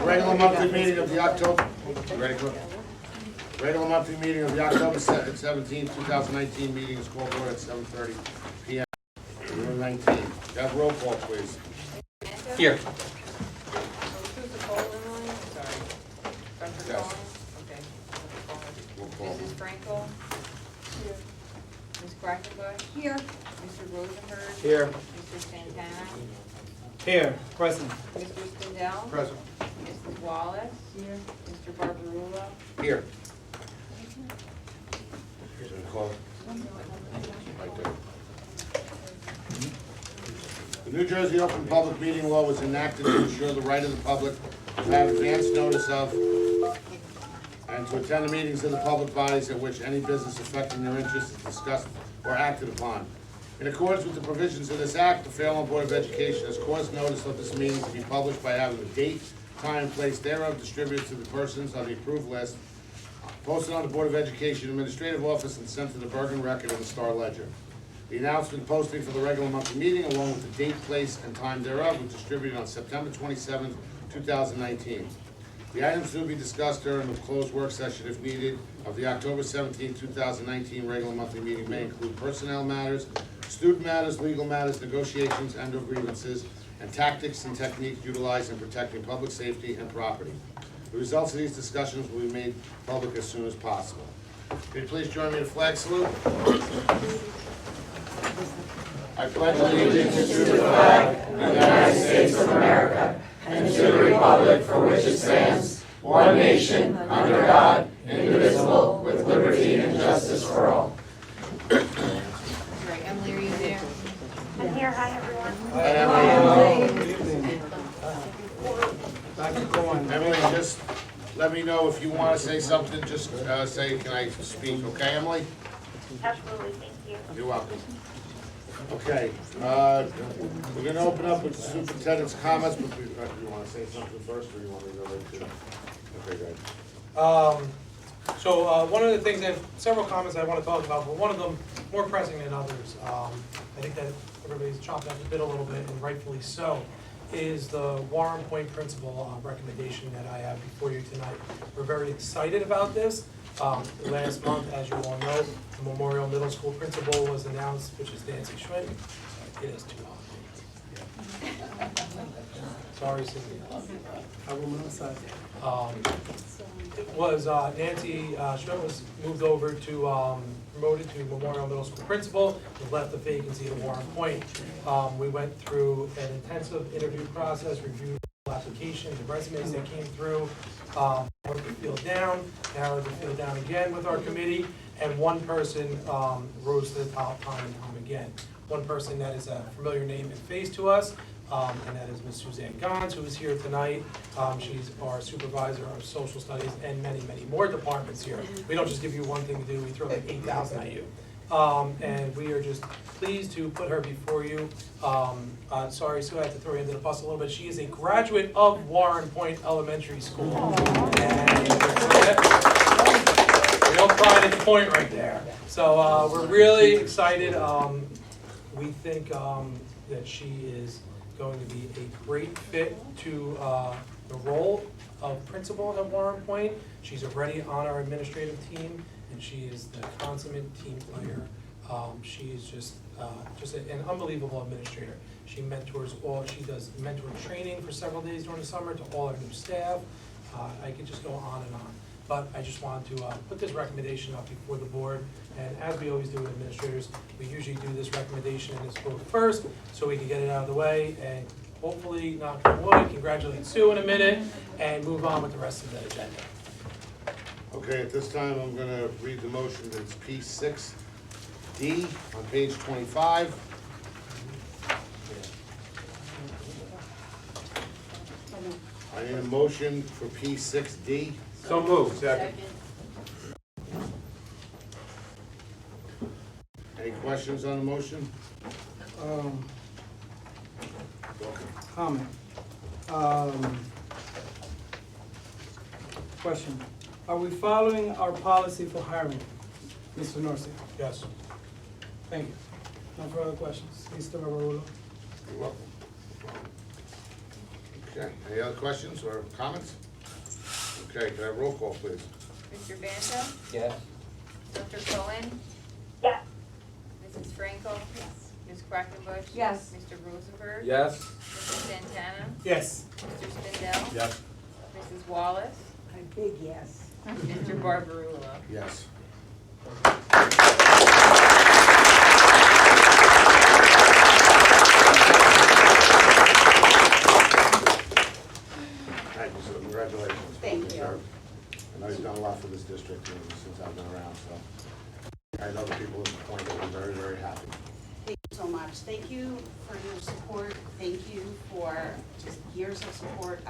Regular monthly meeting of the October, ready, go. Regular monthly meeting of the October 17th, 2019 meeting is called order at 7:30 p.m. Room 19. Have roll call, please. Here. Who's the poll line? Sorry. Dr. Yes. Collins? Okay. Roll call. Mrs. Frankel? Here. Ms. Quackenbush? Here. Mr. Rosenberg? Here. Mr. Santana? Here. Present. Mr. Spindell? Present. Mrs. Wallace? Here. Mr. Barbarella? Here. Here's a call. Right there. The New Jersey Open Public Meeting Law was enacted to ensure the right of the public to have advance notice of and to attend the meetings of the public bodies at which any business affecting their interests is discussed or acted upon. In accordance with the provisions of this act, the Fairlawn Board of Education has caused notice of this meeting to be published by having the date, time, and place thereof distributed to the persons on the approved list, posted on the Board of Education Administrative Office, and sent to the Bergen Record and the Star Ledger. The announcement posting for the regular monthly meeting, along with the date, place, and time thereof, was distributed on September 27th, 2019. The items to be discussed during the closed work session, if needed, of the October 17th, 2019 regular monthly meeting may include personnel matters, student matters, legal matters, negotiations and/or grievances, and tactics and techniques utilized in protecting public safety and property. The results of these discussions will be made public as soon as possible. Can you please join me in a flag salute? I pledge allegiance to the flag of the United States of America and to the republic for which it stands, one nation, under God, indivisible, with liberty and justice for all. Right, Emily, are you there? I'm here. Hi, everyone. Emily, just let me know if you want to say something, just say, can I speak, okay, Emily? Absolutely. Thank you. You're welcome. Okay, we're going to open up with the superintendent's comments, but you want to say something first, or you want me to go right to? Okay, go ahead. So one of the things, I have several comments I want to talk about, but one of them more pressing than others, I think that everybody's chomping at the bit a little bit, and rightfully so, is the Warren Point principal recommendation that I have before you tonight. We're very excited about this. Last month, as you all know, the Memorial Middle School principal was announced, which is Nancy Schmidt. It is too hot. Sorry, Cindy. I will move aside. It was Nancy Schmidt was moved over to promoted to Memorial Middle School principal. We left the vacancy at Warren Point. We went through an intensive interview process, reviewed the applications, the resumes that came through. Narrowed the field down, narrowed the field down again with our committee, and one person rose to the top time and time again. One person that is a familiar name and face to us, and that is Ms. Suzanne Gons, who is here tonight. She's our supervisor of social studies and many, many more departments here. We don't just give you one thing to do, we throw like 8,000 at you. And we are just pleased to put her before you. Sorry, Sue, I had to throw you under the bus a little bit. She is a graduate of Warren Point Elementary School. And real pride at the point right there. So we're really excited. We think that she is going to be a great fit to the role of principal at Warren Point. She's already on our administrative team, and she is the consummate team player. She is just an unbelievable administrator. She mentors all. She does mentor training for several days during the summer to all our new staff. I could just go on and on. But I just wanted to put this recommendation up before the board. And as we always do with administrators, we usually do this recommendation and this vote first, so we can get it out of the way and hopefully, knock on wood, congratulate Sue in a minute and move on with the rest of the agenda. Okay, at this time, I'm going to read the motion. It's P6D on page 25. I need a motion for P6D. So moved. Second. Any questions on the motion? Comment. Question. Are we following our policy for hiring, Mr. Norcia? Yes. Thank you. No further questions. Mr. Barbarella. You're welcome. Okay, any other questions or comments? Okay, can I have roll call, please? Mr. Banta? Yes. Dr. Cohen? Yes. Mrs. Franco? Yes. Ms. Quackenbush? Yes. Mr. Rosenberg? Yes. Mrs. Santana? Yes. Mr. Spindell? Yes. Mrs. Wallace? A big yes. Mr. Barbarulo? Yes. Thank you, sir. Congratulations. Thank you. I know you've done a lot for this district since I've been around, so I know the people in the point that we're very, very happy. Thank you so much. Thank you for your support. Thank you for just years of support.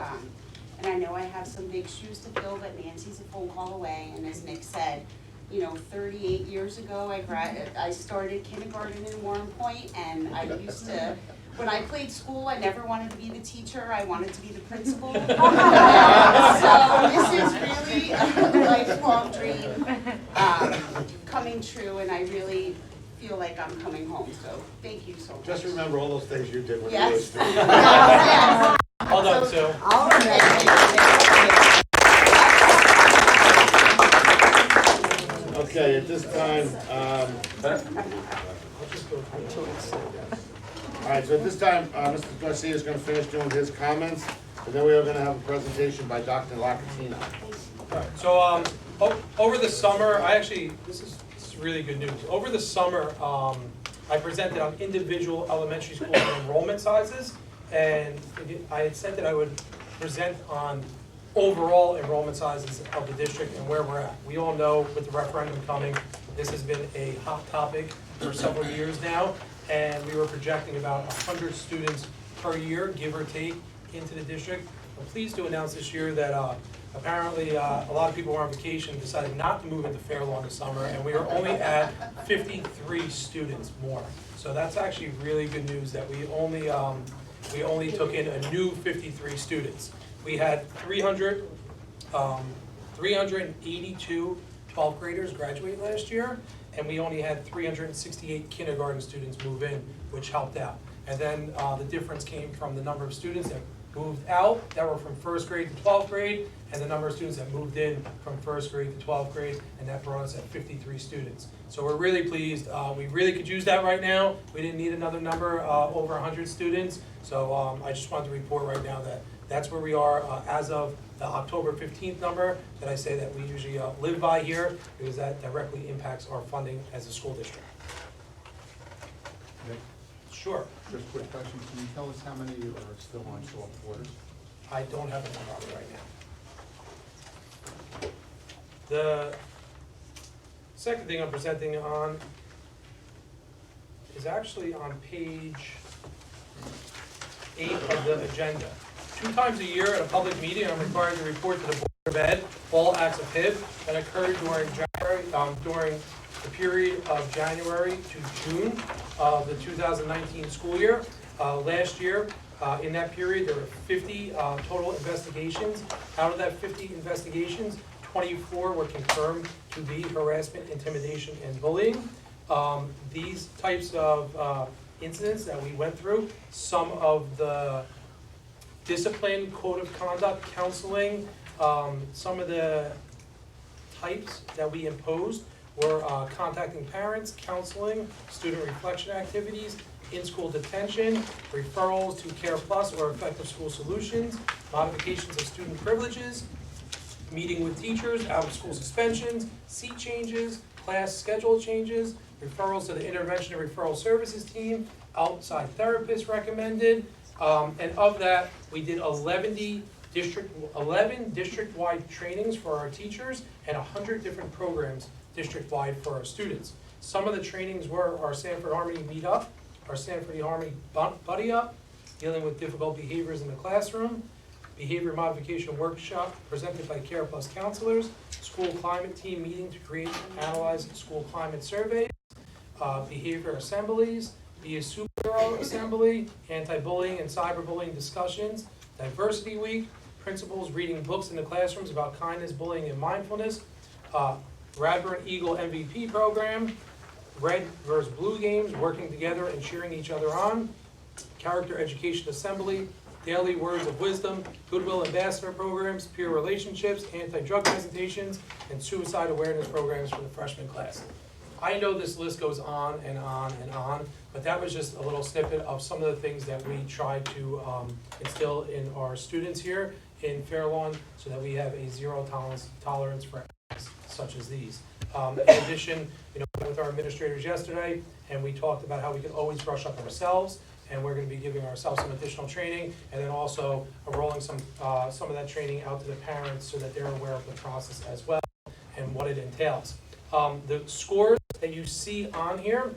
And I know I have some big shoes to fill, but Nancy's a phone call away. And as Nick said, 38 years ago, I started kindergarten in Warren Point, and I used to, when I played school, I never wanted to be the teacher. I wanted to be the principal. So this is really a lifelong dream coming true, and I really feel like I'm coming home. So thank you so much. Just remember all those things you did when you were a Yes. student. Yes. Well done, Sue. All right. Thank you. Okay, at this time, I'll just go through it. all right, so at this time, Mr. Garcia is gonna finish doing his comments, and then we are gonna have a presentation by Dr. Lacatino. Alright, so, over the summer, this is really good news. Over the summer, I presented on individual elementary school enrollment sizes, and I had said that I would present on overall enrollment sizes of the district and where we're at. We all know with the referendum coming, this has been a hot topic for several years now, and we were projecting about 100 students per year, give or take, into the district. I'm pleased to announce this year that apparently a lot of people were on vacation, decided not to move into Fair Lawn this summer, and we are only at 53 students more. So that's actually really good news that we only took in a new 53 students. We had 382 12th graders graduate last year, and we only had 368 kindergarten students move in, which helped out. And then the difference came from the number of students that moved out, that were from 1st grade to 12th grade, and the number of students that moved in from 1st grade to 12th grade, and that brought us at 53 students. So we're really pleased. We really could use that right now. We didn't need another number over 100 students. So I just wanted to report right now that that's where we are as of the October 15th number that I say that we usually live by here, because that directly impacts our funding as a school district. Nick, Sure. just a quick question, can you tell us how many are still on short orders? I don't have a number on it right now. The second thing I'm presenting on is actually on page 8 of the agenda. 2 times a year at a public meeting, I'm required to report to the Board of Ed all acts of HIB that occurred during the period of January to June of the 2019 school year. Last year, in that period, there were 50 total investigations. Out of that 50 investigations, 24 were confirmed to be harassment, intimidation, and bullying. These types of incidents that we went through, some of the discipline, code of conduct, counseling, some of the types that we imposed were contacting parents, counseling, student reflection activities, in-school detention, referrals to Care Plus or Effective School Solutions, modifications of student privileges, meeting with teachers, out-of-school suspensions, seat changes, class schedule changes, referrals to the intervention and referral services team, outside therapists recommended, and of that, we did 11 district-wide trainings for our teachers and 100 different programs district-wide for our students. Some of the trainings were our Sanford Harmony Meetup, our Sanford Harmony Buddy Up, dealing with difficult behaviors in the classroom, behavior modification workshop presented by Care Plus counselors, school climate team meeting to create and analyze school climate surveys, behavior assemblies, Be a Superhero Assembly, anti-bullying and cyberbullying discussions, Diversity Week, principals reading books in the classrooms about kindness, bullying, and mindfulness, Radburn Eagle MVP program, Red versus Blue games, working together and cheering each other on, Character Education Assembly, daily words of wisdom, goodwill ambassador programs, peer relationships, anti-drug presentations, and suicide awareness programs for the freshman class. I know this list goes on and on and on, but that was just a little snippet of some of the things that we try to instill in our students here in Fairlawn so that we have a zero tolerance for acts such as these. In addition, with our administrators yesterday, and we talked about how we can always brush up ourselves, and we're going to be giving ourselves some additional training, and then also rolling some of that training out to the parents so that they're aware of the process as well and what it entails. The scores that you see on here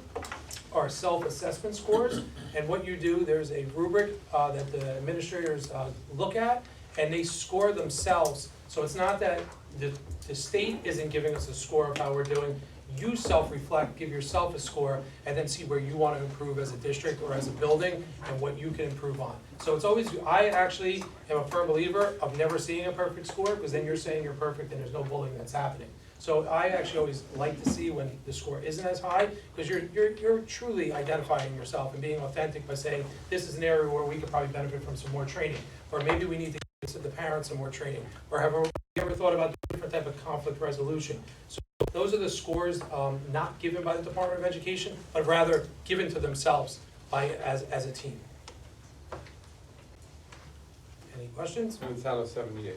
are self-assessment scores, and what you do, there's a rubric that the administrators look at, and they score themselves. So it's not that the state isn't giving us a score of how we're doing. You self-reflect, give yourself a score, and then see where you want to improve as a district or as a building and what you can improve on. So it's always, I actually am a firm believer of never seeing a perfect score, because then you're saying you're perfect and there's no bullying that's happening. So I actually always like to see when the score isn't as high, because you're truly identifying yourself and being authentic by saying, this is an area where we could probably benefit from some more training, or maybe we need to give the parents some more training, or have you ever thought about a different type of conflict resolution? So those are the scores not given by the Department of Education, but rather given to themselves as a team. Any questions? And it's out of 78.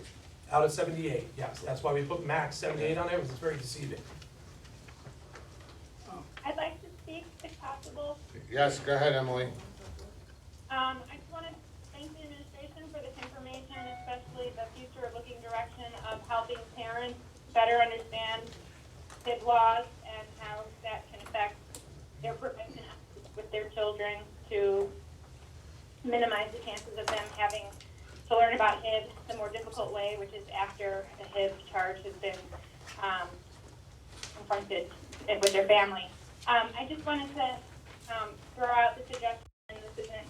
Out of 78, yes. That's why we put max 78 on there, because it's very deceiving. I'd like to speak, if possible. Yes, go ahead, Emily. I just want to thank the administration for this information, especially the future-looking direction of helping parents better understand HIB laws and how that can affect their prevention with their children to minimize the chances of them having to learn about HIB the more difficult way, which is after the HIB charge has been confronted with their family. I just wanted to throw out the suggestion, and this isn't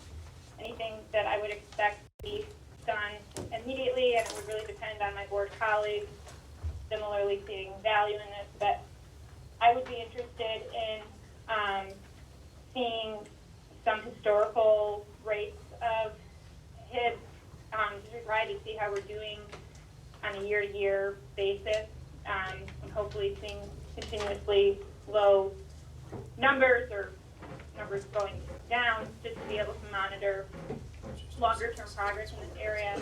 anything that I would expect to be done immediately, and it would really depend on my board colleagues similarly seeing value in this, but I would be interested in seeing some historical rates of HIB to try to see how we're doing on a year-to-year basis, and hopefully seeing continuously low numbers or numbers going down, just to be able to monitor longer-term progress in this area.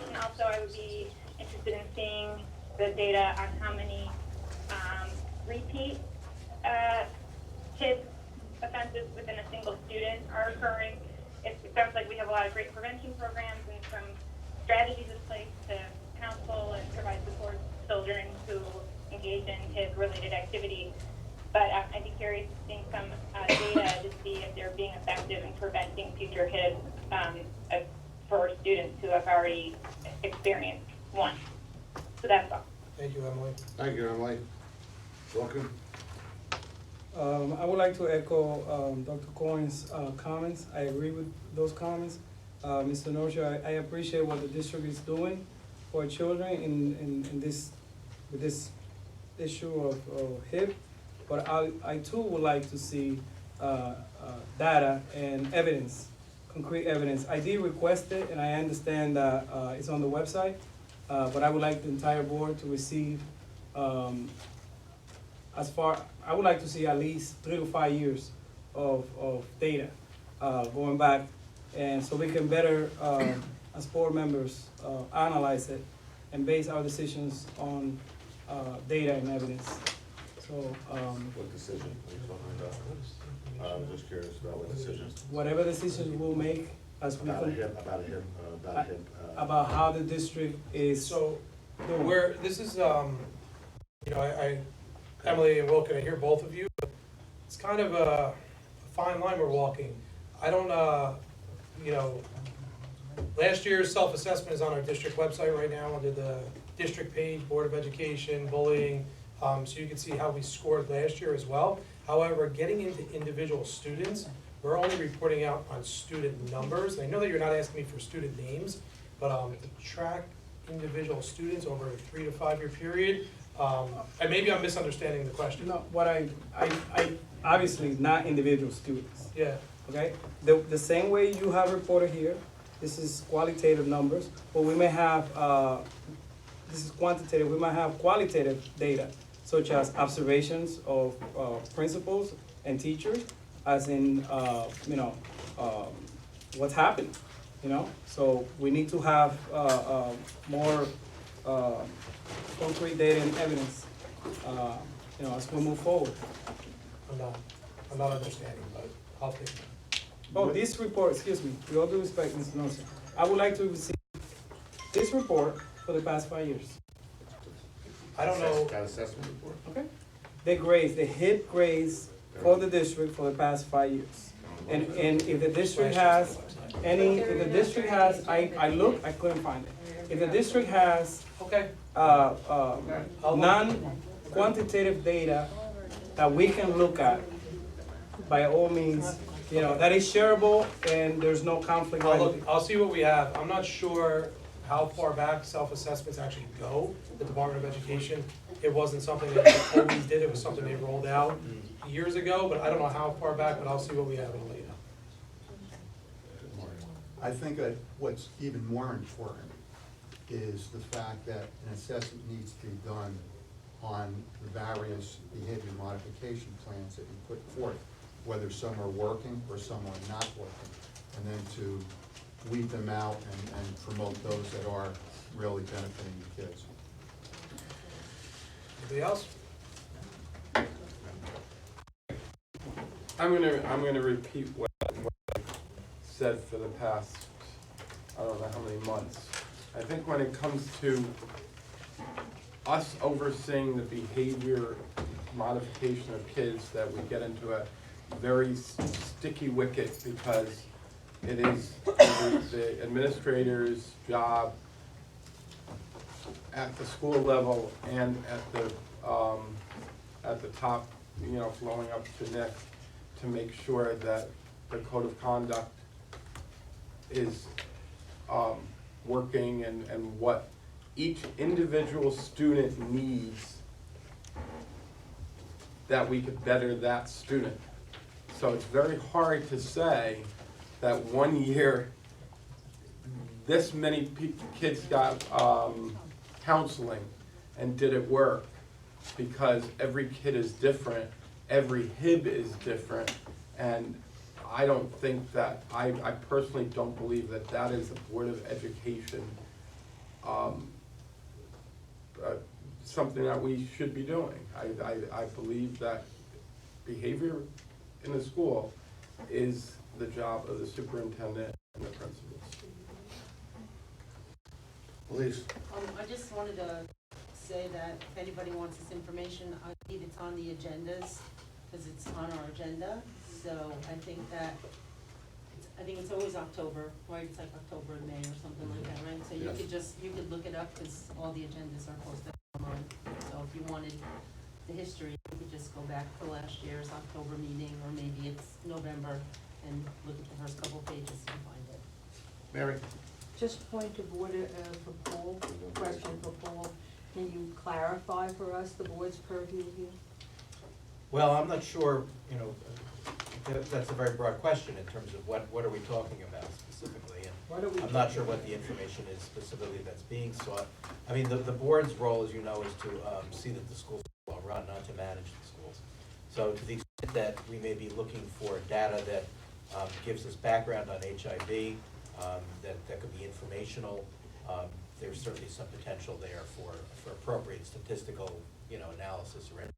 And also I would be interested in seeing the data on how many repeat HIB offenses within a single student are occurring. It sounds like we have a lot of great prevention programs and some strategies in place to counsel and provide support to children who engage in HIB-related activity. But I'd be curious to see some data to see if they're being effective in preventing future HIB for students who have already experienced one. So that's all. Thank you, Emily. Thank you, Emily. Welcome. I would like to echo Dr. Cohen's comments. I agree with those comments. Mr. Norsha, I appreciate what the district is doing for children in this, with this issue of HIB, but I too would like to see data and evidence, concrete evidence. I did request it, and I understand that it's on the website, but I would like the entire board to receive I would like to see at least 3 to 5 years of data going back, and so we can better, as board members, analyze it and base our decisions on data and evidence. So What decision are you talking about? I'm just curious about what decision. whatever decisions we'll make as we about how the district is So doing. this is, Emily and Will, can I hear both of you? It's kind of a fine line we're walking. I don't, last year's self-assessment is on our district website right now under the district page, Board of Education, bullying, so you can see how we scored last year as well. However, getting into individual students, we're only reporting out on student numbers. And I know that you're not asking me for student names, but to track individual students over a 3 to 5 year period, and maybe I'm misunderstanding the question. No, what I obviously not individual students. Yeah. Okay, the same way you have reported here, This is qualitative numbers, but we may have, this is quantitative, we might have qualitative data, such as observations of principals and teachers, as in, what's happening, So we need to have more concrete data and evidence, as we move forward. I'm not understanding, but I'll take it. Oh, this report, excuse me, with all due respect, Mr. Nelson, I would like to receive this report for the past 5 years. I don't know, That assessment report? Okay. The grades, the hit grades for the district for the past 5 years. And if the district has if the district has, I looked, I couldn't find it. If the district has, okay, non-quantitative data that we can look at, by all means, that is shareable and there's no conflict or anything. I'll see what we have. I'm not sure how far back self-assessments actually go, the Department of Education. It wasn't something that they always did, it was something they rolled out years ago, but I don't know how far back, but I'll see what we have and let you know. I think that what's even more important is the fact that an assessment needs to be done on the various behavior modification plans that you put forth, whether some are working or some are not working, and then to weed them out and promote those that are really benefiting the kids. Anybody else? I'm gonna repeat what I said for the past, I don't know how many months. I think when it comes to us overseeing the behavior modification of kids, that we get into a very sticky wicket, because it is the administrator's job at the school level and at the top, flowing up to Nick, to make sure that the code of conduct is working, and what each individual student needs, that we could better that student. So it's very hard to say that 1 year this many kids got counseling and did it work, because every kid is different, every HIB is different, and I don't think that, I personally don't believe that that is the Board of Education, something that we should be doing. I believe that behavior in the school is the job of the superintendent and the principals. Please. I just wanted to say that if anybody wants this information, I believe it's on the agendas, because it's on our agenda. So I think it's always October, right? It's like October and May or something like that, right? So you Yes. you could look it up, because all the agendas are posted online. So if you wanted the history, you could just go back to last year's October meeting, or maybe it's November, and look at the first couple pages and find it. Mary? Just point of order for Paul, question for Paul. Can you clarify for us the board's purview here? Well, I'm not sure, that's a very broad question in terms of what are we talking about specifically, and I'm not sure what the information is specifically that's being sought. I mean, the board's role, as you know, is to see that the schools are well run, not to manage the schools. So to the extent that we may be looking for data that gives us background on HIV, that could be informational, there's certainly some potential there for appropriate statistical, analysis or input.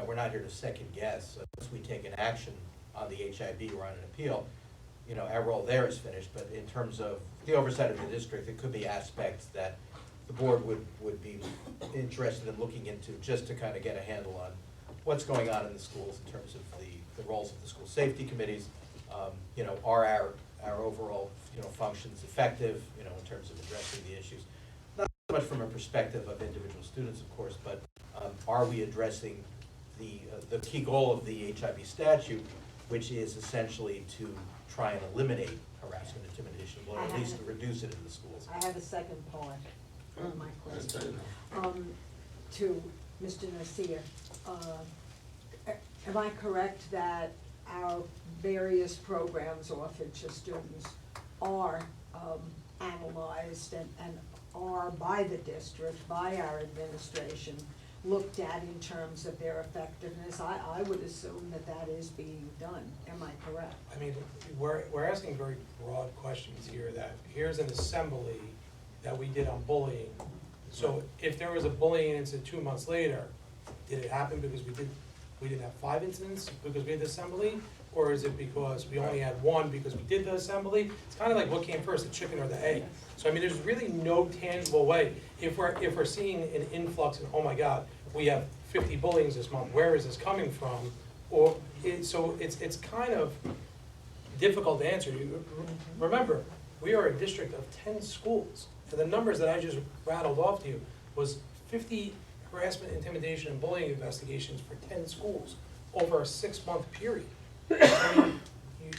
We're not here to second guess. Once we take an action on the HIV or on an appeal, our role there is finished. But in terms of the oversight of the district, there could be aspects that the board would be interested in looking into, just to kind of get a handle on what's going on in the schools in terms of the roles of the school safety committees. Are our overall functions effective, in terms of addressing the issues? Not so much from a perspective of individual students, of course, but are we addressing the key goal of the HIV statute, which is essentially to try and eliminate harassment, intimidation, or at least to reduce it in the schools. I have a second part of my question. To Mr. Nasir, am I correct that our various programs offered to students are analyzed and are by the district, by our administration, looked at in terms of their effectiveness. I would assume that that is being done. Am I correct? I mean, we're asking very broad questions here, that here's an assembly that we did on bullying. So if there was a bullying incident 2 months later, did it happen because we didn't have 5 incidents because we had the assembly? Or is it because we only had 1 because we did the assembly? It's kind of like what came first, the chicken or the egg? So I mean, there's really no tangible way. If we're seeing an influx and, oh my God, we have 50 bullyings this month, where is this coming from? Or, so it's kind of difficult to answer. Remember, we are a district of 10 schools. And the numbers that I just rattled off to you was 50 harassment, intimidation, and bullying investigations for 10 schools over a 6-month period. I mean,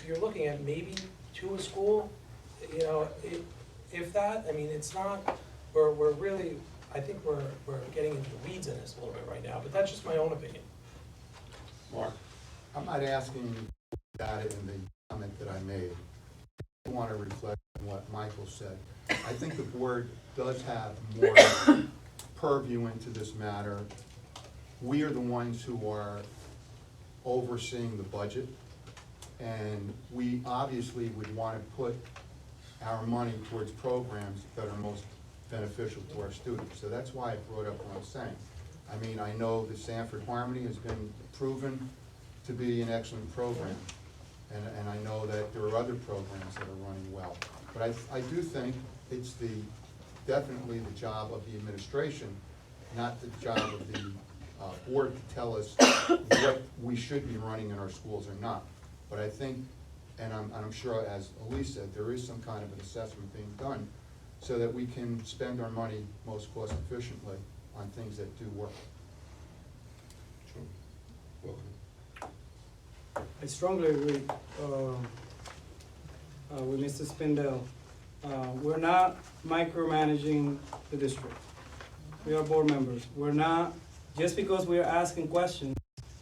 you're looking at maybe 2 a school, you know, if that. I mean, it's not, we're really, I think we're getting into the weeds in this a little bit right now, but that's just my own opinion. Mark? I'm not asking about it in the comment that I made. I want to reflect on what Michael said. I think the board does have more purview into this matter. We are the ones who are overseeing the budget, and we obviously would want to put our money towards programs that are most beneficial to our students. So that's why I brought up what I'm saying. I mean, I know that Sanford Harmony has been proven to be an excellent program, and I know that there are other programs that are running well. But I do think it's definitely the job of the administration, not the job of the board to tell us what we should be running in our schools or not. But I think, and I'm sure, as Elise said, there is some kind of an assessment being done so that we can spend our money most cost efficiently on things that do work. I strongly agree with Mr. Spindell. We're not micromanaging the district. We are board members. We're not, just because we are asking questions,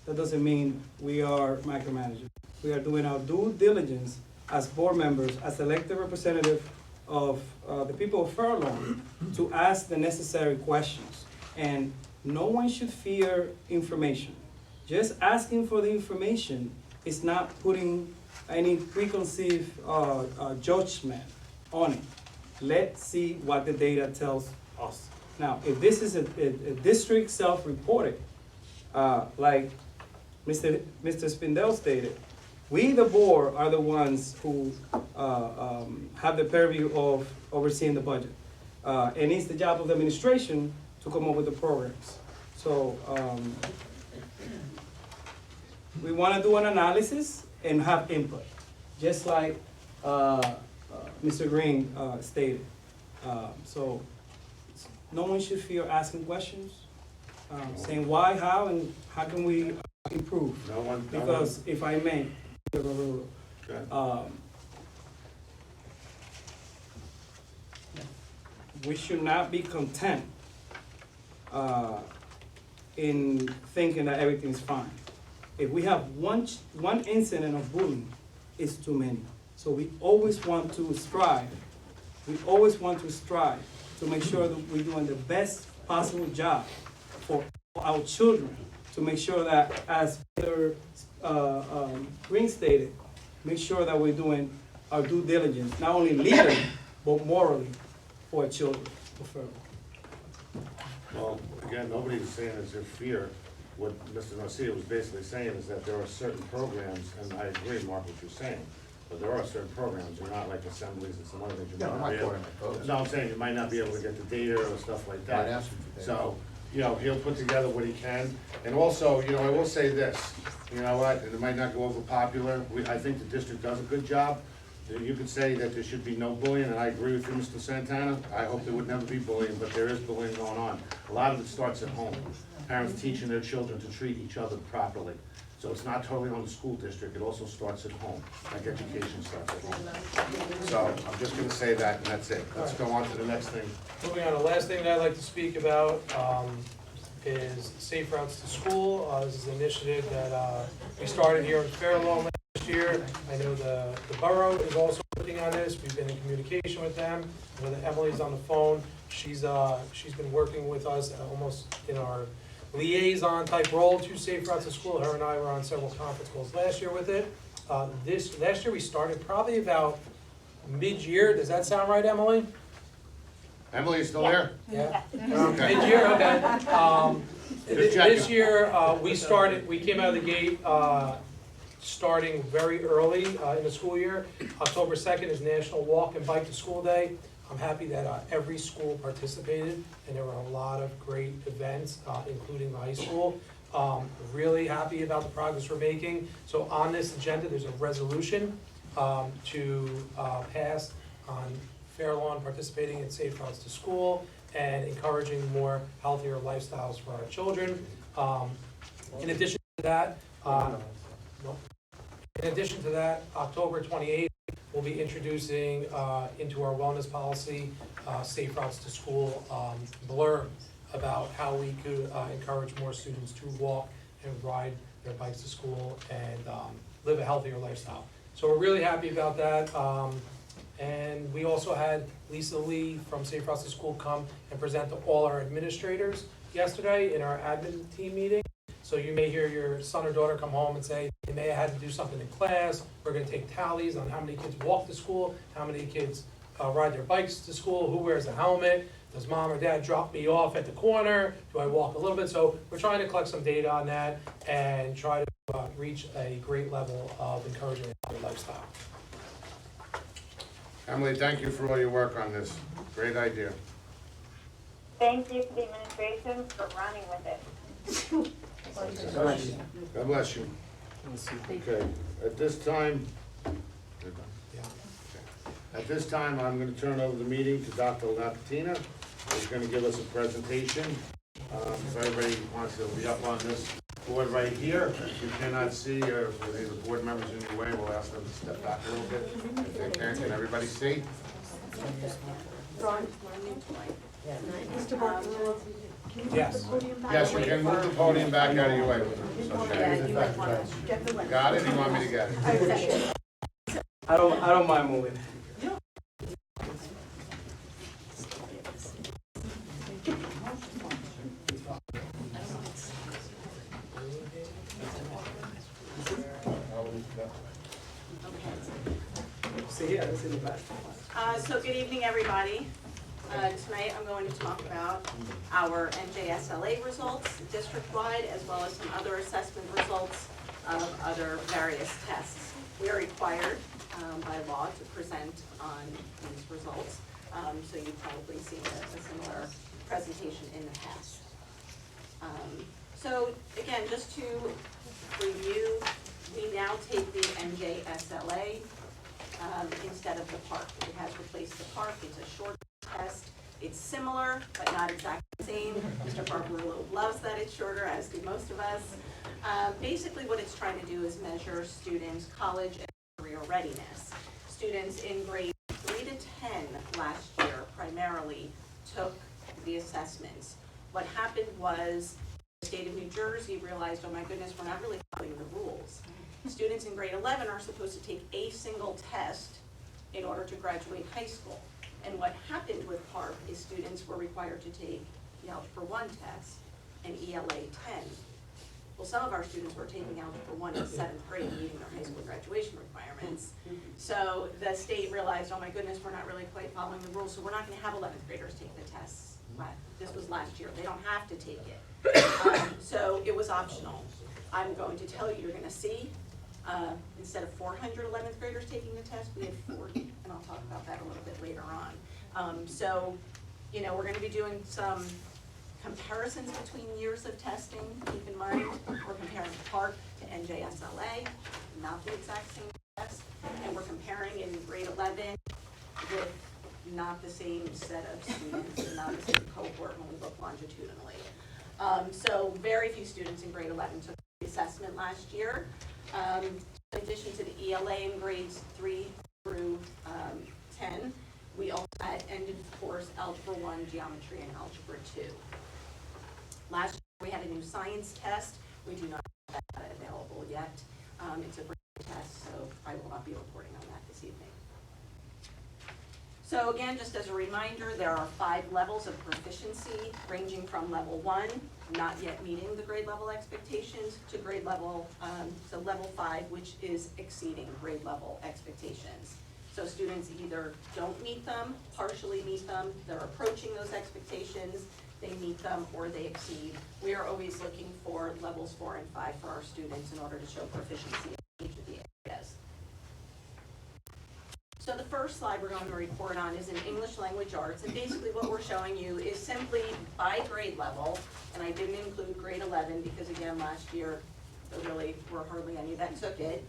that doesn't mean we are micromanaging. We are doing our due diligence as board members, as elected representative of the people of Fairlawn, to ask the necessary questions. And no one should fear information. Just asking for the information is not putting any preconceived judgment on it. Let's see what the data tells us. Now, if this is a district self-reported, like Mr. Spindell stated, we, the board, are the ones who have the purview of overseeing the budget. And it's the job of the administration to come up with the programs. So we want to do an analysis and have input, just like Mr. Green stated. So no one should fear asking questions, saying why, how, and how can we improve. No one. Because if I may, we should not be content in thinking that everything's fine. If we have one incident of bullying, it's too many. So we always want to strive. We always want to strive to make sure that we're doing the best possible job for our children, to make sure that, as Mr. Green stated, make sure that we're doing our due diligence, not only legally, but morally for our children. Well, again, nobody's saying it's their fear. What Mr. Garcia was basically saying is that there are certain programs, and I agree, Mark, what you're saying, but there are certain programs, you're not like assemblies and some other things. No, I'm not quoting my folks. No, I'm saying you might not be able to get the data or stuff like that. I'd ask him for data. So, you know, he'll put together what he can. And also, you know, I will say this, you know what, and it might not go over popular, I think the district does a good job. You could say that there should be no bullying, and I agree with you, Mr. Santana. I hope there would never be bullying, but there is bullying going on. A lot of it starts at home. Parents teaching their children to treat each other properly. So it's not totally on the school district, it also starts at home, like education starts at home. So I'm just gonna say that, and that's it. Let's go on to the next thing. Moving on, the last thing that I'd like to speak about is Safe Routes to School. This is an initiative that we started here in Fairlawn last year. I know the borough is also putting on this. We've been in communication with them. Whether Emily's on the phone, she's been working with us almost in our liaison type role to Safe Routes to School. Her and I were on several conference calls last year with it. Last year we started probably about mid-year. Does that sound right, Emily? Emily, you still there? Yeah. Okay. Mid-year, okay. Just checking. This year, we came out of the gate, starting very early in the school year. October 2nd is National Walk and Bike to School Day. I'm happy that every school participated, and there were a lot of great events, including the high school. Really happy about the progress we're making. So on this agenda, there's a resolution to pass on fair law and participating in Safe Routes to School and encouraging more healthier lifestyles for our children. In addition to that, October 28th, we'll be introducing into our wellness policy, Safe Routes to School blurb about how we could encourage more students to walk and ride their bikes to school and live a healthier lifestyle. So we're really happy about that. And we also had Lisa Lee from Safe Routes to School come and present to all our administrators yesterday in our admin team meeting. So you may hear your son or daughter come home and say, they may have had to do something in class. We're gonna take tallies on how many kids walk to school, how many kids ride their bikes to school, who wears a helmet, does mom or dad drop me off at the corner, do I walk a little bit? So we're trying to collect some data on that and try to reach a great level of encouraging a healthy lifestyle. Emily, thank you for all your work on this. Great idea. Thank you to the administration for running with it. God bless you. Okay, at this time, I'm gonna turn over the meeting to Dr. Lapatina, who's gonna give us a presentation. If everybody wants to be up on this board right here, if you cannot see, or if there's any board members in your way, we'll ask them to step back a little bit. If they can everybody see? Yes. Yes, you can move the podium back out of your way. So, Sherry, you got it, you want me to get it? I don't mind moving. See here, this is the back. So good evening, everybody. Tonight I'm going to talk about our NJSLA results district-wide, as well as some other assessment results of other various tests. We are required by law to present on these results, so you've probably seen a similar presentation in the past. So again, just to review, we now take the NJSLA instead of the PARC. It has replaced the PARC. It's a short test. It's similar, but not exactly the same. Mr. Barber loves that it's shorter, as do most of us. Basically, what it's trying to do is measure students' college and career readiness. Students in grades 3 to 10 last year primarily took the assessments. What happened was the state of New Jersey realized, oh my goodness, we're not really following the rules. Students in grade 11 are supposed to take a single test in order to graduate high school. And what happened with PARC is students were required to take the Algebra 1 test and ELA 10. Well, some of our students were taking Algebra 1 in 7th grade, meeting their high school graduation requirements. So the state realized, oh my goodness, we're not really quite following the rules, so we're not gonna have 11th graders take the tests. This was last year. They don't have to take it. So it was optional. I'm going to tell you, you're gonna see, instead of 400 11th graders taking the test, we had 40, and I'll talk about that a little bit later on. So, you know, we're gonna be doing some comparisons between years of testing. Keep in mind, we're comparing PARC to NJSLA, not the exact same test, and we're comparing in grade 11 with not the same set of students, and not the same cohort when we look longitudinally. So very few students in grade 11 took the assessment last year. In addition to the ELA in grades 3 through 10, we also had ended course Algebra 1, Geometry, and Algebra 2. Last year we had a new science test. We do not have that available yet. It's a brand new test, so I will not be reporting on that this evening. So again, just as a reminder, there are 5 levels of proficiency, ranging from level 1, not yet meeting the grade level expectations, to grade level, so level 5, which is exceeding grade level expectations. So students either don't meet them, partially meet them, they're approaching those expectations, they meet them, or they exceed. We are always looking for levels 4 and 5 for our students in order to show proficiency in each of the areas. So the first slide we're going to report on is in English language arts, and basically what we're showing you is simply by grade level, and I didn't include grade 11 because again, last year, there really were hardly any that took it.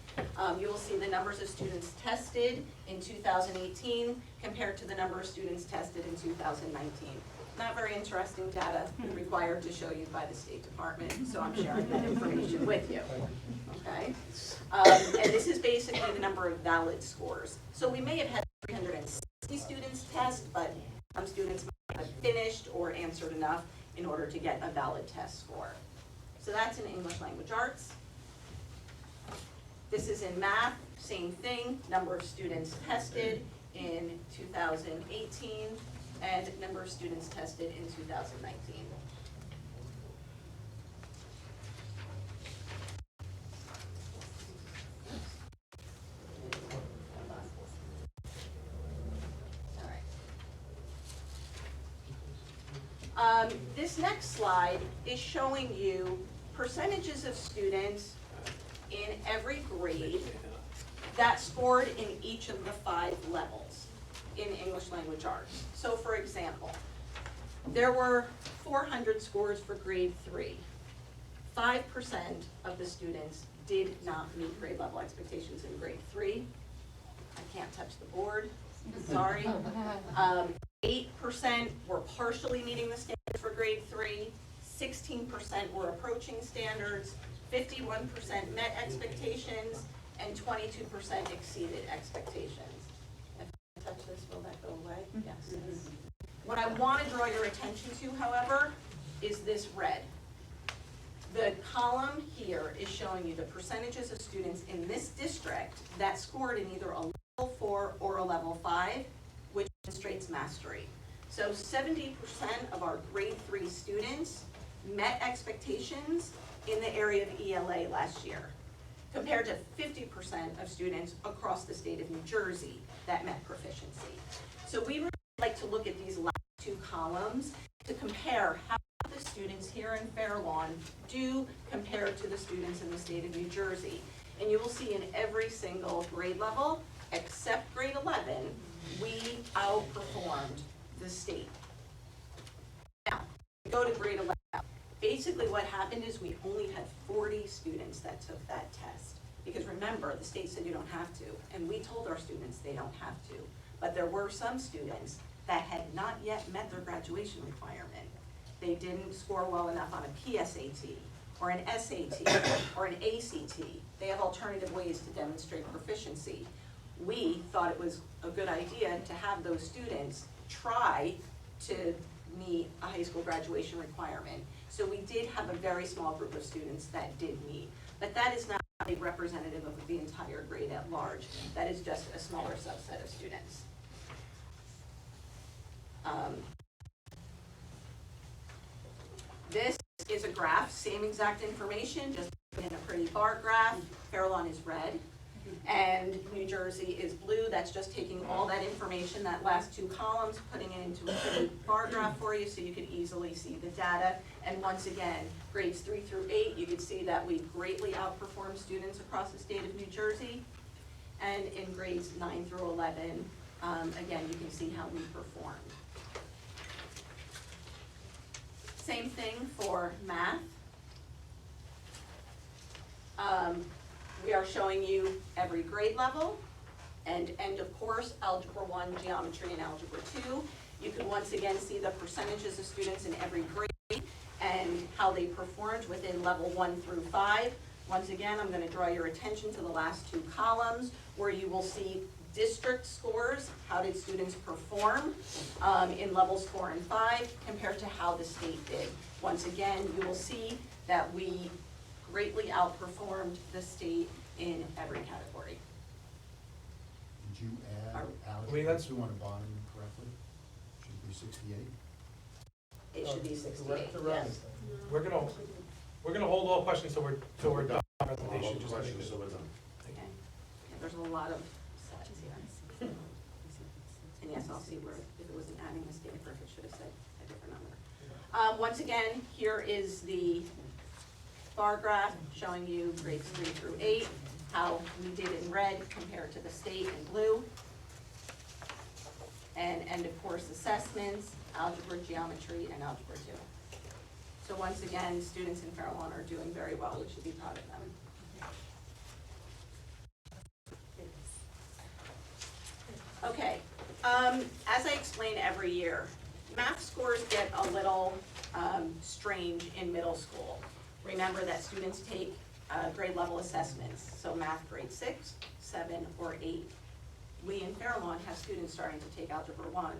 You will see the numbers of students tested in 2018 compared to the number of students tested in 2019. Not very interesting data required to show you by the State Department, so I'm sharing that information with you. Okay? And this is basically the number of valid scores. So we may have had 360 students test, but some students might have finished or answered enough in order to get a valid test score. So that's in English language arts. This is in math, same thing, number of students tested in 2018 and number of students tested in 2019. This next slide is showing you percentages of students in every grade that scored in each of the 5 levels in English language arts. So for example, there were 400 scores for grade 3. 5% of the students did not meet grade level expectations in grade 3. I can't touch the board, sorry. 8% were partially meeting the standards for grade 3, 16% were approaching standards, 51% met expectations, and 22% exceeded expectations. If I touch this, will that go away? Yes. What I want to draw your attention to, however, is this red. The column here is showing you the percentages of students in this district that scored in either a level 4 or a level 5, which demonstrates mastery. So 70% of our grade 3 students met expectations in the area of ELA last year, compared to 50% of students across the state of New Jersey that met proficiency. So we really like to look at these last 2 columns to compare how the students here in Fair Lawn do compared to the students in the state of New Jersey. And you will see in every single grade level, except grade 11, we outperformed the state. Now, go to grade 11. Basically what happened is we only had 40 students that took that test. Because remember, the state said you don't have to, and we told our students they don't have to. But there were some students that had not yet met their graduation requirement. They didn't score well enough on a PSAT, or an SAT, or an ACT. They have alternative ways to demonstrate proficiency. We thought it was a good idea to have those students try to meet a high school graduation requirement. So we did have a very small group of students that did meet, but that is not a representative of the entire grade at large. That is just a smaller subset of students. This is a graph, same exact information, just in a pretty bar graph. Fair Lawn is red, and New Jersey is blue. That's just taking all that information, that last 2 columns, putting it into a pretty bar graph for you so you can easily see the data. And once again, grades 3 through 8, you can see that we greatly outperform students across the state of New Jersey. And in grades 9 through 11, again, you can see how we performed. Same thing for math. We are showing you every grade level and end of course, Algebra 1, Geometry, and Algebra 2. You can once again see the percentages of students in every grade and how they performed within level 1 through 5. Once again, I'm going to draw your attention to the last 2 columns where you will see district scores. How did students perform in levels 4 and 5 compared to how the state did? Once again, you will see that we greatly outperformed the state in every category. Did you add I mean, algebra that's- two on the bottom correctly? Should it be 68? It should be 68, yes. We're gonna hold all questions till we're done with the presentation, just to make Questions, it. so we're done. Okay. Yeah, there's a lot of slides here. And yes, I'll see where, if it was an adding mistake or if it should have said a different number. Once again, here is the bar graph showing you grades 3 through 8, how we did in red compared to the state in blue. And end of course assessments, algebra, geometry, and algebra 2. So once again, students in Fairlawn are doing very well. We should be proud of them. Okay, as I explain every year, math scores get a little strange in middle school. Remember that students take grade level assessments, so math grade 6, 7, or 8. We in Fairlawn have students starting to take Algebra 1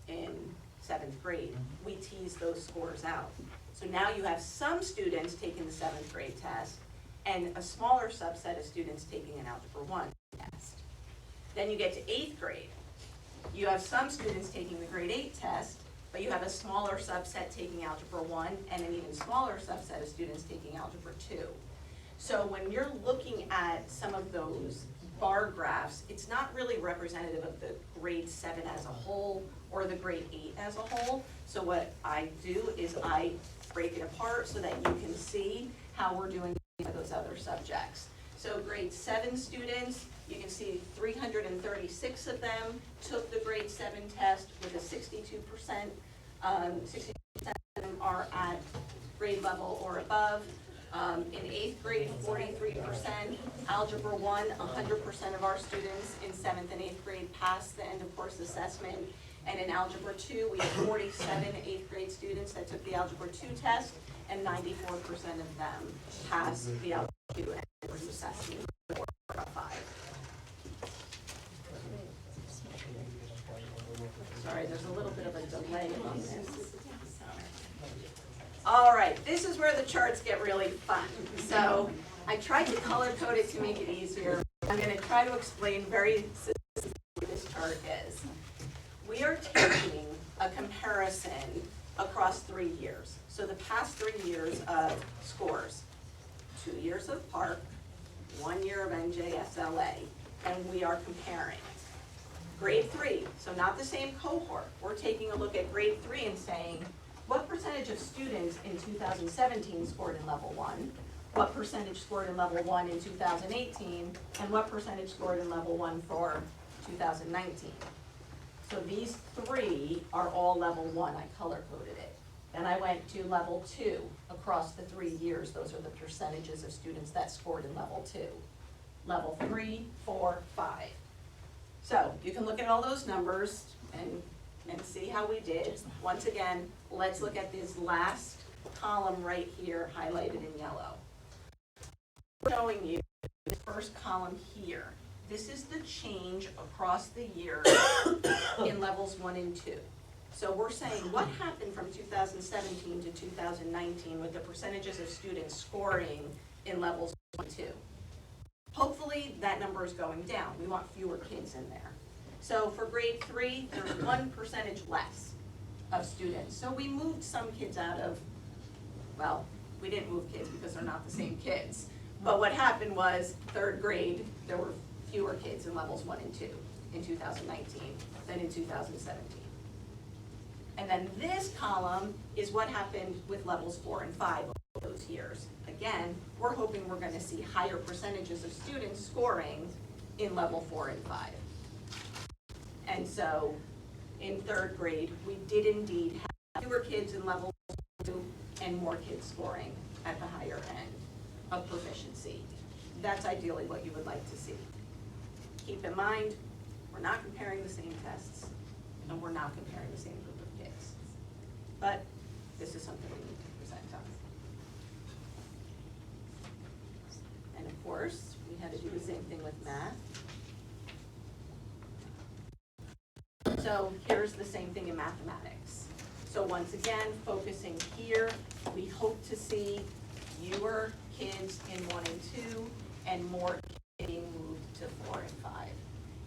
in 7th grade. We tease those scores out. So now you have some students taking the 7th grade test and a smaller subset of students taking an Algebra 1 test. Then you get to 8th grade. You have some students taking the grade 8 test, but you have a smaller subset taking Algebra 1 and an even smaller subset of students taking Algebra 2. So when you're looking at some of those bar graphs, it's not really representative of the grade 7 as a whole or the grade 8 as a whole. So what I do is I break it apart so that you can see how we're doing for those other subjects. So grade 7 students, you can see 336 of them took the grade 7 test with a 62%. 62% of them are at grade level or above. In 8th grade, 43%. Algebra 1, 100% of our students in 7th and 8th grade passed the end of course assessment. And in Algebra 2, we have 47 8th grade students that took the Algebra 2 test, and 94% of them passed the Algebra 2 end of course assessment for 5. Sorry, there's a little bit of a delay on this. All right, this is where the charts get really fun. So I tried to color code it to make it easier. I'm going to try to explain very succinctly what this chart is. We are taking a comparison across 3 years. So the past 3 years of scores, 2 years of PARC, 1 year of NJSLA, and we are comparing. Grade 3, so not the same cohort. We're taking a look at grade 3 and saying, what percentage of students in 2017 scored in level 1? What percentage scored in level 1 in 2018? And what percentage scored in level 1 for 2019? So these 3 are all level 1. I color coded it. Then I went to level 2 across the 3 years. Those are the percentages of students that scored in level 2. Level 3, 4, 5. So you can look at all those numbers and see how we did. Once again, let's look at this last column right here highlighted in yellow. I'm showing you the first column here. This is the change across the year in levels 1 and 2. So we're saying what happened from 2017 to 2019 with the percentages of students scoring in levels 1 and 2. Hopefully that number is going down. We want fewer kids in there. So for grade 3, there's 1% less of students. So we moved some kids out of, well, we didn't move kids because they're not the same kids. But what happened was 3rd grade, there were fewer kids in levels 1 and 2 in 2019 than in 2017. And then this column is what happened with levels 4 and 5 over those years. Again, we're hoping we're going to see higher percentages of students scoring in level 4 and 5. And so in 3rd grade, we did indeed have fewer kids in level 2 and more kids scoring at the higher end of proficiency. That's ideally what you would like to see. Keep in mind, we're not comparing the same tests and we're not comparing the same group of kids. But this is something we need to present on. And of course, we had to do the same thing with math. So here's the same thing in mathematics. So once again, focusing here, we hope to see fewer kids in 1 and 2 and more kids being moved to 4 and 5.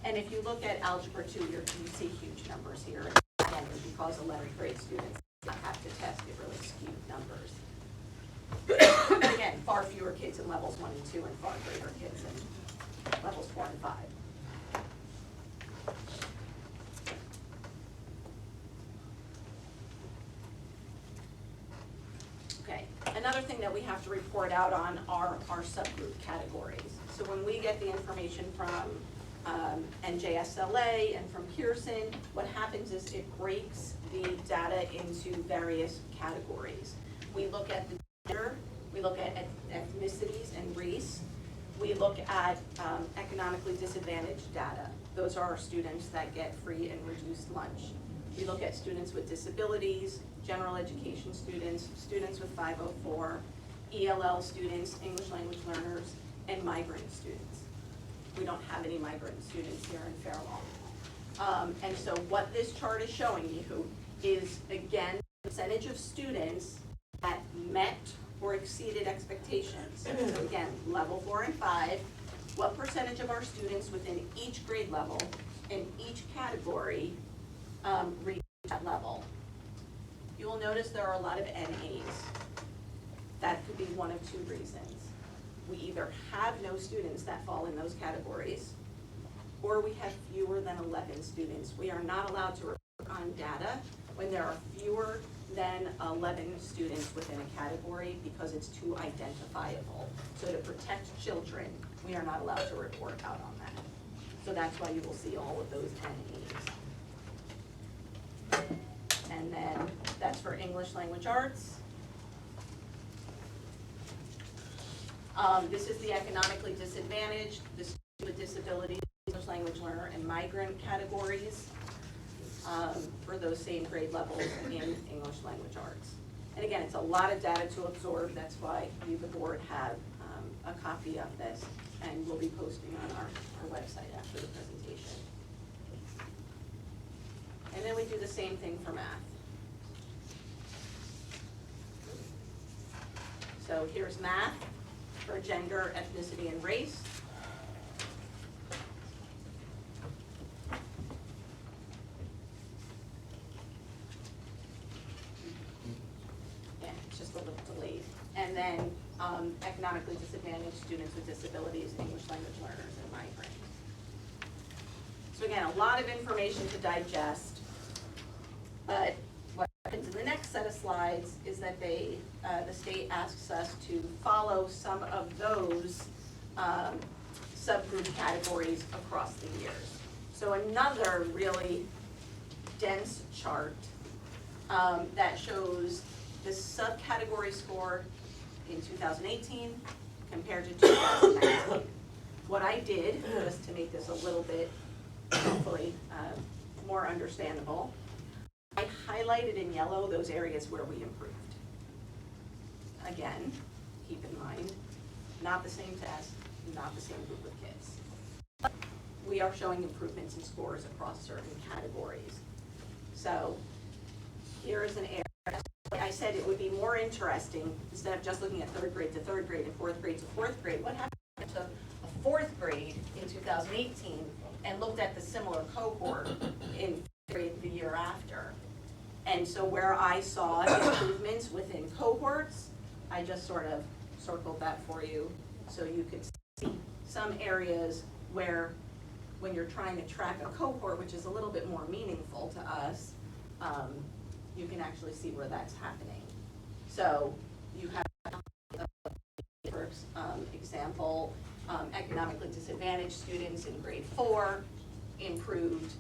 And if you look at Algebra 2, you see huge numbers here. Again, because 11th grade students have to test, it really skewed numbers. Again, far fewer kids in levels 1 and 2 and far greater kids in levels 4 and 5. Okay, another thing that we have to report out on are our subgroup categories. So when we get the information from NJSLA and from Pearson, what happens is it breaks the data into various categories. We look at the gender, we look at ethnicities and race, we look at economically disadvantaged data. Those are our students that get free and reduced lunch. We look at students with disabilities, general education students, students with 504, ELL students, English language learners, and migrant students. We don't have any migrant students here in Fair Lawn. And so what this chart is showing you is, again, the percentage of students that met or exceeded expectations. So again, level 4 and 5, what percentage of our students within each grade level in each category reach that level? You will notice there are a lot of NAs. That could be one of two reasons. We either have no students that fall in those categories, or we have fewer than 11 students. We are not allowed to report on data when there are fewer than 11 students within a category because it's too identifiable. So to protect children, we are not allowed to report out on that. So that's why you will see all of those NAs. And then that's for English language arts. This is the economically disadvantaged, the student with disabilities, English language learner, and migrant categories for those same grade levels in English language arts. And again, it's a lot of data to absorb. That's why you, the board, have a copy of this, and we'll be posting on our website after the presentation. And then we do the same thing for math. So here's math for gender, ethnicity, and race. Yeah, it's just a little delayed. And then economically disadvantaged students with disabilities, English language learners, and migrants. So again, a lot of information to digest, but what happens in the next set of slides is that the state asks us to follow some of those subgroup categories across the years. So another really dense chart that shows the subcategory score in 2018 compared to 2019. What I did, just to make this a little bit, hopefully, more understandable, I highlighted in yellow those areas where we improved. Again, keep in mind, not the same test, not the same group of kids. But we are showing improvements in scores across certain categories. So here is an area. Like I said, it would be more interesting, instead of just looking at third grade to third grade and fourth grade to fourth grade, what happened to a fourth grade in 2018 and looked at the similar cohort in fifth grade the year after. And so where I saw improvements within cohorts, I just sort of circled that for you so you could see some areas where when you're trying to track a cohort, which is a little bit more meaningful to us, you can actually see where that's happening. So you have, for example, economically disadvantaged students in grade 4 improved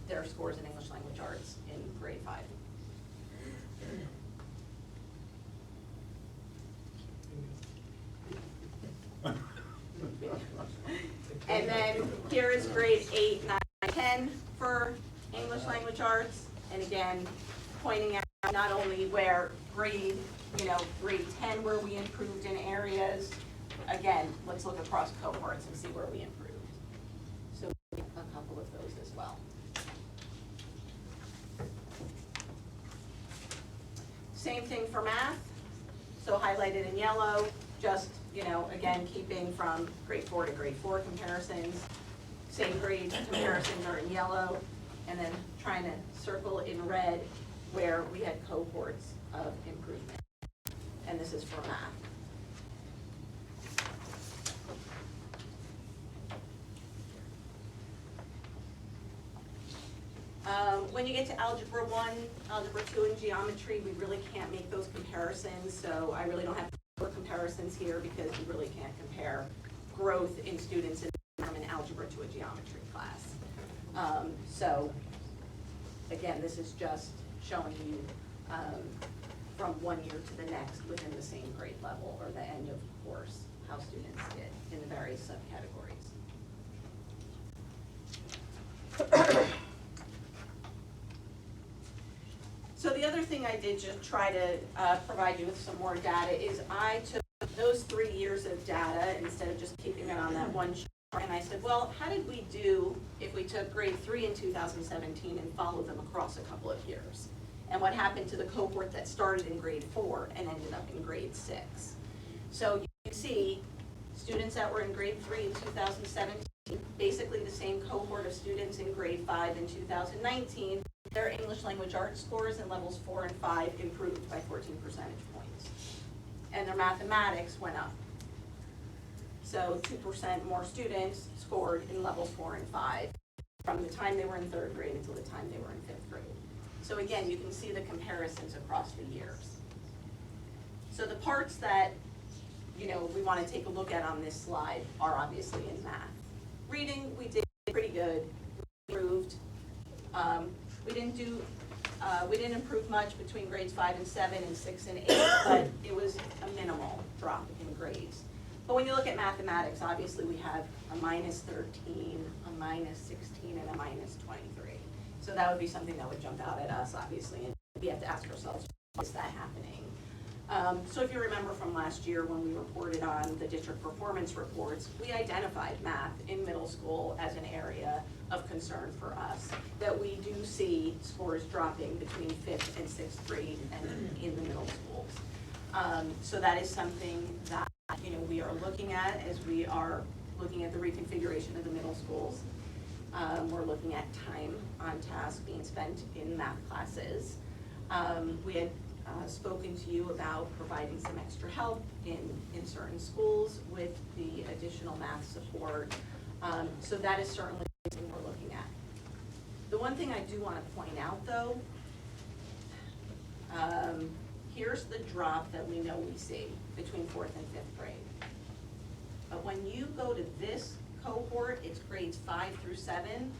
their scores in English language arts in grade 5. And then here is grade 8, 9, 10 for English language arts. And again, pointing out not only where grade 10 where we improved in areas. Again, let's look across cohorts and see where we improved. So a couple of those as well. Same thing for math. So highlighted in yellow, just, again, keeping from grade 4 to grade 4 comparisons. same grade comparisons are in yellow, and then trying to circle in red where we had cohorts of improvement. And this is for math. When you get to Algebra 1, Algebra 2, and Geometry, we really can't make those comparisons, so I really don't have comparisons here because you really can't compare growth in students from an Algebra to a Geometry class. So, again, this is just showing you from one year to the next within the same grade level or the end of course, how students did in the various subcategories. So the other thing I did just try to provide you with some more data is I took those 3 years of data instead of just keeping it on that one chart, and I said, well, how did we do if we took grade 3 in 2017 and followed them across a couple of years? And what happened to the cohort that started in grade 4 and ended up in grade 6? So you can see students that were in grade 3 in 2017, basically the same cohort of students in grade 5 in 2019, their English language arts scores in levels 4 and 5 improved by 14 percentage points. And their mathematics went up. So 2% more students scored in levels 4 and 5 from the time they were in 3rd grade until the time they were in 5th grade. So again, you can see the comparisons across the years. So the parts that we want to take a look at on this slide are obviously in math. Reading, we did pretty good. We improved. We didn't improve much between grades 5 and 7 and 6 and 8, but it was a minimal drop in grades. But when you look at mathematics, obviously we have a -13, a -16, and a -23. So that would be something that would jump out at us, obviously, and we have to ask ourselves, why is that happening? So if you remember from last year when we reported on the district performance reports, we identified math in middle school as an area of concern for us, that we do see scores dropping between 5th and 6th grade and in the middle schools. So that is something that we are looking at as we are looking at the reconfiguration of the middle schools. We're looking at time on task being spent in math classes. We had spoken to you about providing some extra help in certain schools with the additional math support. So that is certainly something we're looking at. The one thing I do want to point out though, here's the drop that we know we see between 4th and 5th grade. But when you go to this cohort, it's grades 5 through 7,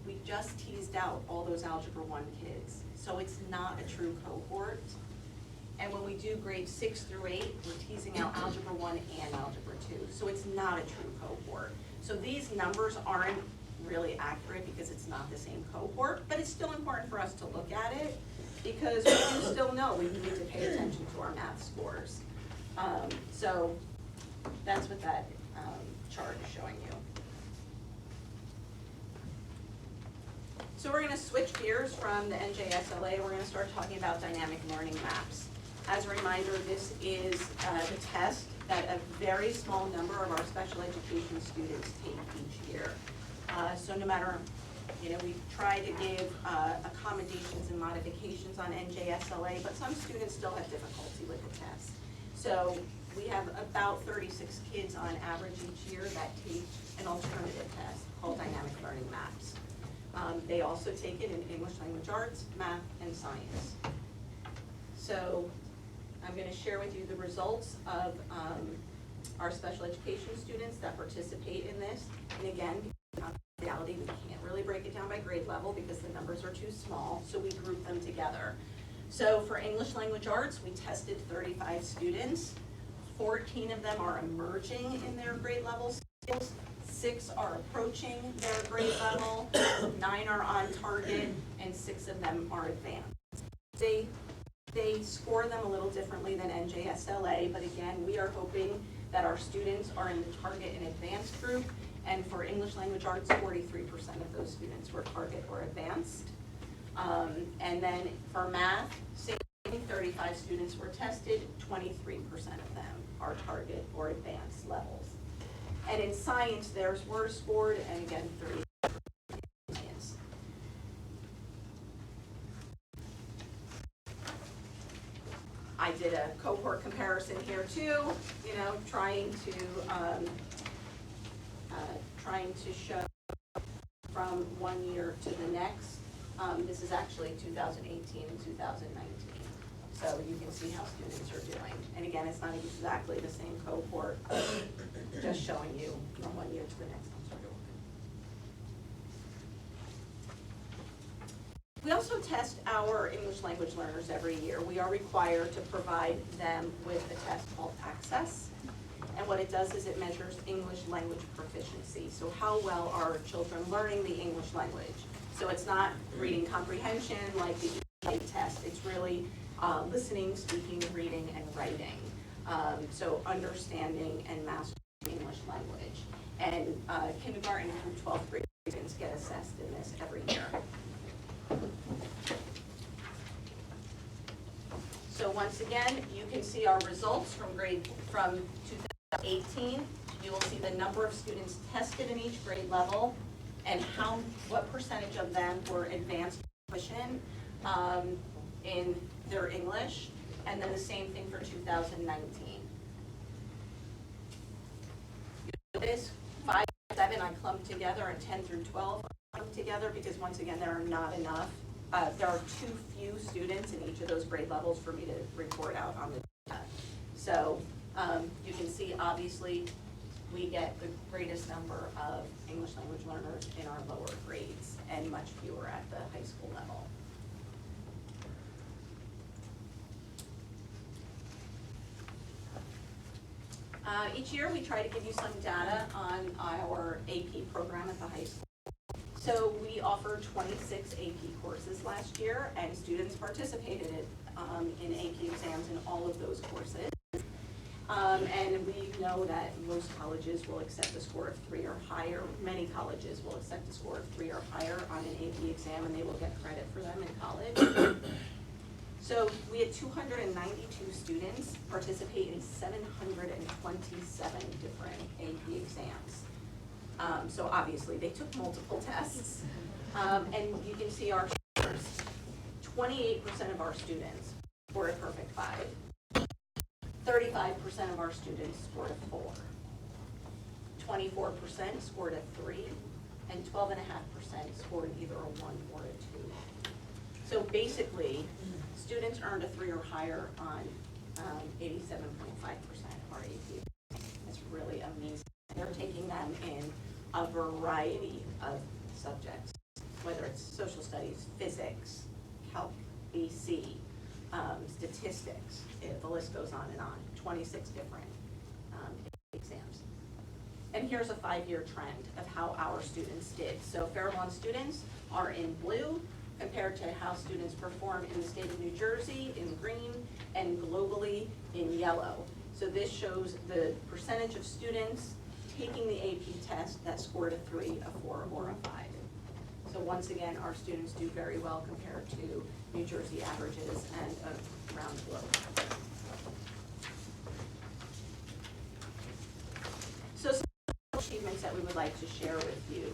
we just teased out all those Algebra 1 kids. So it's not a true cohort. And when we do grades 6 through 8, we're teasing out Algebra 1 and Algebra 2. So it's not a true cohort. So these numbers aren't really accurate because it's not the same cohort, but it's still important for us to look at it because we do still know we need to pay attention to our math scores. So that's what that chart is showing you. So we're going to switch gears from the NJSLA. We're going to start talking about dynamic learning maps. As a reminder, this is the test that a very small number of our special education students take each year. So no matter, we try to give accommodations and modifications on NJSLA, but some students still have difficulty with the test. So we have about 36 kids on average each year that take an alternative test called dynamic learning maps. They also take it in English language arts, math, and science. So I'm going to share with you the results of our special education students that participate in this. And again, in reality, we can't really break it down by grade level because the numbers are too small, so we group them together. So for English language arts, we tested 35 students. 14 of them are emerging in their grade level skills. 6 are approaching their grade level, 9 are on target, and 6 of them are advanced. They score them a little differently than NJSLA, but again, we are hoping that our students are in the target and advanced group, and for English language arts, 43% of those students were target or advanced. And then for math, same 35 students were tested, 23% of them are target or advanced levels. And in science, theirs were scored, and again, 3 science. I did a cohort comparison here too, you know, trying to show from one year to the next. This is actually 2018 and 2019. So you can see how students are doing. And again, it's not exactly the same cohort, just showing you from one year to the next. We also test our English language learners every year. We are required to provide them with a test called Access. And what it does is it measures English language proficiency. So how well are children learning the English language? So it's not reading comprehension like the EA test. It's really listening, speaking, reading, and writing. So understanding and mastering English language. And kindergarten through 12th grade students get assessed in this every year. So once again, you can see our results from 2018. You will see the number of students tested in each grade level and what percentage of them were advanced proficient in their English, and then the same thing for 2019. This 5, 7 I clumped together, and 10 through 12 I clumped together because once again there are not enough. There are too few students in each of those grade levels for me to report out on the data. So you can see obviously we get the greatest number of English language learners in our lower grades and much fewer at the high school level. Each year we try to give you some data on our AP program at the high school. So we offered 26 AP courses last year, and students participated in AP exams in all of those courses. And we know that most colleges will accept a score of 3 or higher. Many colleges will accept a score of 3 or higher on an AP exam, and they will get credit for them in college. So we had 292 students participate in 727 different AP exams. So obviously they took multiple tests. And you can see our scores. 28% of our students scored a perfect 5. 35% of our students scored a 4. 24% scored a 3. And 12.5% scored either a 1 or a 2. So basically, students earned a 3 or higher on 87.5% of our AP. It's really amazing. They're taking them in a variety of subjects, whether it's social studies, physics, Calc, BC, statistics, the list goes on and on, 26 different exams. And here's a 5-year trend of how our students did. So Fair Lawn students are in blue, compared to how students perform in the state of New Jersey in green and globally in yellow. So this shows the percentage of students taking the AP test that scored a 3, a 4, or a 5. So once again, our students do very well compared to New Jersey averages and around the globe. So some achievements that we would like to share with you.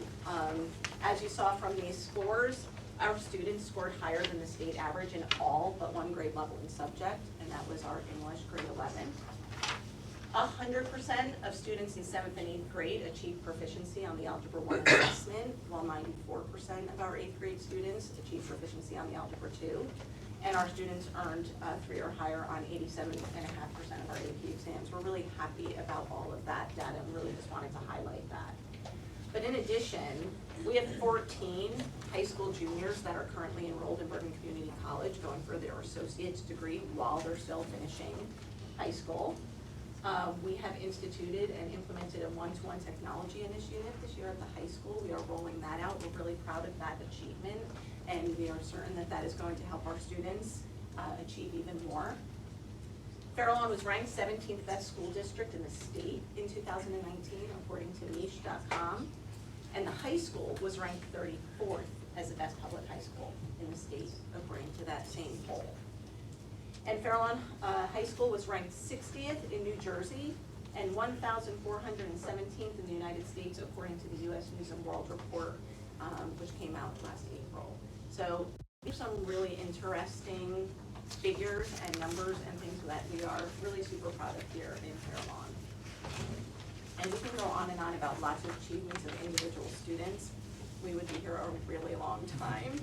As you saw from these scores, our students scored higher than the state average in all but one grade level in subject, and that was our English grade 11. 100% of students in 7th and 8th grade achieved proficiency on the Algebra 1 assessment, while 94% of our 8th grade students achieved proficiency on the Algebra 2. And our students earned 3 or higher on 87.5% of our AP exams. We're really happy about all of that data and really just wanted to highlight that. But in addition, we have 14 high school juniors that are currently enrolled in Bergen Community College going for their associate's degree while they're still finishing high school. We have instituted and implemented a one-to-one technology initiative this year at the high school. We are rolling that out. We're really proud of that achievement, and we are certain that that is going to help our students achieve even more. Fair Lawn was ranked 17th best school district in the state in 2019, according to niche.com. And the high school was ranked 34th as the best public high school in the state, according to that same poll. And Fair Lawn High School was ranked 60th in New Jersey and 1,417th in the United States according to the U.S. News and World Report, which came out last April. So there's some really interesting figures and numbers and things that we are really super proud of here in Fairlawn. And we can go on and on about lots of achievements of individual students. We would be here a really long time.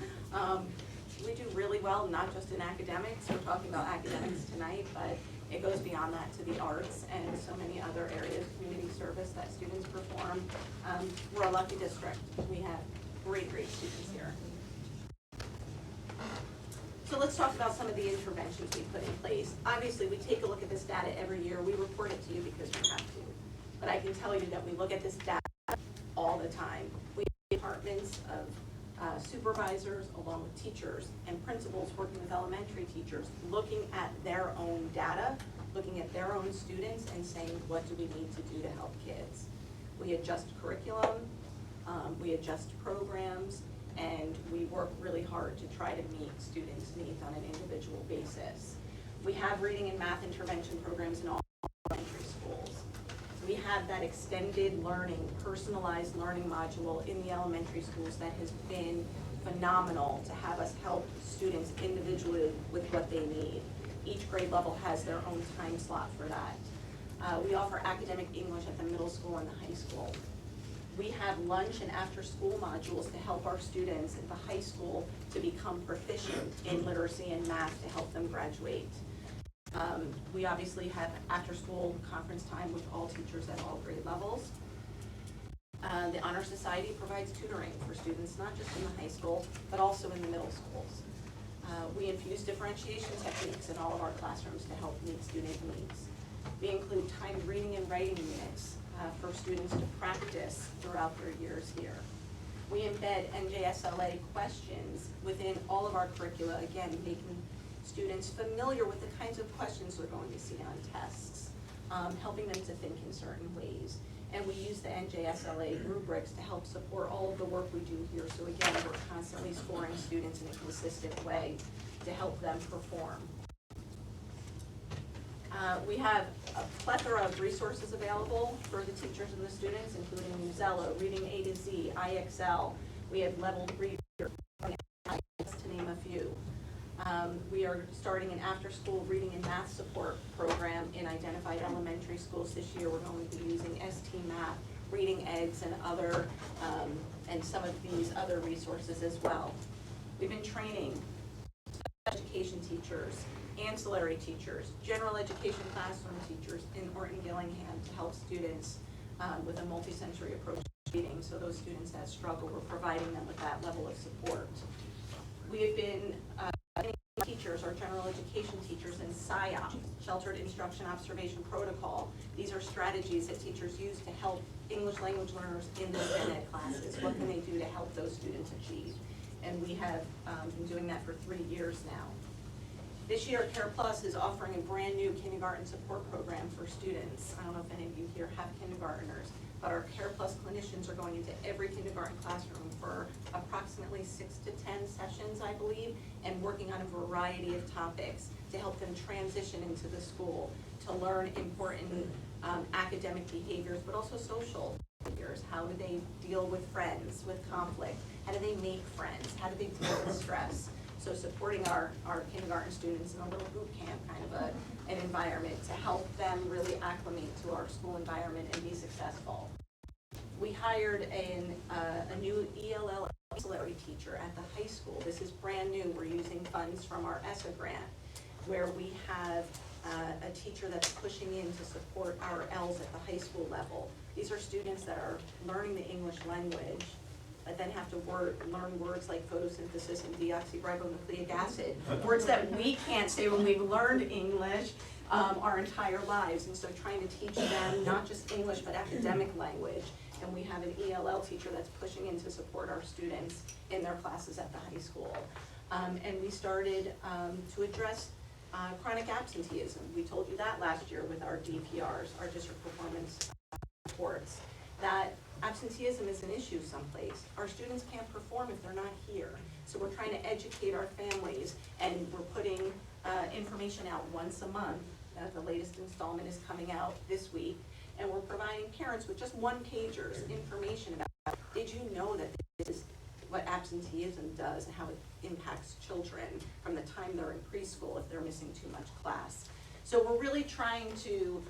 We do really well, not just in academics. We're talking about academics tonight, but it goes beyond that to the arts and so many other areas, community service that students perform. We're a lucky district. We have great, great students here. So let's talk about some of the interventions we put in place. Obviously, we take a look at this data every year. We report it to you because we have to. But I can tell you that we look at this data all the time. We have departments of supervisors, along with teachers and principals working with elementary teachers, looking at their own data, looking at their own students and saying, what do we need to do to help kids? We adjust curriculum, we adjust programs, and we work really hard to try to meet students' needs on an individual basis. We have reading and math intervention programs in all elementary schools. We have that extended learning, personalized learning module in the elementary schools that has been phenomenal to have us help students individually with what they need. Each grade level has their own time slot for that. We offer academic English at the middle school and the high school. We have lunch and after-school modules to help our students at the high school to become proficient in literacy and math to help them graduate. We obviously have after-school conference time with all teachers at all grade levels. The Honor Society provides tutoring for students, not just in the high school, but also in the middle schools. We infuse differentiation techniques in all of our classrooms to help meet student needs. We include timed reading and writing units for students to practice throughout their years here. We embed NJSLA questions within all of our curricula, again, making students familiar with the kinds of questions they're going to see on tests, helping them to think in certain ways. And we use the NJSLA rubrics to help support all of the work we do here. So again, we're constantly scoring students in a consistent way to help them perform. We have a plethora of resources available for the teachers and the students, including Muzello, Reading A to Z, IXL. We have Level 3, just to name a few. We are starting an after-school reading and math support program in identified elementary schools this year. We're going to be using ST Math, Reading Eggs, and other, and some of these other resources as well. We've been training education teachers, ancillary teachers, general education classroom teachers in Orton-Gillingham to help students with a multisensory approach to reading. So those students that struggle, we're providing them with that level of support. We have been teachers, our general education teachers, in SIOP, Sheltered Instruction Observation Protocol. These are strategies that teachers use to help English language learners in their gen ed classes. What can they do to help those students achieve? And we have been doing that for 3 years now. This year, Care Plus is offering a brand new kindergarten support program for students. I don't know if any of you here have kindergartners, but our Care Plus clinicians are going into every kindergarten classroom for approximately 6 to 10 sessions, I believe, and working on a variety of topics to help them transition into the school, to learn important academic behaviors, but also social behaviors. How do they deal with friends, with conflict? How do they make friends? How do they deal with stress? So supporting our kindergarten students in a little boot camp, kind of an environment to help them really acclimate to our school environment and be successful. We hired a new ELL auxiliary teacher at the high school. This is brand new. We're using funds from our ESSA grant, where we have a teacher that's pushing in to support our Ls at the high school level. These are students that are learning the English language, but then have to learn words like photosynthesis and deoxyribonucleic acid, words that we can't say when we've learned English our entire lives. And so trying to teach them not just English, but academic language. And we have an ELL teacher that's pushing in to support our students in their classes at the high school. And we started to address chronic absenteeism. We told you that last year with our DPRs, our district performance reports, that absenteeism is an issue someplace. Our students can't perform if they're not here. So we're trying to educate our families, and we're putting information out once a month. The latest installment is coming out this week, and we're providing parents with just one-pagers information about, did you know that this is what absenteeism does and how it impacts children from the time they're in preschool if they're missing too much class. So we're really trying to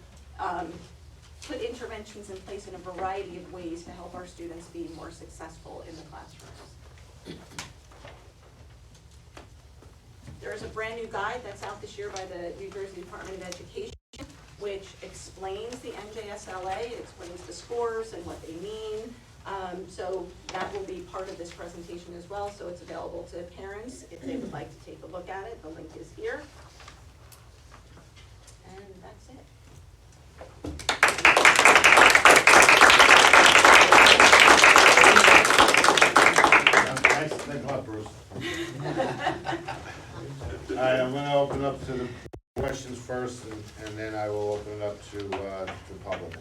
put interventions in place in a variety of ways to help our students be more successful in the classrooms. There is a brand new guide that's out this year by the New Jersey Department of Education, which explains the NJSLA, it explains the scores and what they mean. So that will be part of this presentation as well, so it's available to parents if they would like to take a look at it. The link is here. And that's it. Thanks a lot, Bruce. All right, I'm gonna open up to the questions first, and then I will open it up to the public.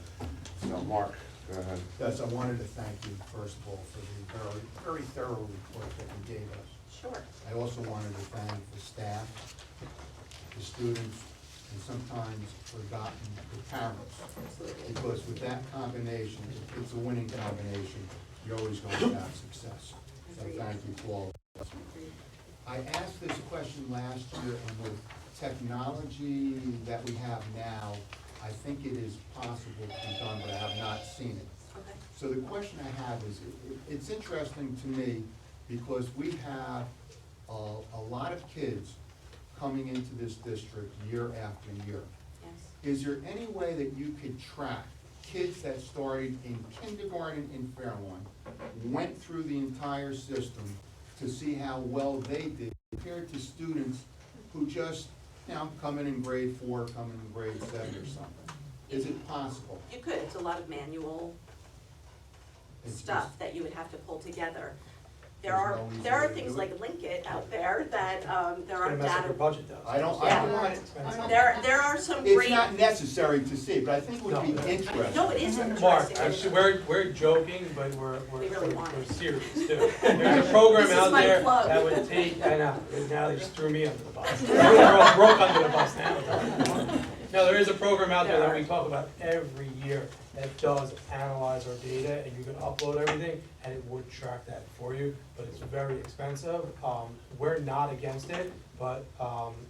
So, Mark, go ahead. Yes, I wanted to thank you, first of all, for the very, very thorough report that you gave us. Sure. I also wanted to thank the staff, the students, and sometimes forgotten the parents. Absolutely. Because with that combination, it's a winning combination, you're always going to have success. So thank you to all of us. I asked this question last year, and with technology that we have now, I think it is possible to be done, but I have not seen it. Okay. So the question I have is, it's interesting to me because we have a lot of kids coming into this district year after year. Yes. Is there any way that you could track kids that started in kindergarten in Fairlawn, went through the entire system to see how well they did compared to students who just, come in grade 4, come in grade 7 or something? Is it possible? You could, it's a lot of manual It's stuff just- that you would have to pull together. There's no easy There are way to things do like it? Linkit out there that, there are It's gonna mess up data. your budget though. I don't Yeah. want it. There are some It's great. not necessary to see, but I think it would be No. interesting. No, it is interesting. Mark, actually, we're joking, but we're We really want it. serious too. There's a program This is out my there plug. that would take, I know, now they just threw me under the bus. We're all broke under the bus now. No, there is a program out there that we talk about every year that does analyze our data, and you can upload everything, and it would track that for you, but it's very expensive. We're not against it, but,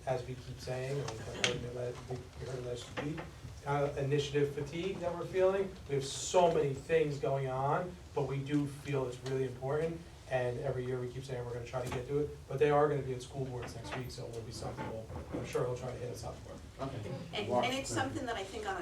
as we keep saying, and we heard last week, kind of initiative fatigue that we're feeling. We have so many things going on, but we do feel it's really important, and every year we keep saying we're gonna try to get to it, but they are gonna be at school boards next week, so it will be something I'm sure he'll try to hit us up for. And it's something that I think on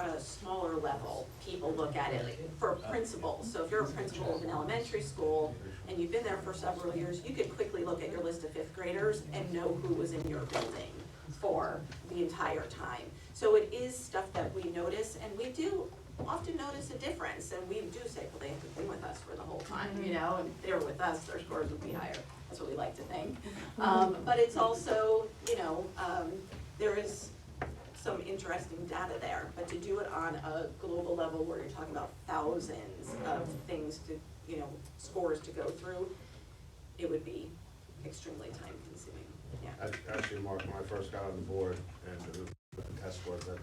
a smaller level, people look at it like, for principals. So if you're a principal of an elementary school and you've been there for several years, you could quickly look at your list of fifth graders and know who was in your building for the entire time. So it is stuff that we notice, and we do often notice a difference, and we do say, well, they have been with us for the whole time, and if they were with us, their scores would be higher. That's what we like to think. But it's also, there is some interesting data there, but to do it on a global level where you're talking about thousands of things to, scores to go through, it would be extremely time consuming, yeah. Actually, Mark, when I first got on the board and the test scores that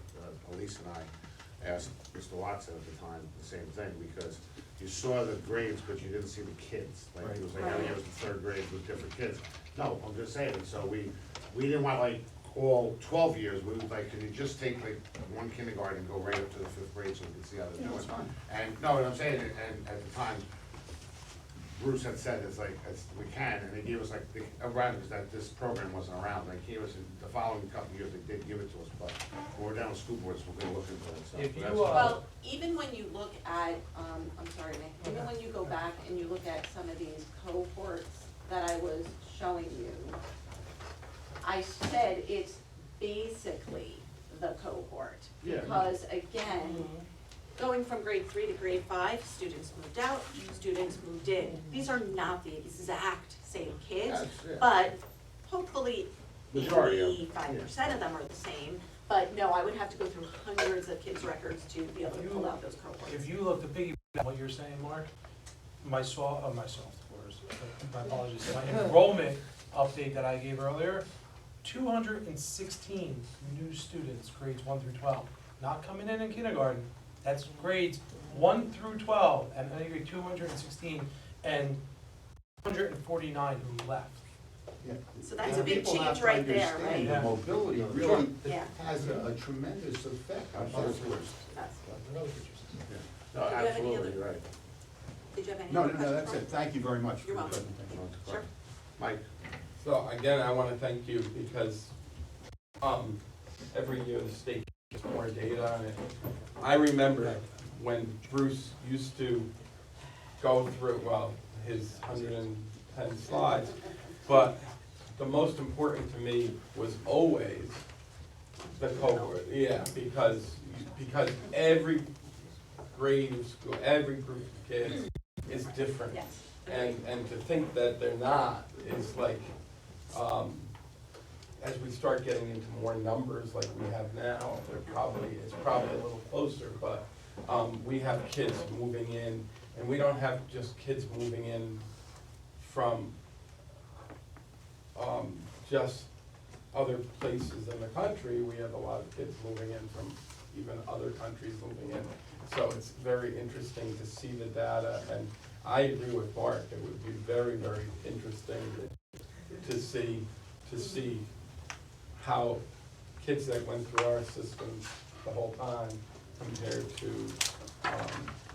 Elise and I asked Mr. Watson at the time, the same thing, because you saw the grades, but you didn't see the kids. Like, it was like, how many years in third grade with different kids. No, I'm just saying, so we didn't want like all 12 years, we was like, can you just take like one kindergarten and go right up to the 5th grade so we can see how they're doing? And, no, what I'm saying, and at the time, Bruce had said, it's like, we can, and they gave us like, around, because that this program wasn't around, they gave us, the following couple of years, they did give it to us, but when we're down with school boards, we're gonna look into it, so. If but you, that's- Well, even when you look at, I'm sorry, Nick, even when you go back and you look at some of these cohorts that I was showing you, I said it's basically the cohort. Yeah. Because again, going from grade 3 to grade 5, students moved out, students moved in. These are not the exact same kids, Yes, yeah. but hopefully Majority of 85% of them are the same. But no, I would have to go through hundreds of kids' records to be able to pull out those cohorts. If you look to piggyback on what you're saying, Mark, my apologies, my enrollment update that I gave earlier, 216 new students, grades 1 through 12, not coming in kindergarten, That's grades 1 through 12, and I think 216, and 149 who left. Yeah. So that's And a big people have change to right there, understand right? The mobility really Yeah. has a tremendous effect on Sure. those kids. No, Did you have any absolutely, other- right. Did you have any No, other no, questions? that's it. Thank you very much for You're the welcome. presentation. Sure. Mike? So again, I want to thank you because every year the state gets more data on it. I remember when Bruce used to go through, well, his 110 slides, but the most important to me was always the cohort, yeah, because every grade of school, every group of kids is different. Yes. And to think that they're not is like, as we start getting into more numbers like we have now, it's probably a little closer, but we have kids moving in, and we don't have just kids moving in from just other places in the country. We have a lot of kids moving in from even other countries moving in. So it's very interesting to see the data, and I agree with Mark, it would be very, very interesting to see how kids that went through our system the whole time compared to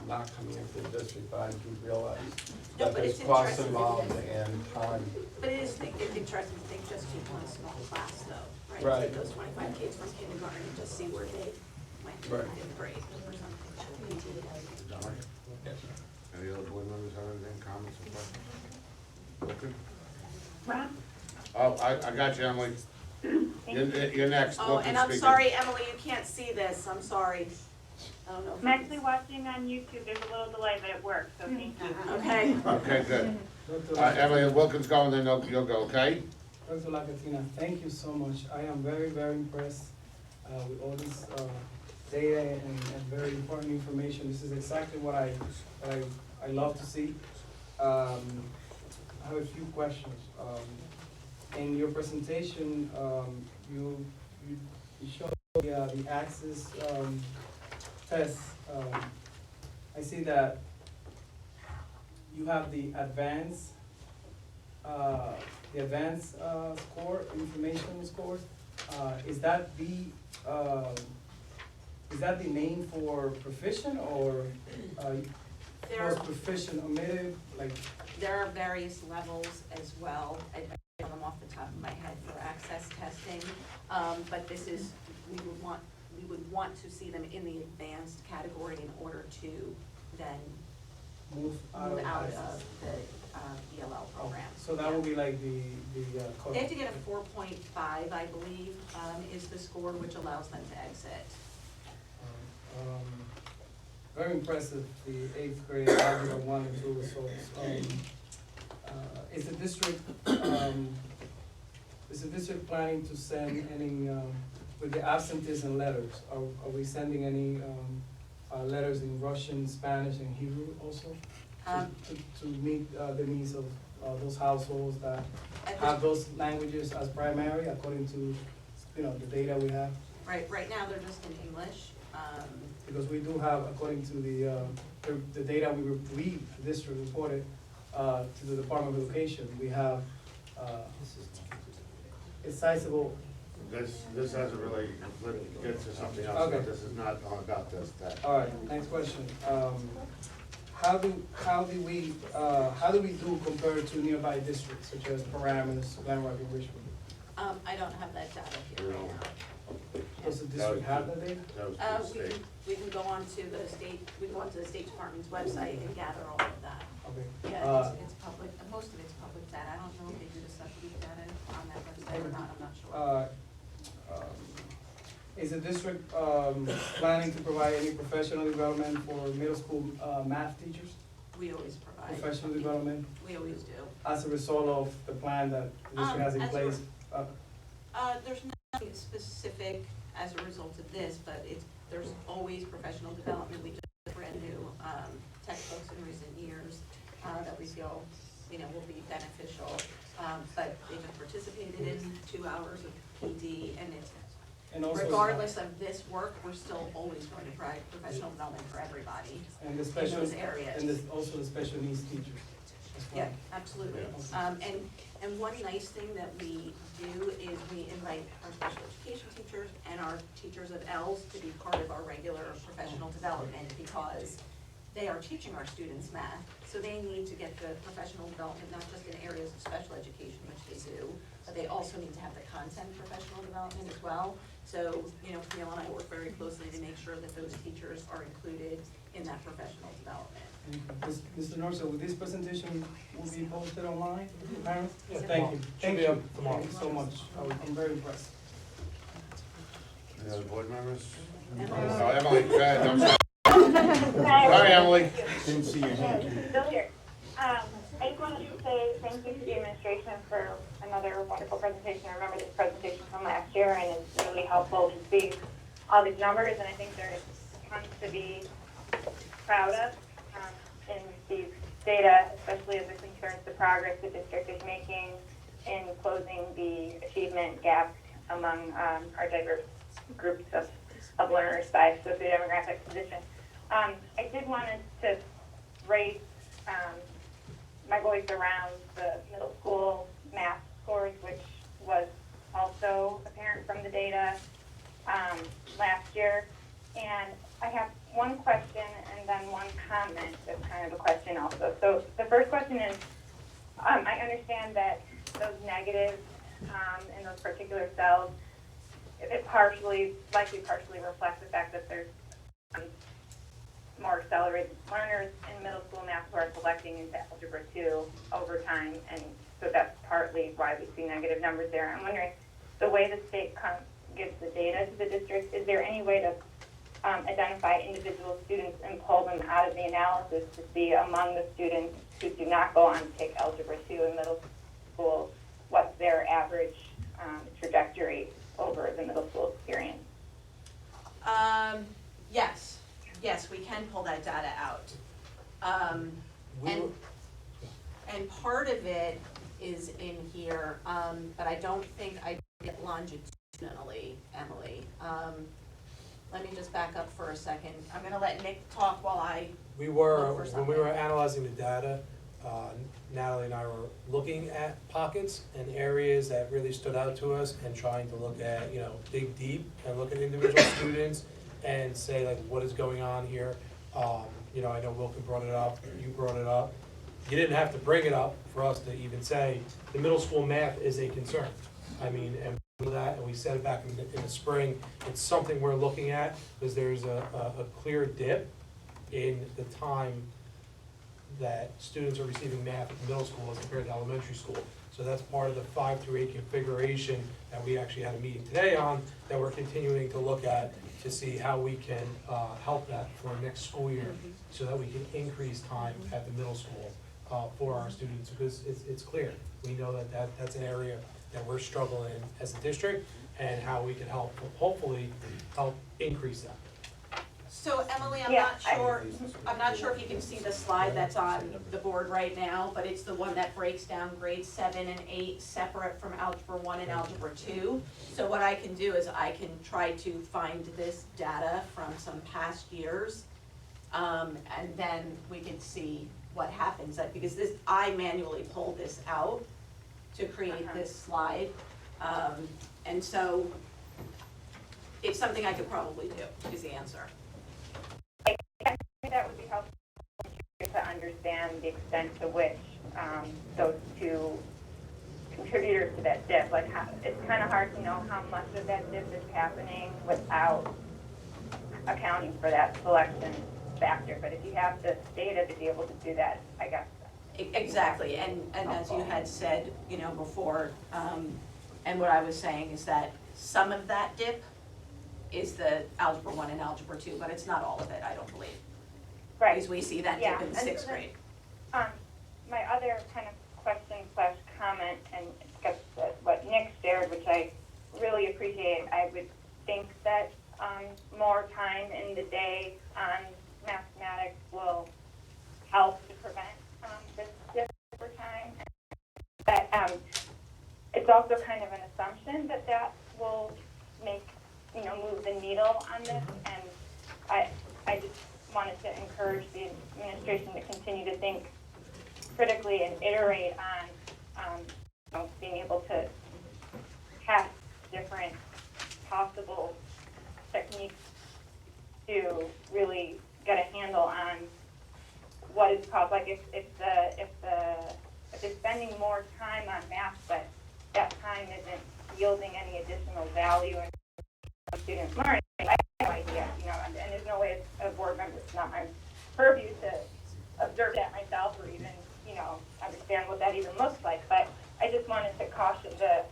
not coming into the district. But I do realize No, that but there's it's costs interesting. involved and time. But it is interesting to think just take one small class though, right? Right. Take those 25 kids from kindergarten and just see where they went in Right. fifth grade or something. Yes. Any other board members have anything, comments or questions? Okay. Ron? Oh, I got you, Emily. You're next. Oh, Welcome, and I'm speaker. sorry, Emily, you can't see this, I'm sorry. I don't know. if I'm actually watching on YouTube. There's a little delay, but it works, so thank you. Okay. Okay, good. Dr. Emily, Wilkins going, then you'll go, okay? Dr. Lacatina, thank you so much. I am very, very impressed with all this data and very important information. This is exactly what I love to see. I have a few questions. In your presentation, you showed the access test. I see that you have the advanced score, information scores. Is that the name for proficient, or There- most proficient omitted, like? There are various levels as well. I don't know them off the top of my head for access testing. But this is, we would want to see them in the advanced category in order to then Move out move of out access. of the ELL program. So that will be like the code. They have to get a 4.5, I believe, is the score which allows them to exit. Very impressive, the 8th grade algebra 1 and 2 results. Is the district planning to send any, with the absenteeism letters, are we sending any letters in Russian, Spanish, and Hebrew also? To meet the needs of those households that have those languages as primary, according to, the data we have? Right now, they're just in English. Because we do have, according to the data the district reported to the Department of Education, we have it's sizable. This doesn't really get to something else, Okay. but this is not all about this, that. All right, next question. How do we do compared to nearby districts such as Paramus, Glen Rock, and Richmond? I don't have that data here right now. Does the district have that data? That was the state. We can go on to the State Department's website and gather all of that. Okay. Yeah, it's public, most of it's public data. I don't know if they do the subgroup data on that website or not, I'm not sure. Is the district planning to provide any professional development for middle school math teachers? We always provide. Professional development We always do. as a result of the plan that the district has in As a- place? There's nothing specific as a result of this, but there's always professional development. We just have brand new textbooks in recent years that we feel, will be beneficial. But they just participated in 2 hours of PD, and And also- regardless of this work, we're still always going to provide professional development for everybody And the in special, those areas. and also the special needs teachers as well. Yeah, absolutely. And one nice thing that we do is we invite our special education teachers and our teachers of Ls to be part of our regular professional development, because they are teaching our students math, so they need to get the professional development, not just in areas of special education, which they do, but they also need to have the content professional development as well. So, you know, Camille and I work very closely to make sure that those teachers are included in that professional development. Mr. Norso, will this presentation will be posted online, parents? Yeah, Thank you. Should Thank be you. up tomorrow. Thank you so much. I'm very impressed. Any other board members? Emily. Oh, Emily, go ahead, I'm sorry. Sorry, Emily. Didn't see your hand. Still here. I just wanted to say thank you to the administration for another wonderful presentation. I remember this presentation from last year, and it's really helpful to see all these numbers, and I think there's tons to be proud of in these data, especially as it concerns the progress the district is making in closing the achievement gap among our diverse groups of learners by sociodemographic position. I did want to raise my voice around the middle school math scores, which was also apparent from the data last year. And I have one question and then one comment that's kind of a question also. So the first question is, I understand that those negatives in those particular cells, it likely partially reflects the fact that there's more accelerated learners in middle school math who are selecting into Algebra 2 over time, and so that's partly why we see negative numbers there. I'm wondering, the way the state gives the data to the district, is there any way to identify individual students and pull them out of the analysis to see among the students who do not go on to take Algebra 2 in middle school, what's their average trajectory over the middle school experience? Yes, we can pull that data out. And part of it is in here, but I don't think I did it longitudinally, Emily. Let me just back up for a second. I'm gonna let Nick talk while I We were, look for when we something. were analyzing the data, Natalie and I were looking at pockets and areas that really stood out to us and trying to look at, dig deep and look at individual students and say like, what is going on here? I know Wilkin brought it up, you brought it up. You didn't have to bring it up for us to even say, the middle school math is a concern. And we knew that, and we said it back in the spring. It's something we're looking at, because there's a clear dip in the time that students are receiving math at the middle school as compared to elementary school. So that's part of the 5 through 8 configuration that we actually had a meeting today on, that we're continuing to look at to see how we can help that for next school year, so that we can increase time at the middle school for our students, because it's clear. We know that's an area that we're struggling in as a district, and how we can hopefully help increase that. So Emily, I'm Yeah, not sure if you can see the slide that's on the board right now, but it's the one that breaks down grades 7 and 8 separate from Algebra 1 and Algebra 2. So what I can do is I can try to find this data from some past years, and then we can see what happens. Because I manually pulled this out to create this slide, and so it's something I could probably do, is the answer. I think that would be helpful to understand the extent to which those two contributors to that dip, it's kind of hard to know how much of that dip is happening without accounting for that selection factor. But if you have the data to be able to do that, I guess. Exactly, and as you had said, before, and what I was saying is that some of that dip is the Algebra 1 and Algebra 2, but it's not all of it, I don't believe. Right. Because we see that dip in sixth grade. My other kind of question/comment, and it gets to what Nick shared, which I really appreciate. I would think that more time in the day on mathematics will help to prevent this dip over time. But it's also kind of an assumption that will make move the needle on this. And I just wanted to encourage the administration to continue to think critically and iterate on being able to test different possible techniques to really get a handle on what is caused. Like if they're spending more time on math, but that time isn't yielding any additional value in students' learning, I have no idea, and there's no way as a board member, it's not my purview to observe that myself or even, understand what that even looks like. But I just wanted to caution the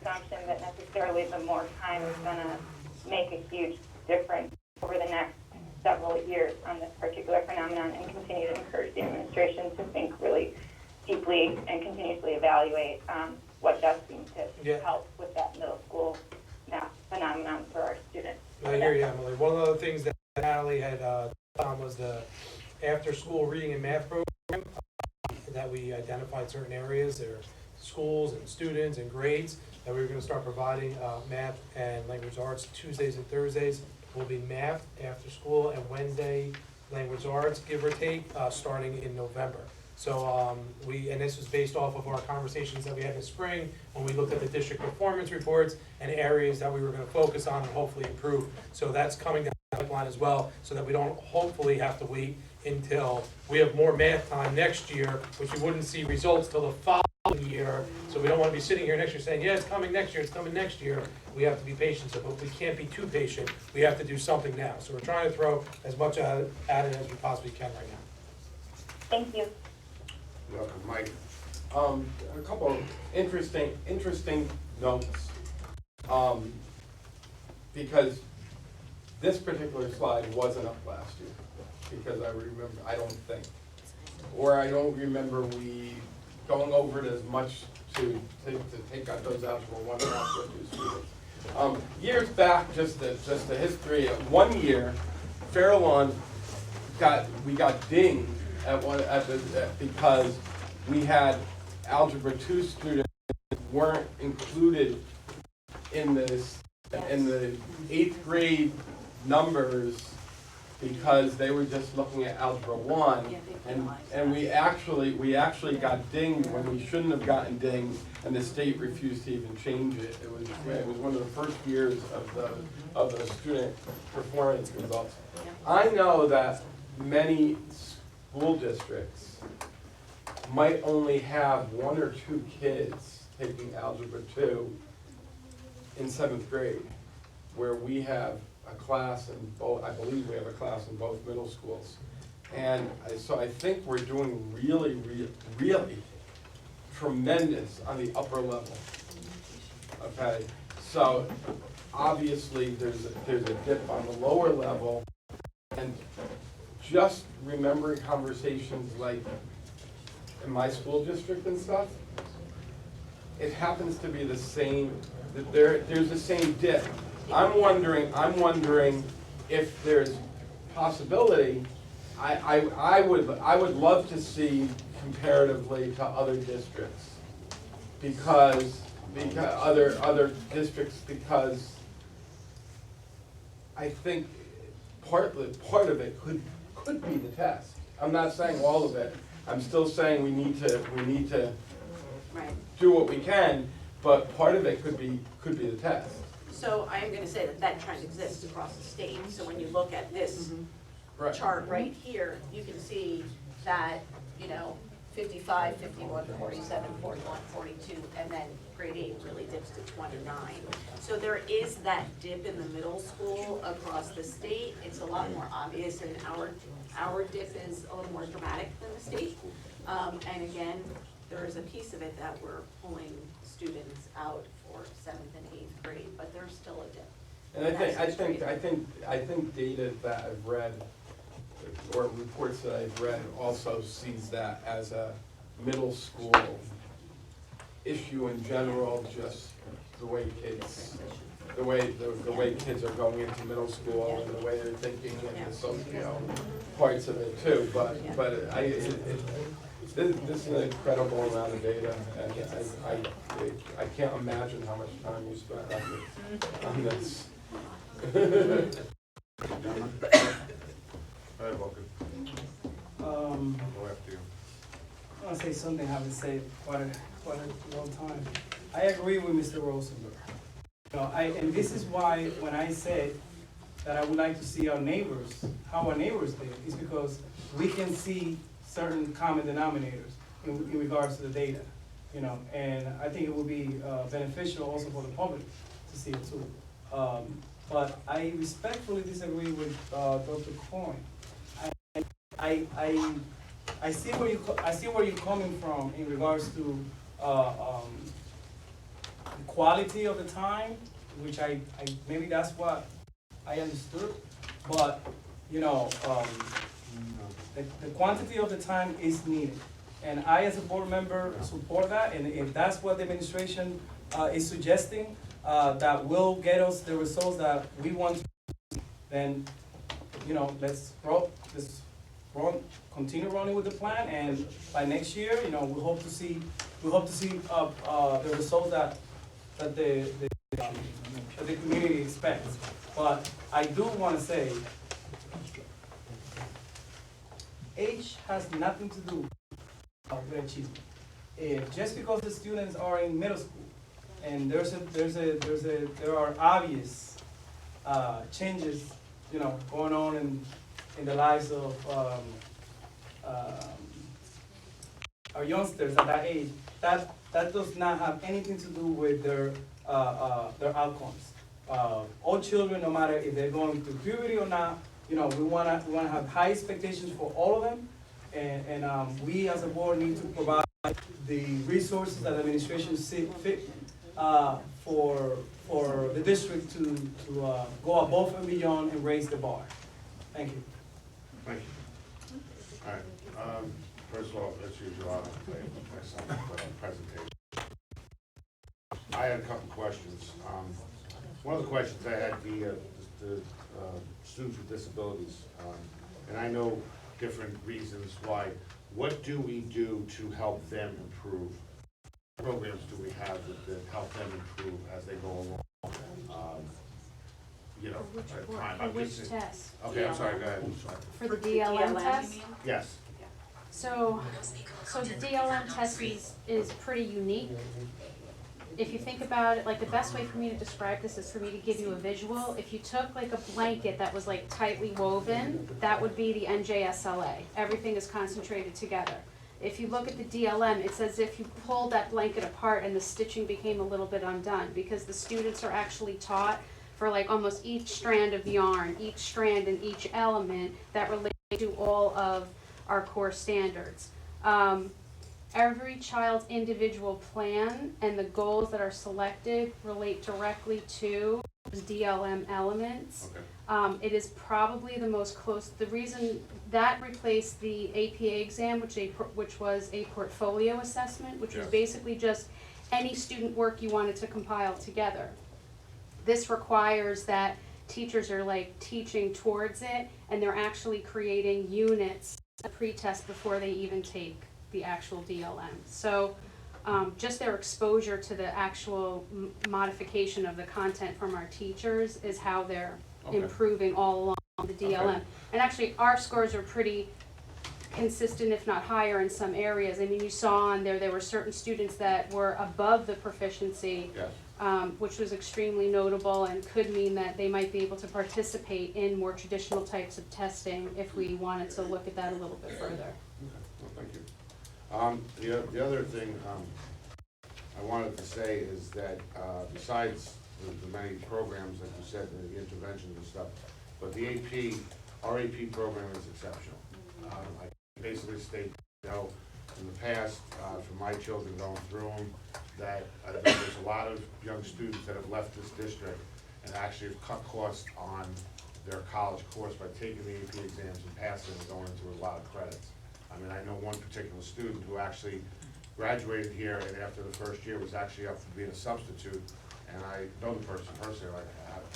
assumption that necessarily the more time is going to make a huge difference over the next several years on this particular phenomenon, and continue to encourage the administration to think really deeply and continuously evaluate what does seem to help with that middle school math phenomenon for our students. I hear you, Emily. One of the things that Natalie had on was the after-school reading and math program that we identified certain areas, there are schools and students and grades that we were going to start providing math and language arts. Tuesdays and Thursdays will be math after school, and Wednesday language arts, give or take, starting in November. So and this was based off of our conversations that we had in the spring when we looked at the district performance reports and areas that we were going to focus on and hopefully improve. So that's coming down the pipeline as well, so that we don't hopefully have to wait until we have more math time next year, which we wouldn't see results till the following year. So we don't want to be sitting here next year saying, yeah, it's coming next year, it's coming next year. We have to be patient, but we can't be too patient. We have to do something now. So we're trying to throw as much at it as we possibly can right now. Thank you. You're welcome, Mike. A couple of interesting notes, because this particular slide wasn't up last year, because I don't remember we going over it as much to take out those algebra 1 and algebra 2 students. Years back, just the history, 1 year, Fairlawn got dinged because we had algebra 2 students weren't included in the 8th grade numbers because they were just looking at algebra 1, and we actually got dinged when we shouldn't have gotten dinged, and the state refused to even change it. It was one of the first years of the student performance results. I know that many school districts might only have 1 or 2 kids taking algebra 2 in 7th grade, where we have a class in both, I believe we have a class in both middle schools. And so I think we're doing really tremendous on the upper level. Okay, so obviously there's a dip on the lower level, and just remembering conversations like in my school district and stuff, it happens to be the same, that there's the same dip. I'm wondering if there's possibility. I would love to see comparatively to other districts, because other districts, because I think part of it could be the test. I'm not saying all of it. I'm still saying we need to do what we can, but part of it could be the test. So I am going to say that trend exists across the state. So when you look at this chart right here, you can see that, 55, 51, 47, 41, 42, and then grade 8 really dips to 29. So there is that dip in the middle school across the state. It's a lot more obvious, and our dip is a little more dramatic than the state. And again, there is a piece of it that we're pulling students out for 7th and 8th grade, but there's still a dip. And I think data that I've read, or reports that I've read, also sees that as a middle school issue in general, just the way kids are going into middle school and the way they're thinking and the socio parts of it too. But this is an incredible amount of data, and I can't imagine how much time you spent on this. Gentlemen? Go ahead, Vulcan. Go after you. I want to say something I haven't said quite a long time. I agree with Mr. Rosenberg. You know, and this is why when I said that I would like to see our neighbors, how our neighbors did, is because we can see certain common denominators in regards to the data, you know, and I think it would be beneficial also for the public to see it too. But I respectfully disagree with Dr. Coyne. I see where you're coming from in regards to the quality of the time, which I maybe that's what I understood, but you know, the quantity of the time is needed, and I as a board member support that. And if that's what the administration is suggesting, that will get us the results that we want, then you know, let's continue running with the plan, and by next year, you know, we hope to see the results that the community expects. But I do want to say, age has nothing to do with achievement. Just because the students are in middle school, and there are obvious changes, you know, going on in the lives of our youngsters at that age, that does not have anything to do with their outcomes. All children, no matter if they're going through puberty or not, you know, we wanna have high expectations for all of them, and we as a board need to provide the resources that the administration see fit for the district to go above and beyond and raise the bar. Thank you. Thank you. All right, first of all, as usual, I'll play my presentation. I had a couple questions. One of the questions I had, the students with disabilities, and I know different reasons why. What do we do to help them improve? What programs do we have that help them improve as they go along? You know, at time. For which test? Okay, I'm sorry, go ahead, I'm sorry. For the DLM test? Yes. So the DLM test is pretty unique. If you think about it, like the best way for me to describe this is for me to give you a visual. If you took like a blanket that was like tightly woven, that would be the NJSLA. Everything is concentrated together. If you look at the DLM, it's as if you pulled that blanket apart and the stitching became a little bit undone, because the students are actually taught for like almost each strand of yarn, each strand and each element that relate to all of our core standards. Every child's individual plan and the goals that are selected relate directly to the DLM elements. Okay. It is probably the most close, the reason that replaced the APA exam, which was a portfolio assessment, which was Yes. basically just any student work you wanted to compile together. This requires that teachers are like teaching towards it, and they're actually creating units, a pre-test before they even take the actual DLM. So just their exposure to the actual modification of the content from our teachers is how they're Okay. improving all along the DLM. Okay. And actually our scores are pretty consistent, if not higher in some areas. I mean, you saw on there were certain students that were above the proficiency, Yes. which was extremely notable and could mean that they might be able to participate in more traditional types of testing if we wanted to look at that a little bit further. Okay, well, thank you. The other thing I wanted to say is that besides the many programs, like you said, the interventions and stuff, but our AP program is exceptional. I basically state, you know, in the past, for my children going through them, that there's a lot of young students that have left this district and actually have cut costs on their college course by taking the AP exams and passing and going into a lot of credits. I mean, I know one particular student who actually graduated here, and after the first year was actually up for being a substitute, and I know the person personally, like,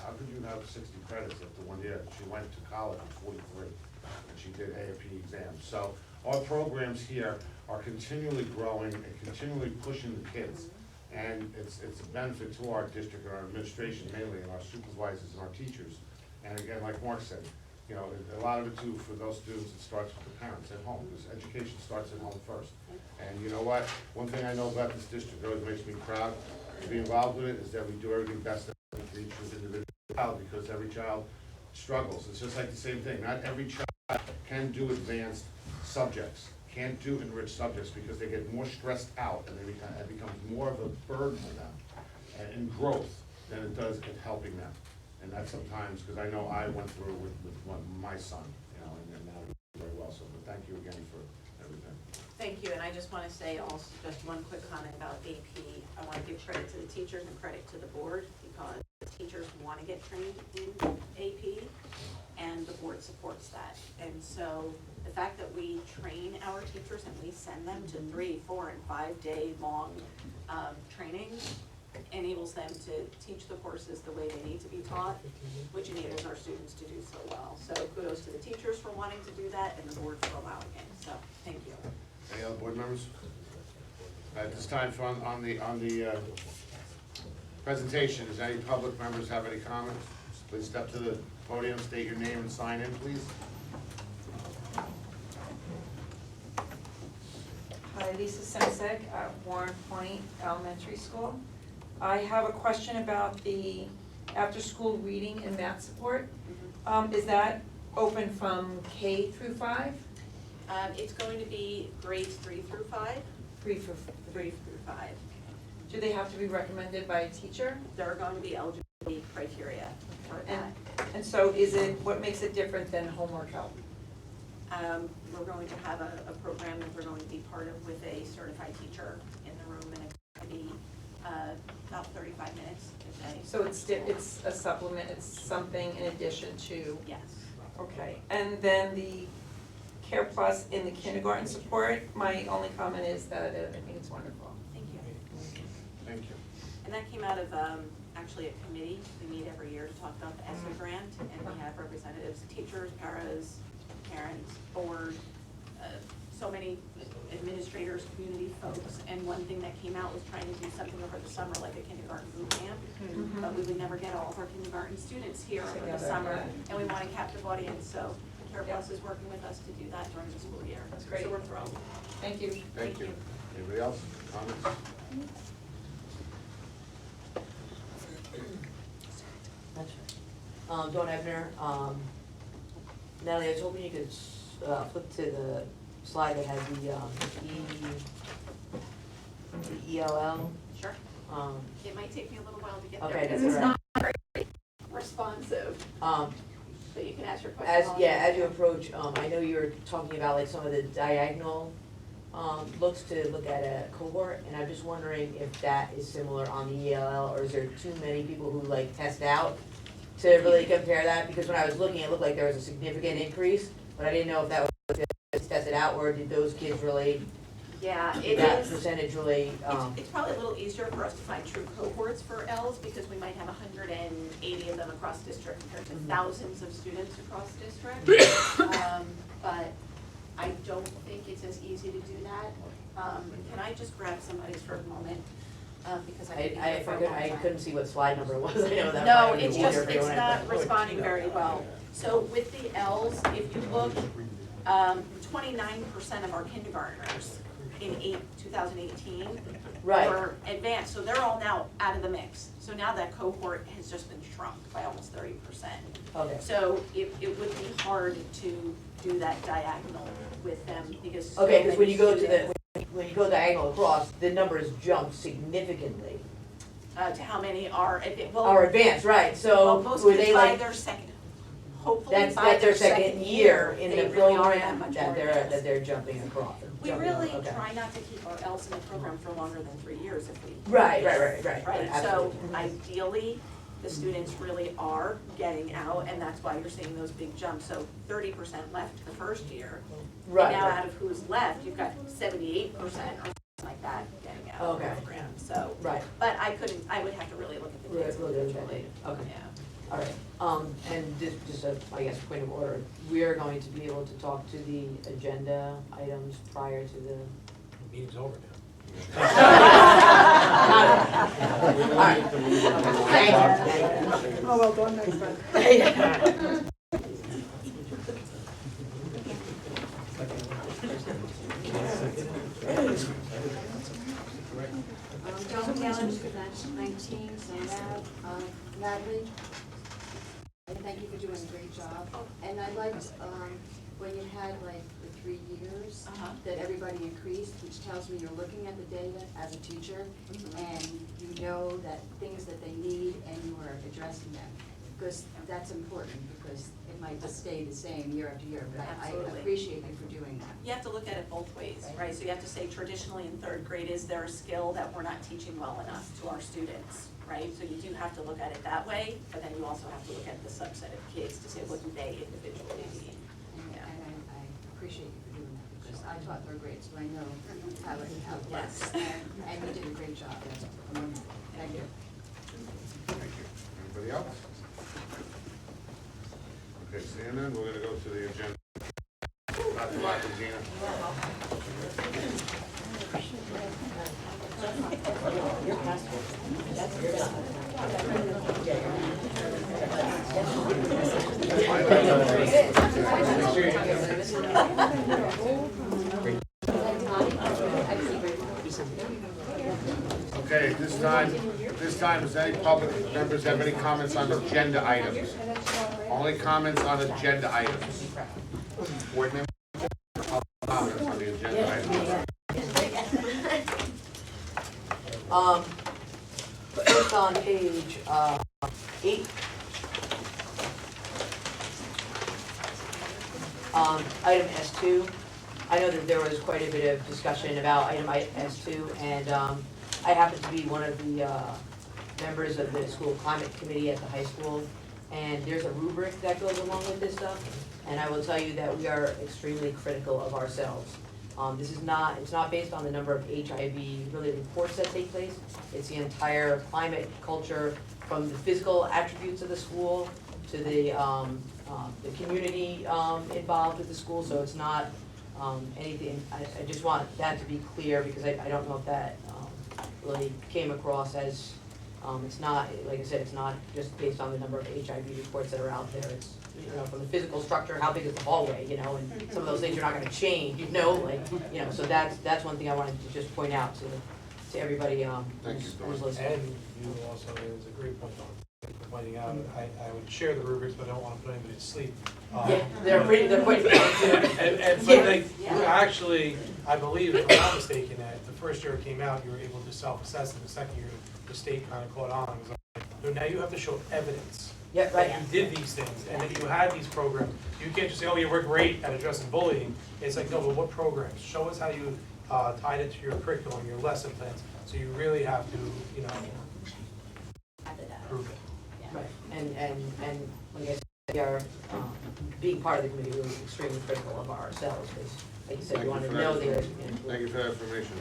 how could you have 60 credits after 1 year? She went to college at 43, and she did AAP exams. So our programs here are continually growing and continually pushing the kids. And it's a benefit to our district, our administration mainly, and our supervisors and our teachers. And again, like Mark said, you know, a lot of it too, for those students, it starts with the parents at home, because education starts at home first. And you know what? One thing I know about this district that always makes me proud to be involved with it is that we do everything best for each individual child, because every child struggles. It's just like the same thing. Not every child can do advanced subjects, can't do enriched subjects, because they get more stressed out and it becomes more of a burden to them in growth than it does in helping them. And that's sometimes, because I know I went through it with my son, you know, and now he's doing very well. So, but thank you again for everything. Thank you, and I just want to say also just one quick comment about AP. I want to give credit to the teachers and credit to the board, because the teachers want to get trained in AP, and the board supports that. And so the fact that we train our teachers and we send them to 3, 4, and 5 day long trainings enables them to teach the courses the way they need to be taught, which enables our students to do so well. So kudos to the teachers for wanting to do that and the board for allowing it. So thank you. Any other board members? At this time, on the presentation, does any public members have any comments? Please step to the podium, state your name and sign in, please. Hi, Lisa Sensek at Warren Point Elementary School. I have a question about the after-school reading and math support. Is that open from K through 5? It's going to be grades 3 through 5. 3 through 5. Do they have to be recommended by a teacher? There are going to be eligibility criteria for that. And so is it, what makes it different than homework help? We're going to have a program that we're going to be part of with a certified teacher in the room, and it's going to be about 35 minutes a day. So it's a supplement, it's something in addition to? Yes. Okay, and then the Care Plus in the kindergarten support, my only comment is that I think it's wonderful. Thank you. Thank you. And that came out of actually a committee. We meet every year to talk about the ESSA grant, and we have representatives, teachers, paras, parents, board, so many administrators, community folks. And one thing that came out was trying to do something over the summer, like a kindergarten boot camp. But we would never get all of our kindergarten students here over the summer, and we want a captive audience. So Care Plus is working with us to do that during the school year. That's great. So we're thrilled. Thank you. Thank you. Anybody else? Comments? Dawn Ebner, Natalie, I was hoping you could flip to the slide that has the ELL. Sure. It might take me a little while to get Okay, there because that's it's all not very responsive. But you can ask your question. As you approach, I know you were talking about like some of the diagonal looks to look at a cohort, and I'm just wondering if that is similar on the ELL, or is there too many people who like test out to really compare that? Because when I was looking, it looked like there was a significant increase, but I didn't know if that was just tested out, or did those kids really, Yeah, did it that is. percentage really? It's probably a little easier for us to find true cohorts for Ls because we might have 180 of them across district compared to thousands of students across district. But I don't think it's as easy to do that. Can I just grab somebody's for a moment? Because I couldn't see what slide number it was. I know that. No, probably it's was just, easier for you it's when I not thought, responding very well. So with the Ls, if you look, 29% of our kindergartners in 2018 Right. were advanced, so they're all now out of the mix. So now that cohort has just been shrunk by almost 30%. Okay. So it would be hard to do that diagonal with them because so Okay, because when many you go to students- when you go diagonal across, the numbers jump significantly. to how many are, Are advanced, right, so most were kids they by like, their second, hopefully that's by their second year in they the really are that program much that more they're, advanced. that they're jumping across? We jumping really over, okay. try not to keep our Ls in the program for longer than 3 years if we. Right, Right, so absolutely. ideally, the students really are getting out, and that's why you're seeing those big jumps. So 30% left the first year. Right, And now right. out of who's left, you've got 78% or something like that getting out of the Okay. program, so. Right. But I would have to really look at the kids Really, really, individually. okay. Yeah. All right, and just a, I guess, point of order, we are going to be able to talk to the agenda items prior to the. Meeting's over now. Thank you. Oh, well done next time. Joan Taylor, that's 19, so Natalie, and thank you for doing a great job. And I liked when you had like the 3 years, that everybody increased, which tells me you're looking at the data as a teacher, and you know that things that they need, and you are addressing them. Because that's important, because it might just stay the same year after year, but I Absolutely. appreciate you for doing that. You have to look at it both ways, right? So you have to say traditionally in 3rd grade, is there a skill that we're not teaching well enough to our students, right? So you do have to look at it that way, but then you also have to look at the subset of kids to say, what do they individually need? And I appreciate you for doing that, because I taught 3rd grade, so I know how it works. And you did a great job, that's wonderful. Thank you. Thank you. Anybody else? Okay, seeing none, we're gonna go to the agenda. Dr. Marquezine. Okay, this time, does any public members have any comments on agenda items? Only comments on agenda items. Board members, public comments on the agenda items. First on page 8. Item S2. I know that there was quite a bit of discussion about item S2, and I happen to be one of the members of the school climate committee at the high school, and there's a rubric that goes along with this stuff, and I will tell you that we are extremely critical of ourselves. It's not based on the number of HIV-related reports that take place. It's the entire climate culture, from the physical attributes of the school to the community involved with the school. So it's not anything. I just want that to be clear, because I don't know if that really came across as it's not, like I said, it's not just based on the number of HIV reports that are out there. It's, you know, from the physical structure, how big is the hallway, you know, and some of those things are not gonna change, you know, like, you know, so that's one thing I wanted to just point out to everybody who's listening. And you also, it was a great point on pointing out, I would share the rubrics, but I don't wanna put anybody to sleep. Yeah, they're quite And so they, actually, I believe, if I'm not mistaken, that the first year it came out, you were able to self-assess, and the second year, the state kind of caught on. It was like, no, now you have to show evidence. Yeah, right. That you did these things, and that you had these programs. You can't just say, oh, you were great at addressing bullying. It's like, no, but what programs? Show us how you tied it to your curriculum, your lesson plans. So you really have to, you know, prove it. Right, and like I said, we are, being part of the committee, we're extremely critical of ourselves, because, like you said, we want to know the. Thank you for that information,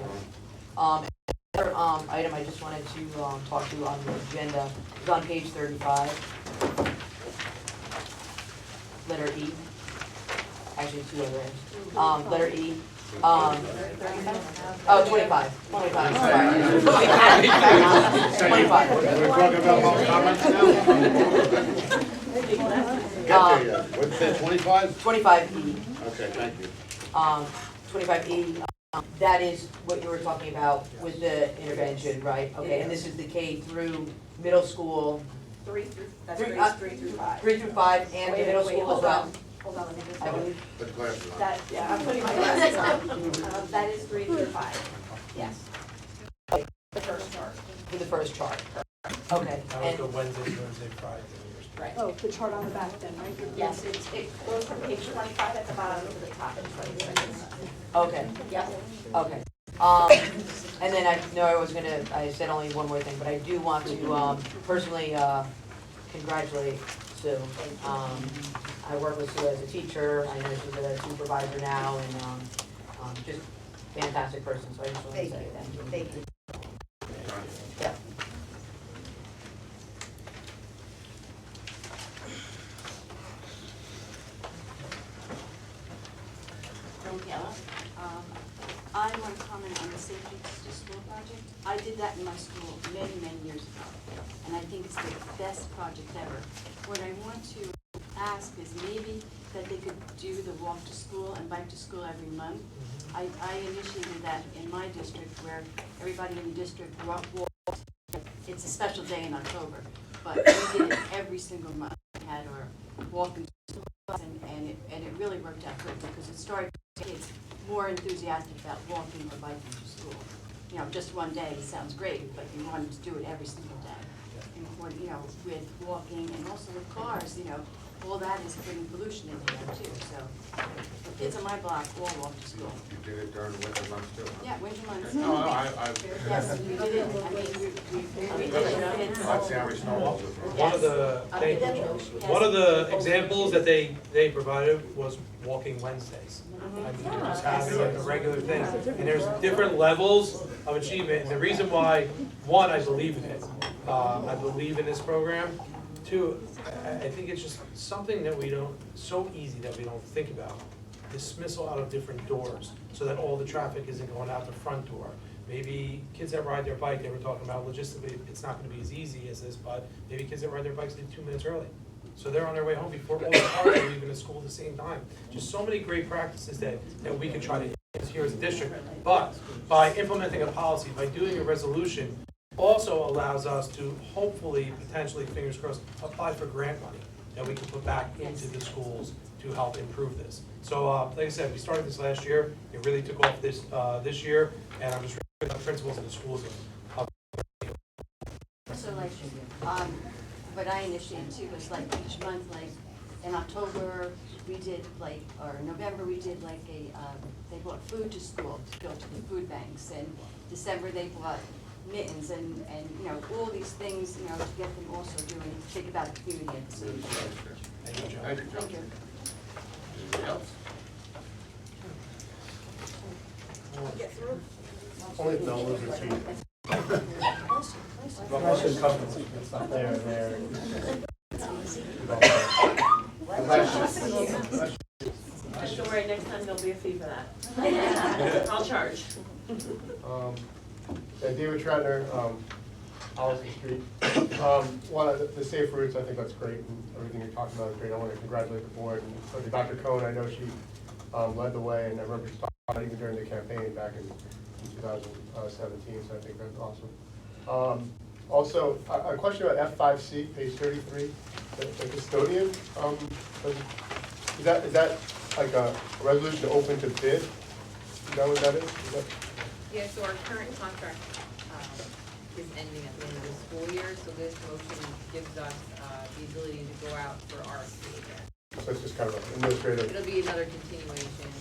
Another item I just wanted to talk to on the agenda is on page 35, letter E. Actually, 2 other ends. Letter E. 25. Sorry. 25. We're talking about public comments now? Get there yet. What's that, 25? 25E. Okay, thank you. 25E, that is what you were talking about with the intervention, right? Okay, and this is the K through middle school. 3 through 5. 3 through 5 and the middle school as well. Hold on, let me just. I believe. Put the glasses on. That, yeah, I'm putting my glasses on. That is 3 through 5, yes. The first chart. For the first chart. Okay. That was the Wednesday, Thursday, Friday. Right. Oh, the chart on the back then, right? Yes, it goes from page 25 at the bottom to the top at 26. Okay. Yep. Okay. And then I know I said only one more thing, but I do want to personally congratulate Sue. I work with Sue as a teacher. I know she's a supervisor now, and just fantastic person. So I just want to say thank you. Thank you. Yeah. I want to comment on the safety school project. I did that in my school many, many years ago, and I think it's the best project ever. What I want to ask is maybe that they could do the walk to school and bike to school every month. I initiated that in my district where everybody in the district walked. It's a special day in October, but we did it every single month. We had our walking to school bus, and it really worked out good because it started to get kids more enthusiastic about walking or biking to school. You know, just one day sounds great, but you wanted to do it every single day. And you know, with walking and also with cars, you know, all that is putting pollution in the air too. So the kids on my block all walk to school. You did it during the winter months too? Yeah, winter months. No, Yes, we did it. I mean, we did it. I'd say every snowball. One of the examples that they provided was walking Wednesdays. I mean, just having it a regular thing. And there's different levels of achievement. And the reason why, one, I believe in it. I believe in this program. Two, I think it's just something that we don't, so easy that we don't think about. Dismissal out of different doors so that all the traffic isn't going out the front door. Maybe kids that ride their bike, they were talking about logistically, it's not gonna be as easy as this, but maybe kids that ride their bikes leave 2 minutes early. So they're on their way home before all the cars are leaving the school at the same time. Just so many great practices that we can try to use here as a district. But by implementing a policy, by doing a resolution, also allows us to hopefully, potentially, fingers crossed, apply for grant money that we can put back into the schools to help improve this. So, like I said, we started this last year. It really took off this year, and I'm just really the principals in the schools. So like, what I initiated too was like each month, like in October, we did like, or November, we did like they brought food to school to go to the food banks. And December, they brought mittens and you know, all these things, you know, to get them also doing, think about the community at the same time. Thank you, Joe. Thank you. Anybody else? Get through. Only if no one's received. It's not there. Don't worry, next time there'll be a fee for that. I'll charge. David Tratner, Allison Street. One of the safe routes, I think that's great, and everything you're talking about is great. I want to congratulate the board. And Dr. Cohn, I know she led the way, and I remember she talked about it even during the campaign back in 2017, so I think that's awesome. Also, a question about F5C, page 33, the custodian. Is that like a resolution to open to bid? Is that what that is? Yeah, so our current contract is ending at the end of the school year, so this motion gives us the ability to go out for RFP again. So it's just kind of an administrative. It'll be another continuation.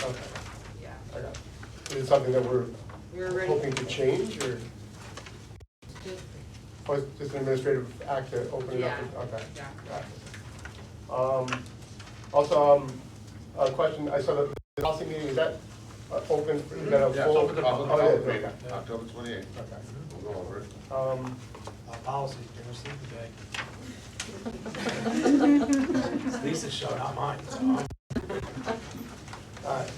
Okay. Yeah. I got it. Is it something that we're ready. hoping to change, or? Or is it just an administrative act to open it up? Okay. Yeah. Got it. Also, a question, I saw the policy meeting, is that open, is that a Yeah, full? it's open to public, Oh, yeah, meeting, okay. October 28th. Okay. We'll go over it. Policy, it's Lisa's show, not mine. All right.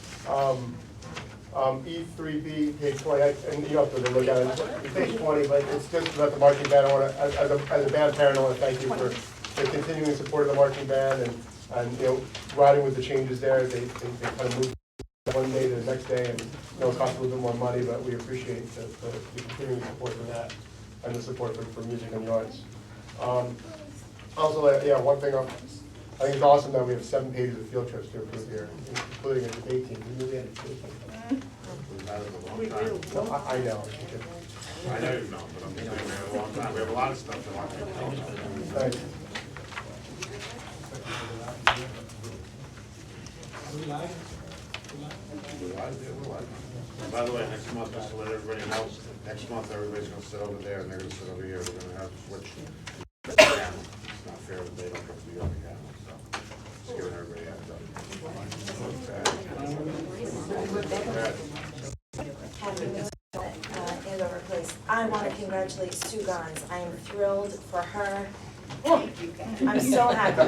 E3B, page 20, and you don't have to look at it, it's page 20, but it's just about the marching band. I want to, as a band parent, I want to thank you for the continuing support of the marching band, and you know, riding with the changes there. They kind of moved one day to the next day, and you know, it costs a little bit more money, but we appreciate the continuing support for that, and the support for music and the arts. Also, yeah, one thing, I think it's awesome that we have 7 pages of field trips to approve here, including a debate team. We knew we had a debate team. We've had it a long time. No, I know. I know you've known, but I'm just saying, we have a long time. We have a lot of stuff to watch. Thanks. By the way, next month, just to let everybody know, next month, everybody's gonna sit over there, and they're gonna sit over here. We're gonna have to switch. It's not fair that they don't get to be on the camera, so just giving everybody a heads up. Andover Place. I want to congratulate Sue Gons. I am thrilled for her. I'm so happy.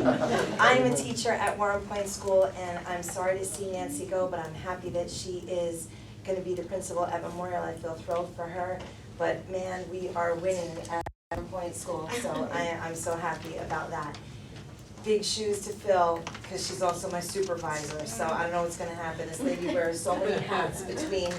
I'm a teacher at Warren Point School, and I'm sorry to see Nancy go, but I'm happy that she is gonna be the principal at Memorial. I feel thrilled for her, but man, we are winning at Point School, so I'm so happy about that. Big shoes to fill, because she's also my supervisor, so I don't know what's gonna happen. This lady wears so many hats between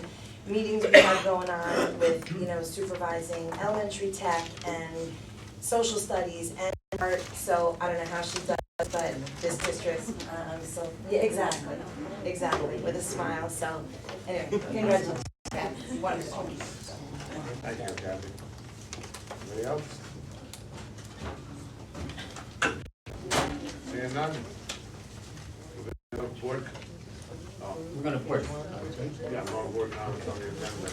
meetings we have going on with, you know, supervising elementary tech and social studies and art, so I don't know how she does, but this district, so, yeah, exactly, with a smile, so, anyway, congratulations. Yeah, wonderful. Thank you, Kathy. Anybody else? Seeing none? We're gonna board. Oh, We're gonna board. yeah, I'm going to board now, it's on the agenda.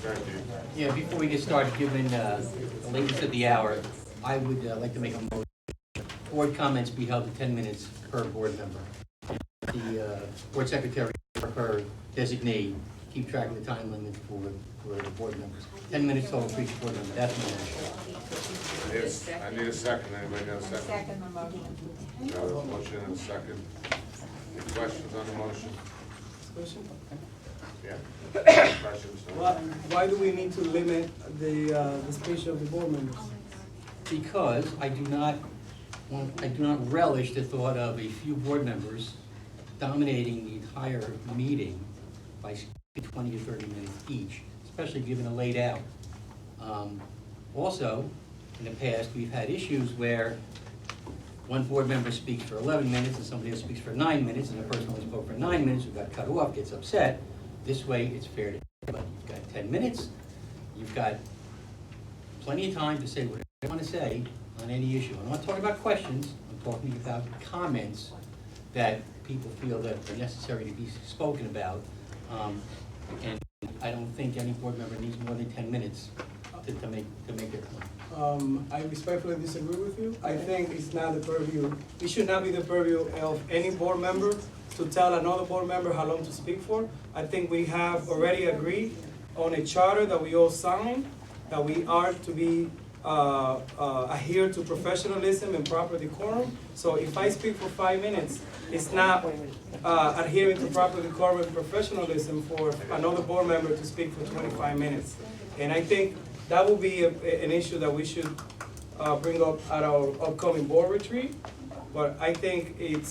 Thank you. Yeah, before we get started, given the lateness of the hour, I would like to make a motion. Board comments be held to 10 minutes per board member. The board secretary or her designee keep track of the time limit for the board members. 10 minutes total for each board member. That's my motion. I need a second. Anybody got a second? Second the motion. Motion and a second. Any questions on the motion? Yeah. Questions? Why do we need to limit the speech of the board members? Because I do not relish the thought of a few board members dominating the entire meeting by 20 to 30 minutes each, especially given the laid out. Also, in the past, we've had issues where one board member speaks for 11 minutes and somebody else speaks for 9 minutes, and the person who spoke for 9 minutes who got cut off gets upset. This way, it's fair to everybody. You've got 10 minutes, you've got plenty of time to say whatever you want to say on any issue. I'm not talking about questions, I'm talking about comments that people feel that are necessary to be spoken about. And I don't think any board member needs more than 10 minutes to make their point. I respectfully disagree with you. I think it's not the purview, it should not be the purview of any board member to tell another board member how long to speak for. I think we have already agreed on a charter that we all signed, that we are to be adhere to professionalism and proper decorum. So if I speak for 5 minutes, it's not adhering to proper decorum and professionalism for another board member to speak for 25 minutes. And I think that will be an issue that we should bring up at our upcoming board retreat. But I think it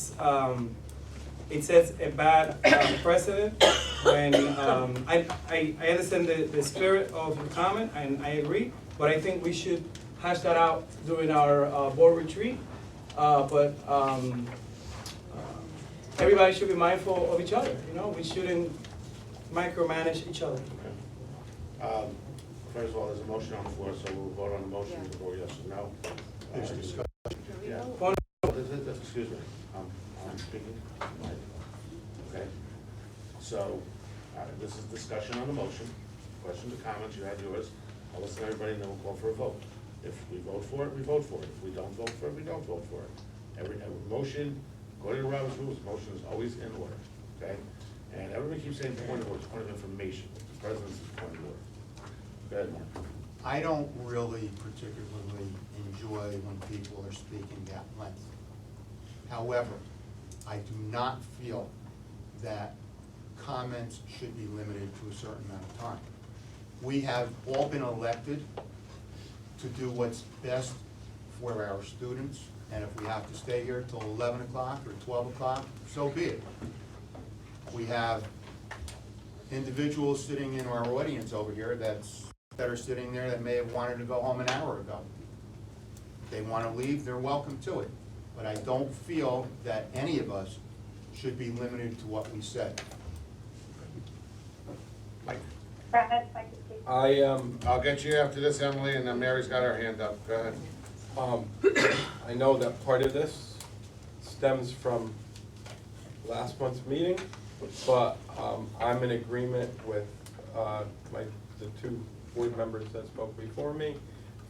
sets a bad precedent when, I understand the spirit of the comment and I agree, but I think we should hash that out during our board retreat. But everybody should be mindful of each other, you know, we shouldn't micromanage each other. First of all, there's a motion on the floor, so we'll vote on the motion, we'll vote yes or no. There's discussion. Yeah. Excuse me, I'm speaking. Okay, so, this is discussion on the motion, questions or comments, you had yours. I'll listen to everybody and then we'll call for a vote. If we vote for it, we vote for it. If we don't vote for it, we don't vote for it. Every motion, according to Robert's rules, motion is always in order, okay? And everybody keeps saying point of order, it's point of information. The president's point of order. Go ahead, Mark. I don't really particularly enjoy when people are speaking at length. However, I do not feel that comments should be limited to a certain amount of time. We have all been elected to do what's best for our students, and if we have to stay here till 11 o'clock or 12 o'clock, so be it. We have individuals sitting in our audience over here that are sitting there that may have wanted to go home an hour ago. If they want to leave, they're welcome to it. But I don't feel that any of us should be limited to what we said. Mike? Brad, if I could speak. I'll get you after this, Emily, and then Mary's got her hand up. Go ahead. I know that part of this stems from last month's meeting, but I'm in agreement with the two board members that spoke before me.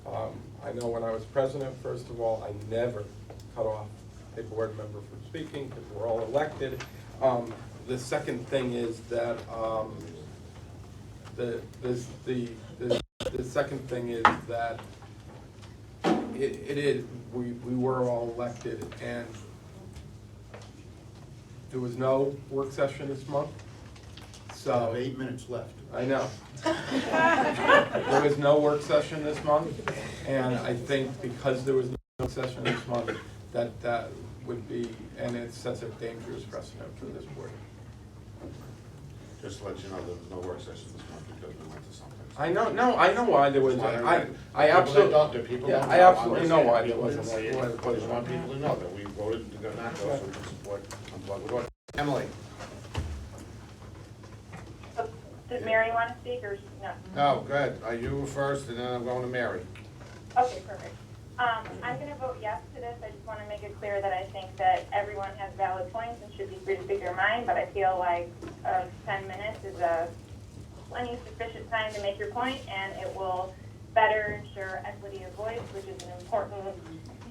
I know when I was president, first of all, I never cut off a board member from speaking because we're all elected. The second thing is that the second thing is that we were all elected, and there was no work session this month. You have So, 8 minutes left. I know. There was no work session this month, and I think because there was no work session this month, that would be, and it sets a dangerous precedent for this board. Just to let you know, there was no work session this month because we went to something. I know why there was, I People absolutely, don't- the people yeah, don't I know. absolutely know why there People wasn't didn't see it. one. I just want people to know that we voted to not go, so we can support Unplugged with Order. Emily? Does Mary want to speak or no? No, good. You were first, and then I'm going to Mary. Okay, perfect. I'm gonna vote yes to this. I just wanna make it clear that I think that everyone has valid points and should be free to speak their mind, but I feel like 10 minutes is a plenty sufficient time to make your point, and it will better ensure equity of voice, which is an important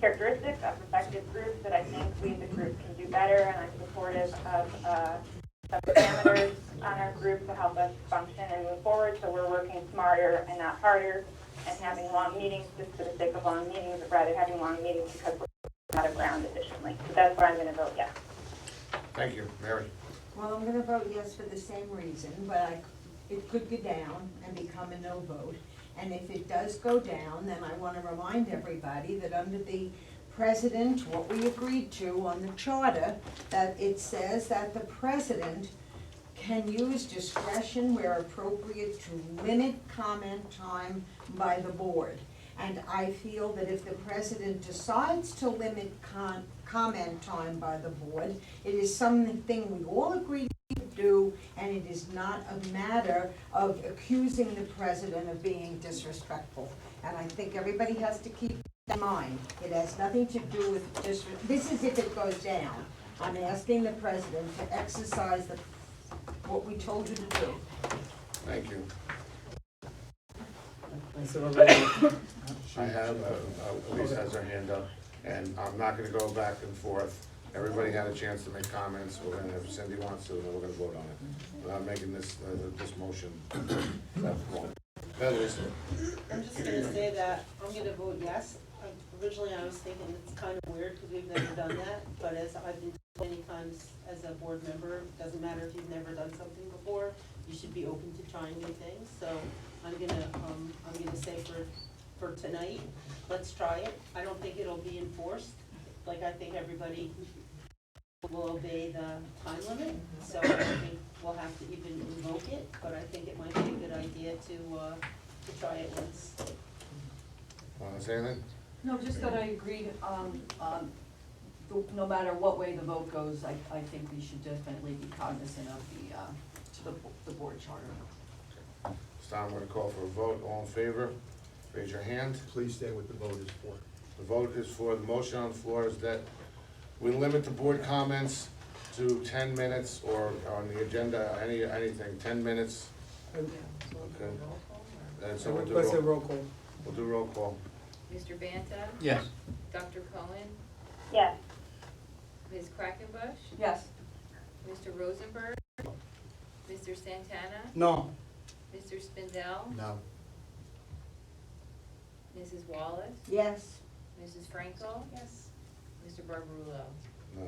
characteristic of effective groups that I think we as a group can do better, and I'm supportive of some parameters on our group to help us function and move forward, so we're working smarter and not harder, and having long meetings just for the sake of long meetings, but rather having long meetings because we're out of ground efficiently. So that's why I'm going to vote yes. Thank you. Mary? Well, I'm gonna vote yes for the same reason, but it could go down and become a no vote. And if it does go down, then I wanna remind everybody that under the president, what we agreed to on the charter, that it says that the president can use discretion where appropriate to limit comment time by the board. And I feel that if the president decides to limit comment time by the board, it is something we all agree to do, and it is not a matter of accusing the president of being disrespectful. And I think everybody has to keep that in mind. It has nothing to do with this is if it goes down. I'm asking the president to exercise what we told you to do. Thank you. Mr. I have, Elise has her hand up, and I'm not gonna go back and forth. Everybody had a chance to make comments. We're gonna, if Cindy wants to, then we're gonna vote on it. But I'm making this motion. Elise? I'm just gonna say that I'm gonna vote yes. Originally, I was thinking it's kind of weird because we've never done that, but as I've been told many times as a board member, it doesn't matter if you've never done something before, you should be open to trying new things. So I'm gonna say for tonight, let's try it. I don't think it'll be enforced. Like, I think everybody will obey the time limit, so I don't think we'll have to even invoke it, but I think it might be a good idea to try it once. Say anything? No, just that I agreed, no matter what way the vote goes, I think we should definitely be cognizant of the board charter. It's time, I'm gonna call for a vote. All in favor? Raise your hand. Please say what the vote is for. The vote is for, the motion on the floor is that we limit the board comments to 10 minutes, or on the agenda, anything, 10 minutes. Okay. And so we'll do Request a roll call. We'll do roll call. Mr. Banta? Yes. Dr. Cohen? Yes. Ms. Quackenbush? Yes. Mr. Rosenberg? Mr. Santana? No. Mr. Spindell? No. Mrs. Wallace? Yes. Mrs. Frankel? Yes. Mr. Barbarulo? No.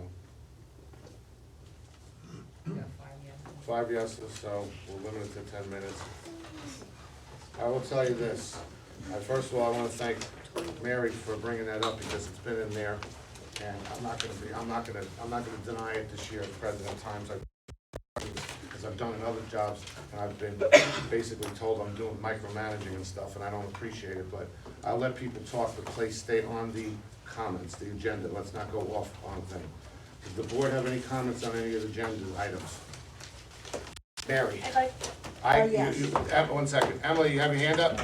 Yeah, 5 yes. 5 yeses, so we'll limit it to 10 minutes. I will tell you this. First of all, I want to thank Mary for bringing that up because it's been in there, and I'm not gonna deny it this year. President times because I've done in other jobs, and I've been basically told I'm doing micromanaging and stuff, and I don't appreciate it. But I'll let people talk, but please stay on the comments, the agenda. Let's not go off on thing. Does the board have any comments on any of the agenda items? Mary? Yes. One second. Emily, you have your hand up?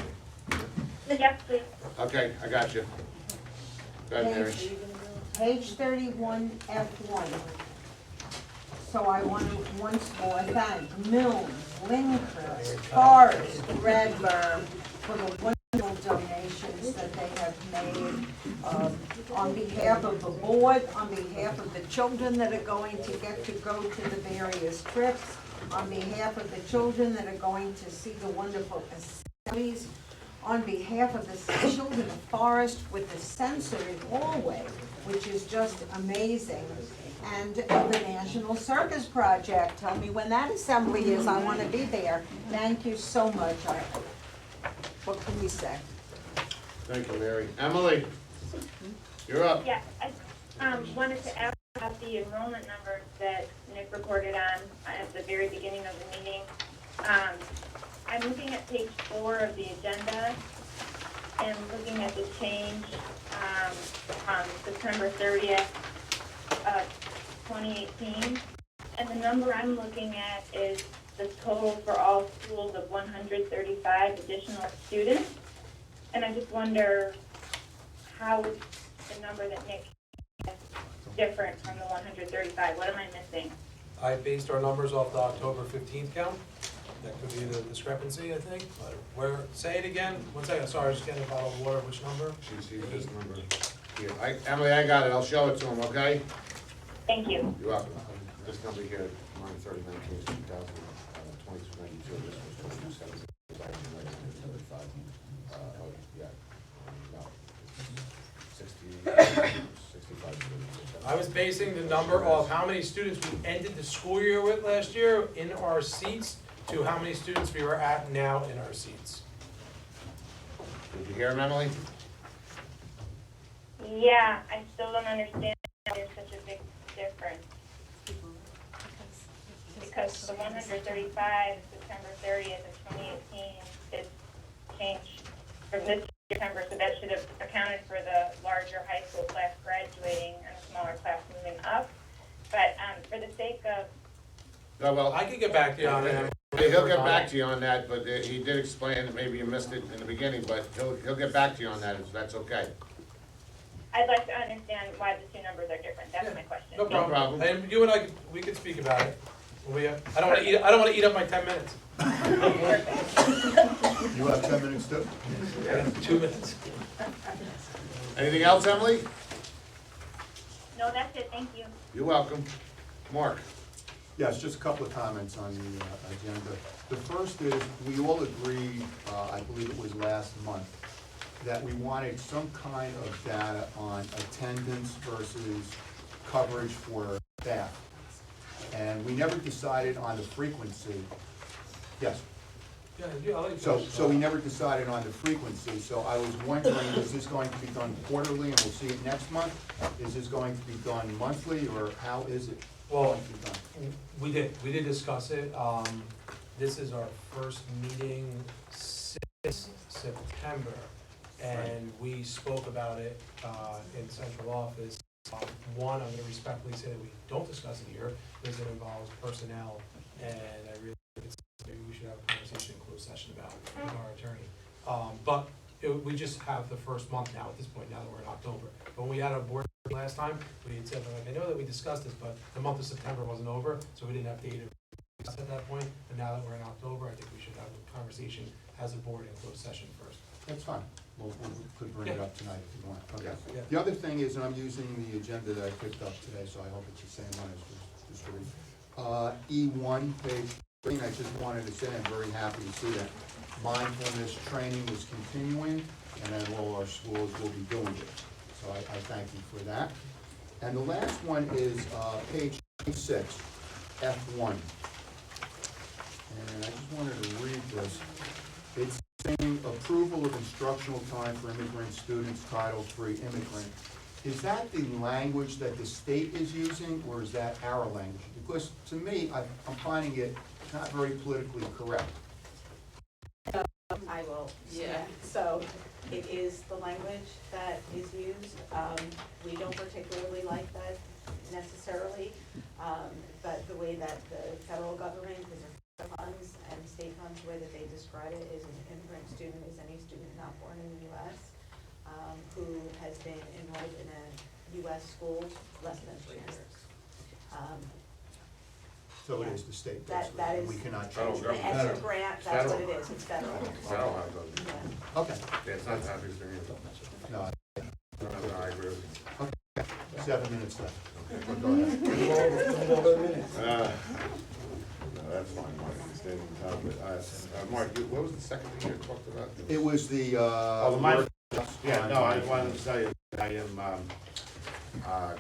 Yes, please. Okay, I got you. Go ahead, Mary. Page 31, F1. So I want to once more thank Milne, Lindcrest, Forest, Redburn for the wonderful donations that they have made on behalf of the board, on behalf of the children that are going to get to go to the various trips, on behalf of the children that are going to see the wonderful assemblies, on behalf of the children of Forest with the sensory hallway, which is just amazing. and the National Circus Project. Tell me when that assembly is, I wanna be there. Thank you so much. What can we say? Thank you, Mary. Emily, you're up. Yeah, I wanted to ask about the enrollment numbers that Nick reported on at the very beginning of the meeting. I'm looking at page 4 of the agenda and looking at the change on September 30th of 2018. And the number I'm looking at is the total for all schools of 135 additional students. And I just wonder how is the number that Nick has different from the 135? What am I missing? I based our numbers off the October 15th count. That could be the discrepancy, I think. Where, say it again. One second, sorry, I was just getting a bottle of water. Which number? She sees this number. Here, Emily, I got it. I'll show it to him, okay? Thank you. You're welcome. This number here, line 3019 is 2022. This was 2017. Oh, yeah. No. 65. I was basing the number of how many students we ended the school year with last year in our seats to how many students we are at now in our seats. Did you hear him, Emily? Yeah, I still don't understand why there's such a big difference. Because the 135, September 30th of 2018 is changed from this September, so that should have accounted for the larger high school class graduating and a smaller class moving up. But for the sake of... No, well, I can get back to you on that. He'll get back to you on that, but he did explain, maybe you missed it in the beginning, but he'll get back to you on that, if that's okay. I'd like to understand why the two numbers are different. That's my question. No problem. And you and I, we could speak about it. I don't want to eat up my 10 minutes. You have 10 minutes too? Yeah, 2 minutes. Anything else, Emily? No, that's it. Thank you. You're welcome. Mark? Yes, just a couple of comments on the agenda. The first is, we all agreed, I believe it was last month, that we wanted some kind of data on attendance versus coverage for staff. And we never decided on the frequency. Yes? Yeah, I'll let you So finish. we never decided on the frequency, so I was wondering, is this going to be done quarterly and we'll see it next month? Is this going to be done monthly, or how is it going to be done? We did discuss it. This is our first meeting since September, and we spoke about it in central office. One, I'm gonna respectfully say that we don't discuss it here, because it involves personnel, and I really think maybe we should have a conversation in closed session about it with our attorney. But we just have the first month now at this point, now that we're in October. But when we had our board meeting last time, we had said, like, I know that we discussed this, but the month of September wasn't over, so we didn't have data at that point. But now that we're in October, I think we should have a conversation as a board in closed session first. That's fine. We could bring it up tonight if you want. Okay. Yeah. The other thing is, and I'm using the agenda that I picked up today, so I hope it's the same one as just to read. E1, page 13, I just wanted to say I'm very happy to see that mindfulness training is continuing, and that all our schools will be doing it. So I thank you for that. And the last one is page 6, F1. And I just wanted to read this. It's saying approval of instructional time for immigrant students, Title III immigrant. Is that the language that the state is using, or is that our language? Because to me, I'm finding it not very politically correct. I will, yeah, so it is the language that is used. We don't particularly like that necessarily, but the way that the federal government, because of funds and state funds, the way that they describe it is an immigrant student is any student not born in the U.S. Who has been enrolled in a U.S. school less than 3 years. So it is the state, That basically, is. we cannot Federal change it. government. The ESSER grant, that's what it is, it's federal. Federal has those. Yeah. Okay. Yeah, it's not that big a thing. No, I agree with you. okay. 7 minutes left. But go ahead. No, that's fine, Mark, you stayed on top of it. Mark, what was the second thing you talked about? It was the, Oh, the mind. work- Yeah, no, I wanted to tell you, I am,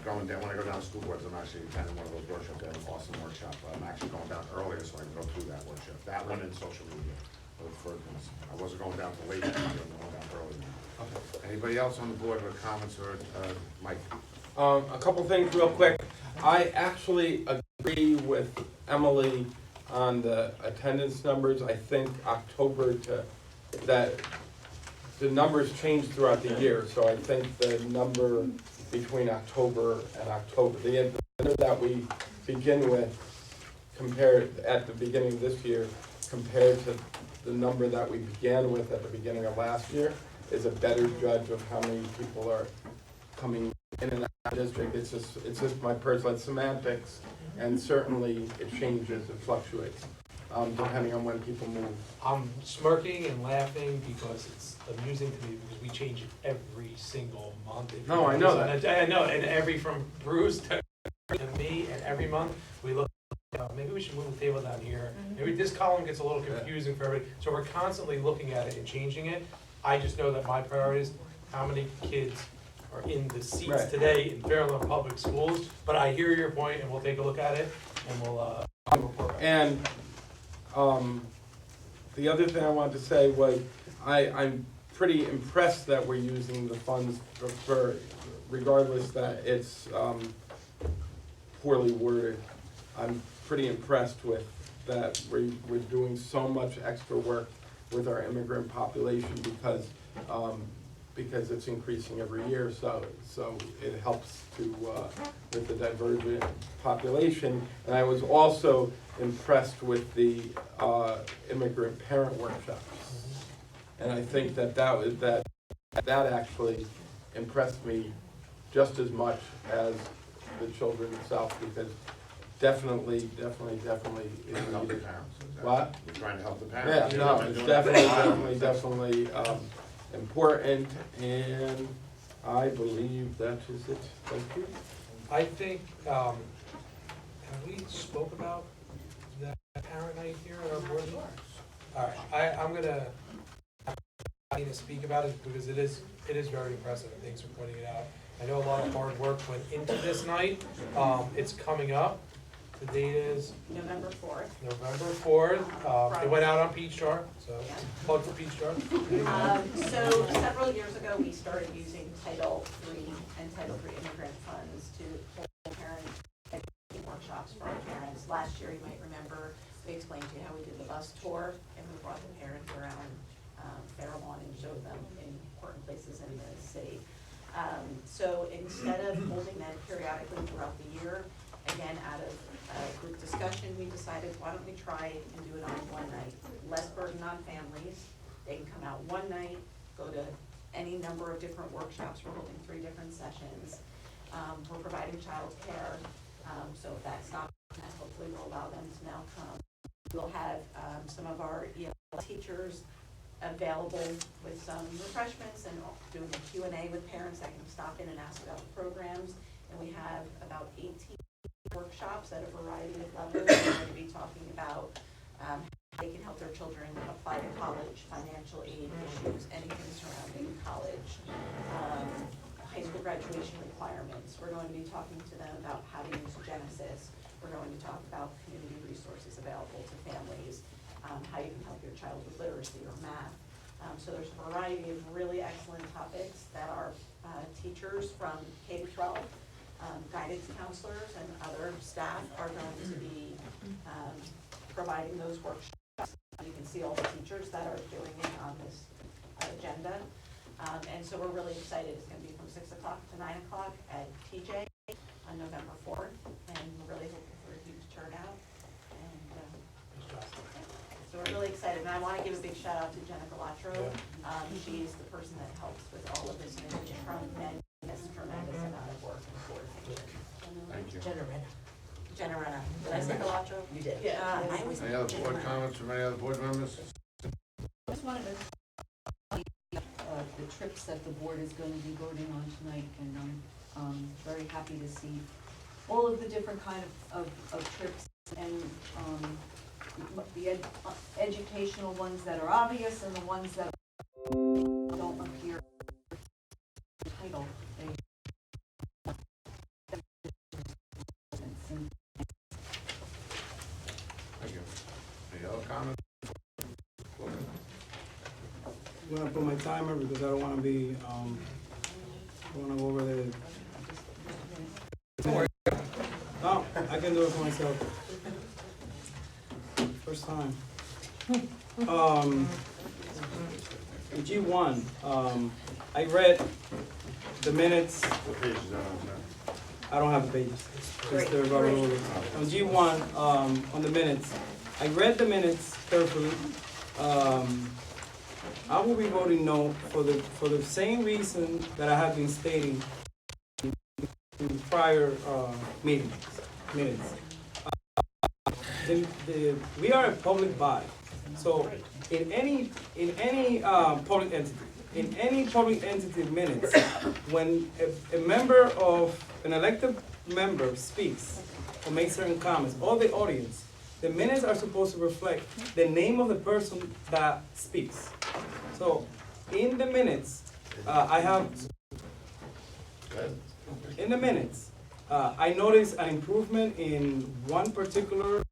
going down, when I go down to school boards, I'm actually attending one of those workshops. They have an awesome workshop. I'm actually going down earlier so I can go through that workshop. That one and social media. I wasn't going down till late, I'm going down early now. Okay. Anybody else on the board with comments or, Mike? A couple things real quick. I actually agree with Emily on the attendance numbers. I think that the numbers change throughout the year, so I think the number between October and October, the number that we begin with compared at the beginning of this year compared to the number that we began with at the beginning of last year is a better judge of how many people are coming in and out of the district. It's just my personal semantics, and certainly it changes, it fluctuates, depending on when people move. I'm smirking and laughing because it's amusing to me because we change it every single month. No, I know that. I know, and from Bruce to me, and every month we look, maybe we should move the table down here. Maybe this column gets a little confusing for everybody. So we're constantly looking at it and changing it. I just know that my priority is how many kids are in the seats today in Fairlawn Public Schools. But I hear your point, and we'll take a look at it, and we'll report back. And the other thing I wanted to say was I'm pretty impressed that we're using the funds for regardless that it's poorly worded. I'm pretty impressed with that we're doing so much extra work with our immigrant population because it's increasing every year, so it helps with the divergent population. And I was also impressed with the immigrant parent workshops, and I think that actually impressed me just as much as the children itself, because definitely is Help the needed. parents. What? You're trying to help the parents. Yeah, no, it's definitely important, and I believe that is it. Thank you. I think, have we spoke about that parent night here at our board meeting? All right, I'm gonna speak about it because it is very impressive, and thanks for pointing it out. I know a lot of hard work went into this night. It's coming up. The date is? November 4th. November 4th. It went out on Peach Jar, so plug for Peach Jar. So several years ago, we started using Title III and Title III immigrant funds to hold parent education workshops for our parents. Last year, you might remember, we explained to you how we did the bus tour, and we brought the parents around Fairlawn and showed them important places in the city. So instead of holding that periodically throughout the year, again, out of group discussion, we decided, why don't we try and do it on one night? Less burden on families. They can come out one night, go to any number of different workshops. We're holding 3 different sessions. We're providing childcare, so if that's not, hopefully we'll allow them to now come. We'll have some of our EL teachers available with some refreshments and doing a Q&A with parents that can stop in and ask about the programs. And we have about 18 workshops at a variety of levels. We're going to be talking about how they can help their children apply to college, financial aid issues, anything surrounding college, high school graduation requirements. We're going to be talking to them about how to use Genesis. We're going to talk about community resources available to families, how you can help your child with literacy or math. So there's a variety of really excellent topics that our teachers from K-12, guidance counselors and other staff are going to be providing those workshops. You can see all the teachers that are doing it on this agenda. And so we're really excited. It's going to be from 6 o'clock to 9 o'clock at TJ on November 4th. And we're really hoping for a huge turnout. And so we're really excited. And I want to give a big shout out to Jenna Galatro. She is the person that helps with all of this from men. That's a tremendous amount of work and coordination. Thank you. Jenna Renna. Did I say Galatro? You did. Yeah. I always Any other board comments from any other board members? I just wanted to, the trips that the board is going to be voting on tonight, and I'm very happy to see all of the different kind of trips, and the educational ones that are obvious and the ones that don't appear in the title. gonna put my timer because I don't wanna be, I wanna go over the. No, I can do it for myself. First time. In G1, I read the minutes. What page is that on, sir? I don't have the pages. Just the rubber ruler. On G1, on the minutes, I read the minutes carefully. I will be voting no for the same reason that I have been stating in prior minutes. We are a public body, so in any public entity minutes, when a member of an elected member speaks or makes certain comments, or the audience, the minutes are supposed to reflect the name of the person that speaks. So in the minutes, I noticed an improvement in one particular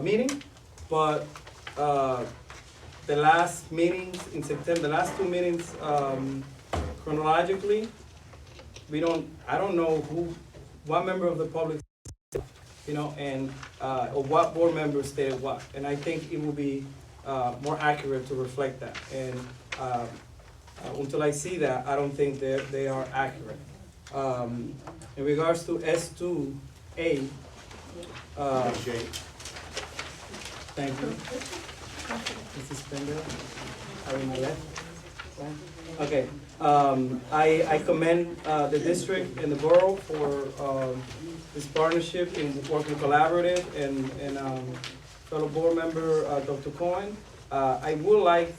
meeting, but the last meetings in September, the last two meetings chronologically, I don't know what member of the public, and or what board member stated what, and I think it will be more accurate to reflect that. And until I see that, I don't think they are accurate. In regards to S2A, thank you. Mrs. Spindler, are you on my left? Okay, I commend the district and the borough for this partnership in working collaborative, and fellow board member Dr. Cohen. I would like,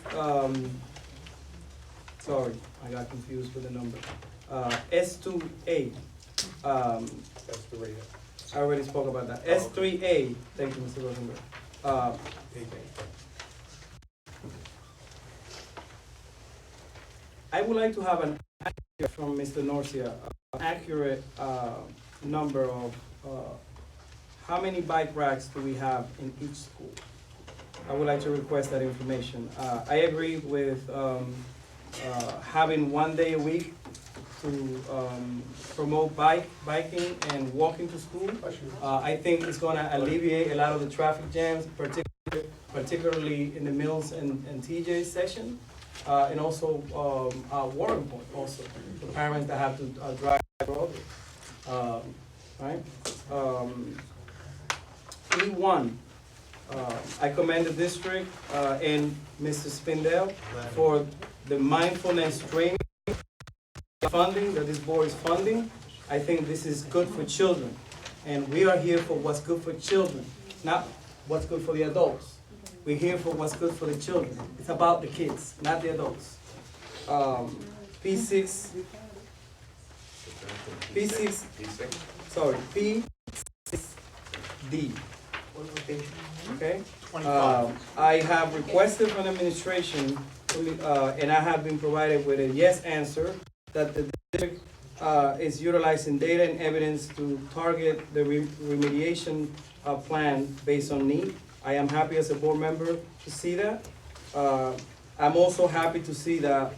sorry, I got confused with the number. S2A. That's the radio. I already spoke about that. S3A, thank you, Mr. Rosenberg. I would like to have an accurate from Mr. Norcia, an accurate number of how many bike racks do we have in each school. I would like to request that information. I agree with having 1 day a week to promote biking and walking to school. I think it's gonna alleviate a lot of the traffic jams, particularly in the Mills and TJ section. And also Warren Point also, for parents that have to drive over. Right? E1, I commend the district and Mr. Spindell for the mindfulness training funding that this board is funding. I think this is good for children, and we are here for what's good for children, not what's good for the adults. We're here for what's good for the children. It's about the kids, not the adults. P6, sorry, P6D. Okay? I have requested from administration, and I have been provided with a yes answer, that the district is utilizing data and evidence to target the remediation plan based on need. I am happy as a board member to see that. I'm also happy to see that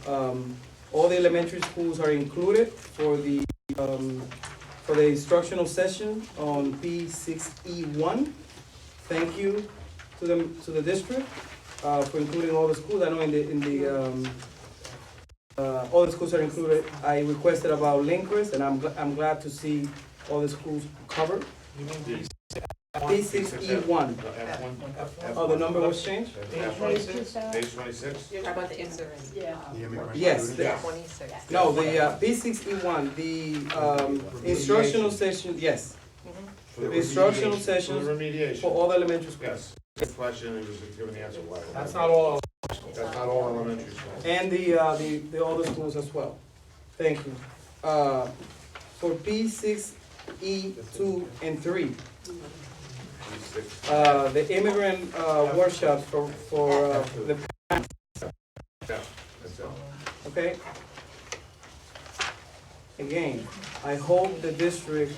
all the elementary schools are included for the instructional session on P6E1. Thank you to the district for including all the schools. I know all the schools are included. I requested about Linkrist, and I'm glad to see all the schools covered. P6E1. Oh, the number was changed? Page 26? Page 26? You're talking about the immigrant. Yeah. Yes. No, the P6E1, the instructional session, yes. The instructional sessions for all the elementary schools. Yes. Good question, and just give an answer why. That's not all. That's not all elementary schools. And the other schools as well. Thank you. For P6E2 and 3. The immigrant workshop for the parents. Okay. Again, I hope the district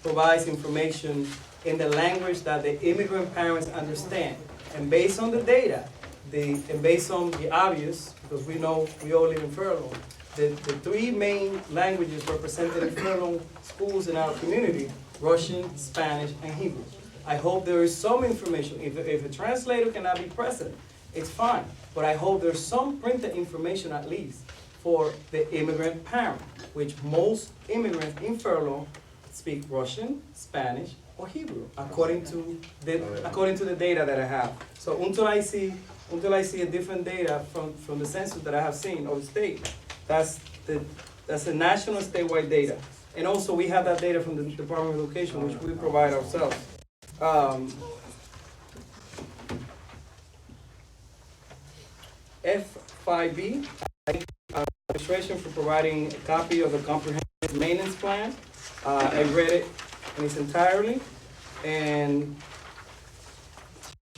provides information in the language that the immigrant parents understand. And based on the data, and based on the obvious, because we know we all live in furlough, the three main languages represented in furlough schools in our community, Russian, Spanish, and Hebrew. I hope there is some information. If a translator cannot be present, it's fine. But I hope there's some printed information at least for the immigrant parent, which most immigrants in furlough speak Russian, Spanish, or Hebrew, according to the data that I have. So until I see a different data from the census that I have seen of the state, that's the national statewide data. And also we have that data from the Department of Education, which we provide ourselves. F5B, administration for providing a copy of the comprehensive maintenance plan. I read it in its entirety. And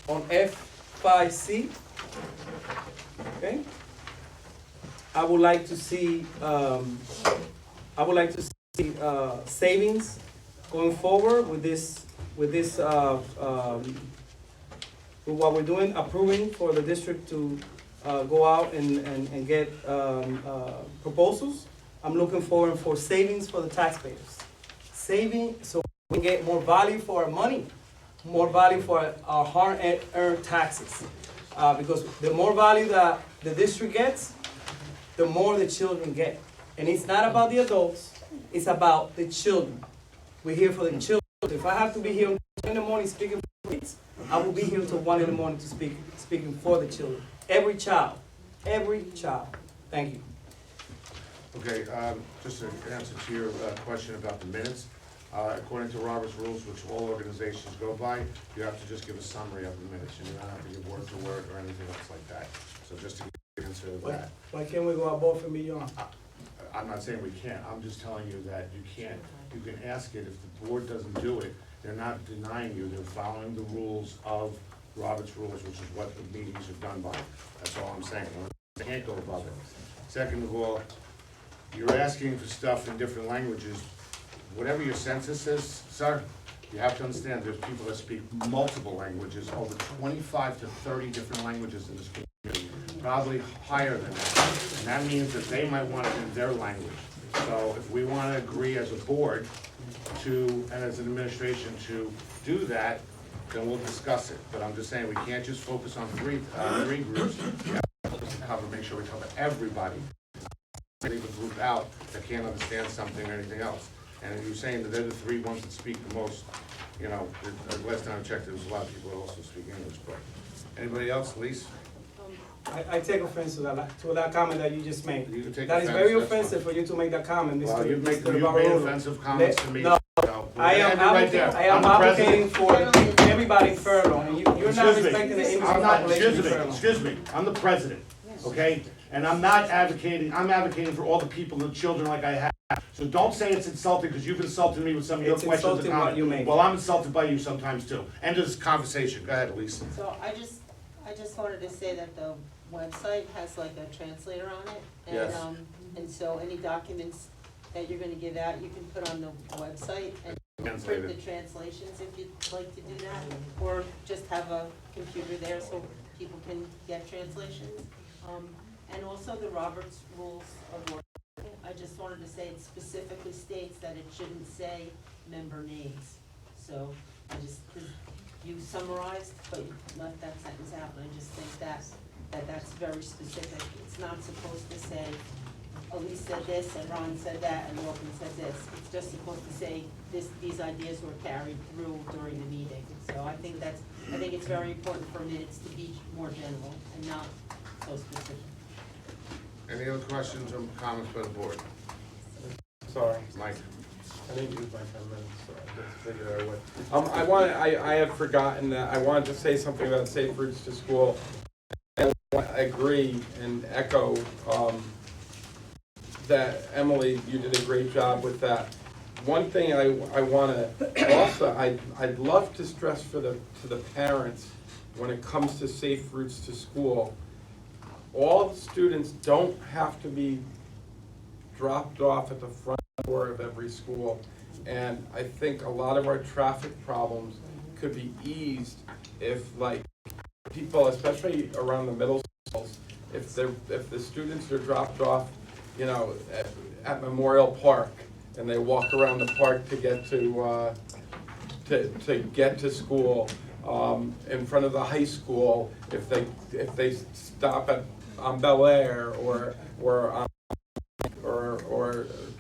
on F5C, okay, I would like to see savings going forward with what we're doing, approving for the district to go out and get proposals. I'm looking forward for savings for the taxpayers. Saving so we can get more value for our money, more value for our hard-earned taxes. Because the more value that the district gets, the more the children get. And it's not about the adults, it's about the children. We're here for the children. If I have to be here in the morning speaking for the kids, I will be here until 1 in the morning to speaking for the children. Every child. Thank you. Okay, just an answer to your question about the minutes. According to Robert's rules, which all organizations go by, you have to just give a summary of the minutes. You don't have to give word for word or anything else like that. So just to give an answer to that. Why can't we go above and beyond? I'm not saying we can't, I'm just telling you that you can't. You can ask it, if the board doesn't do it, they're not denying you, they're following the rules of Robert's rules, which is what the meetings are done by. That's all I'm saying, they can't go above it. Second of all, you're asking for stuff in different languages. Whatever your census is, sir, you have to understand, there's people that speak multiple languages, over 25 to 30 different languages in this community, probably higher than that. And that means that they might want it in their language. So if we want to agree as a board to, and as an administration to do that, then we'll discuss it. But I'm just saying, we can't just focus on three groups. We have to cover, make sure we cover everybody. Leave a group out that can't understand something or anything else. And you're saying that they're the three ones that speak the most, you know, last time I checked, there was a lot of people that also speak English, but anybody else, Lise? I take offense to that comment that you just made. You can take That is offense, very that's offensive fine. for you to make that comment, Mr. Well, you've made Barolo. offensive comments to me. No, So, I am advocating for everybody in furlough, and you're not respecting the English population in furlough. Excuse me, I'm the president, okay? And I'm advocating for all the people, the children like I have. So don't say it's insulting, because you've insulted me with some of your It's questions and insulting what you comments. make. Well, I'm insulted by you sometimes too. End of this conversation. Go ahead, Elise. So I just wanted to say that the website has like a translator on it. And, Yes. And so any documents that you're gonna give out, you can put on the website and print Translated. the translations if you'd like to do that. Or just have a computer there so people can get translations. And also the Roberts Rules of Order. I just wanted to say it specifically states that it shouldn't say member names. So cause you summarized, but you left that sentence out, and I just think that's very specific. It's not supposed to say, Elise said this, and Ron said that, and Wilkin said this. It's just supposed to say these ideas were carried through during the meeting. So I think it's very important for minutes to be more general and not so specific. Any other questions or comments by the board? Sorry. Mike? I didn't use my 10 minutes, so I just figured I would. I had forgotten that I wanted to say something about Safe Routes to School. And I agree and echo that, Emily, you did a great job with that. One thing I want to also, I'd love to stress to the parents when it comes to Safe Routes to School, all students don't have to be dropped off at the front door of every school. And I think a lot of our traffic problems could be eased if, like, people, especially around the middle schools, if the students are dropped off, you know, at Memorial Park, and they walk around the park to get to get to school, in front of the high school, if they stop on Bel Air or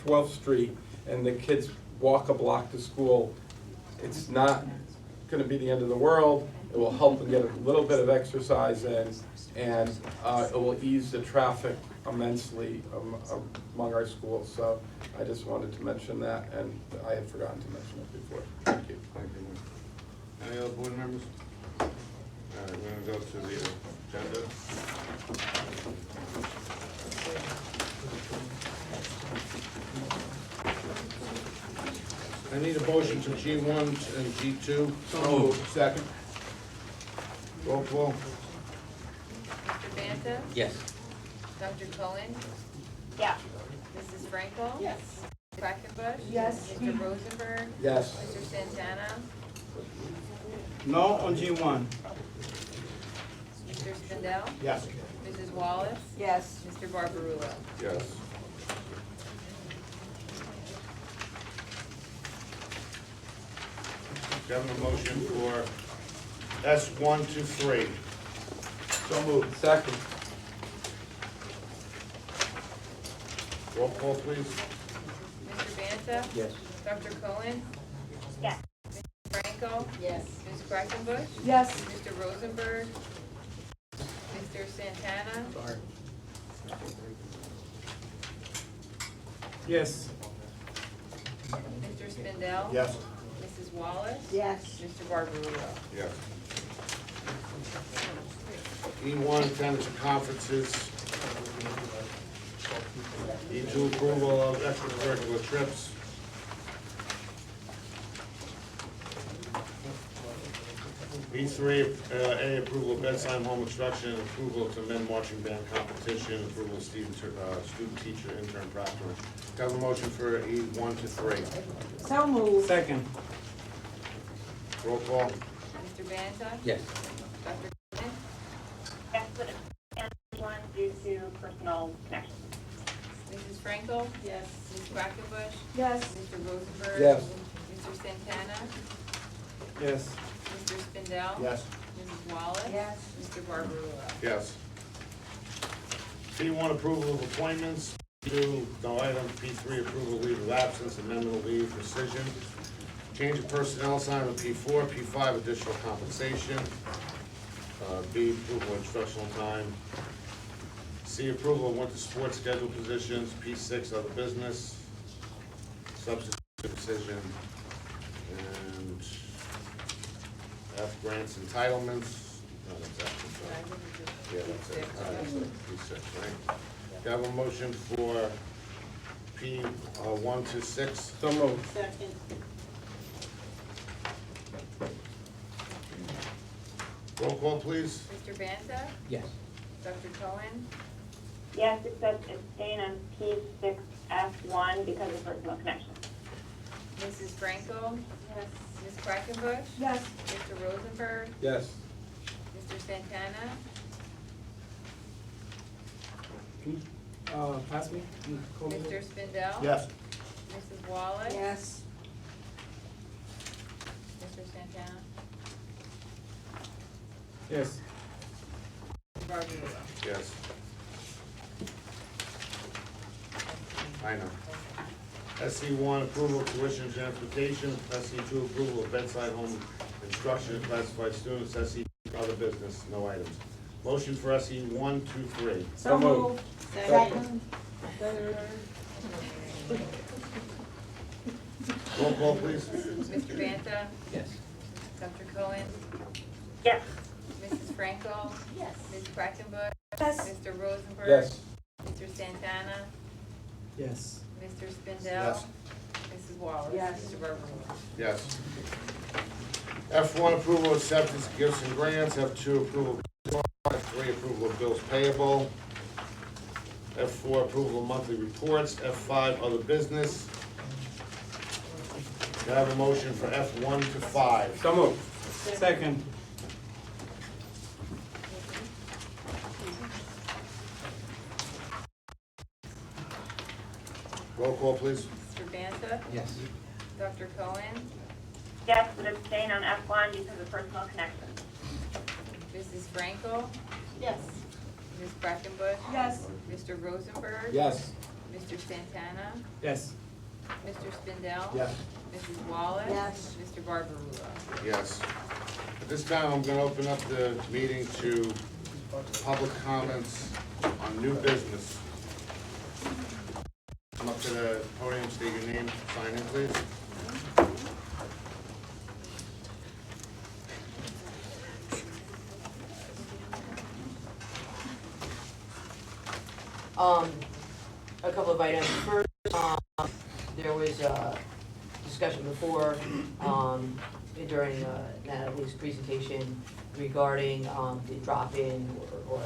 12th Street, and the kids walk a block to school, it's not gonna be the end of the world. It will help them get a little bit of exercise in, and it will ease the traffic immensely among our schools. So I just wanted to mention that, and I had forgotten to mention it before. Thank you. Thank you. Any other board members? All right, we're gonna go to the agenda. I need a motion to G1 and G2. So moved. Second. Roll call. Mr. Banta? Yes. Dr. Cohen? Yeah. Mrs. Frankel? Yes. Quackenbush? Yes. Mr. Rosenberg? Yes. Mr. Santana? No on G1. Mr. Spindell? Yes. Mrs. Wallace? Yes. Mr. Barbarulo? Yes. Do you have a motion for S1 to 3? So moved. Second. Roll call, please. Mr. Banta? Yes. Dr. Cohen? Yes. Mrs. Frankel? Yes. Ms. Quackenbush? Yes. Mr. Rosenberg? Mr. Santana? Sorry. Yes. Mr. Spindell? Yes. Mrs. Wallace? Yes. Mr. Barbarulo? Yes. E1, attendance of conferences. E2, approval of extracurricular trips. E3, A, approval of bedside home instruction, approval to amend marching band competition, approval of student teacher intern practice. Have a motion for E1 to 3. So moved. Second. Roll call. Mr. Banta? Yes. Dr. Cohen? Yes, but it's one due to personal connections. Mrs. Frankel? Yes. Ms. Quackenbush? Yes. Mr. Rosenberg? Yes. Mr. Santana? Yes. Mr. Spindell? Yes. Mrs. Wallace? Yes. Mr. Barbarulo? Yes. P1, approval of appointments. P2, no item. P3, approval of leave of absence, amendment of leave, rescission. Change of personnel assignment. P4, P5, additional compensation. B, approval of instructional time. C, approval of winter sports schedule positions. P6, other business. Substitute decision. And F, grants entitlements. No, that's actually, yeah, that's it. All right, so P6, right? Do you have a motion for P1 to 6? So moved. Second. Roll call, please. Mr. Banta? Yes. Dr. Cohen? Yes, except abstain on P6F1 because of personal connections. Mrs. Frankel? Yes. Ms. Quackenbush? Yes. Mr. Rosenberg? Yes. Mr. Santana? Can you, pass me? Call me. Mr. Spindell? Yes. Mrs. Wallace? Yes. Mr. Santana? Yes. Mr. Barbarulo? Yes. I know. SC1, approval of tuition and transportation. SC2, approval of bedside home instruction of classified students. SC, other business, no items. Motion for SC1, 2, 3. So moved. Second. Roll call, please. Mr. Banta? Yes. Dr. Cohen? Yes. Mrs. Frankel? Yes. Ms. Quackenbush? Yes. Mr. Rosenberg? Yes. Mr. Santana? Yes. Mr. Spindell? Yes. Mrs. Wallace? Yes. Mr. Barbarulo? Yes. F1, approval of acceptance of gifts and grants. F2, approval of F3, approval of bills payable. F4, approval of monthly reports. F5, other business. Do I have a motion for F1 to 5? So moved. Second. Roll call, please. Mr. Banta? Yes. Dr. Cohen? Yes, but abstain on F1 because of personal connections. Mrs. Franco? Yes. Ms. Breckenbush? Yes. Mr. Rosenberg? Yes. Mr. Santana? Yes. Mr. Spindell? Yes. Mrs. Wallace? Yes. Mr. Barbarulo? Yes. At this time, I'm gonna open up the meeting to public comments on new business. Come up to the podium, state your name, sign in, please. A couple of items. First, there was a discussion before, during Natalie's presentation regarding the drop-in or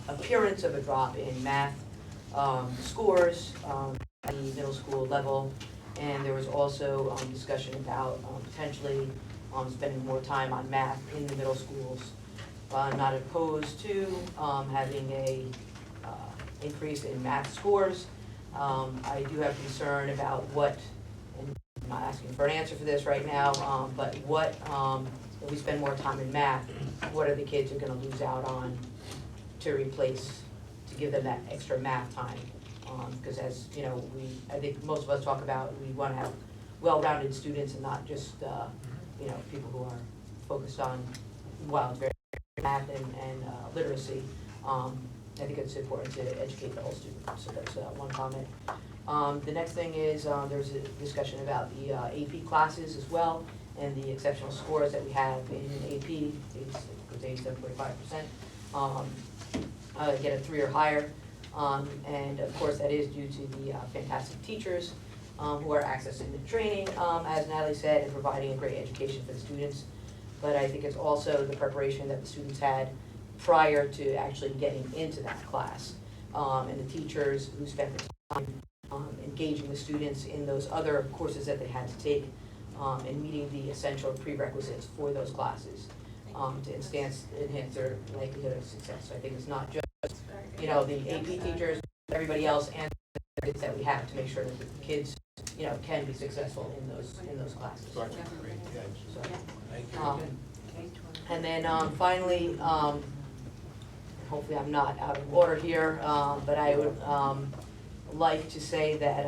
the appearance of a drop in math scores at the middle school level. And there was also discussion about potentially spending more time on math in the middle schools. I'm not opposed to having a increase in math scores. I do have concern about what, and I'm not asking for an answer for this right now, but what, if we spend more time in math, what are the kids are gonna lose out on to replace, to give them that extra math time? Because as, you know, I think most of us talk about, we wanna have well-rounded students and not just, you know, people who are focused on, well, very math and literacy. I think it's important to educate the whole student, so that's one comment. The next thing is, there's a discussion about the AP classes as well, and the exceptional scores that we have in AP, it's 87.5%, get a 3 or higher. And of course, that is due to the fantastic teachers who are accessing the training, as Natalie said, and providing a great education for the students. But I think it's also the preparation that the students had prior to actually getting into that class. And the teachers who spent the time engaging the students in those other courses that they had to take, and meeting the essential prerequisites for those classes to enhance their likelihood of success. So I think it's not just, you know, the AP teachers, everybody else, and the kids that we have to make sure that the kids, you know, can be successful in those classes. So, and then finally, hopefully I'm not out of order here, but I would like to say that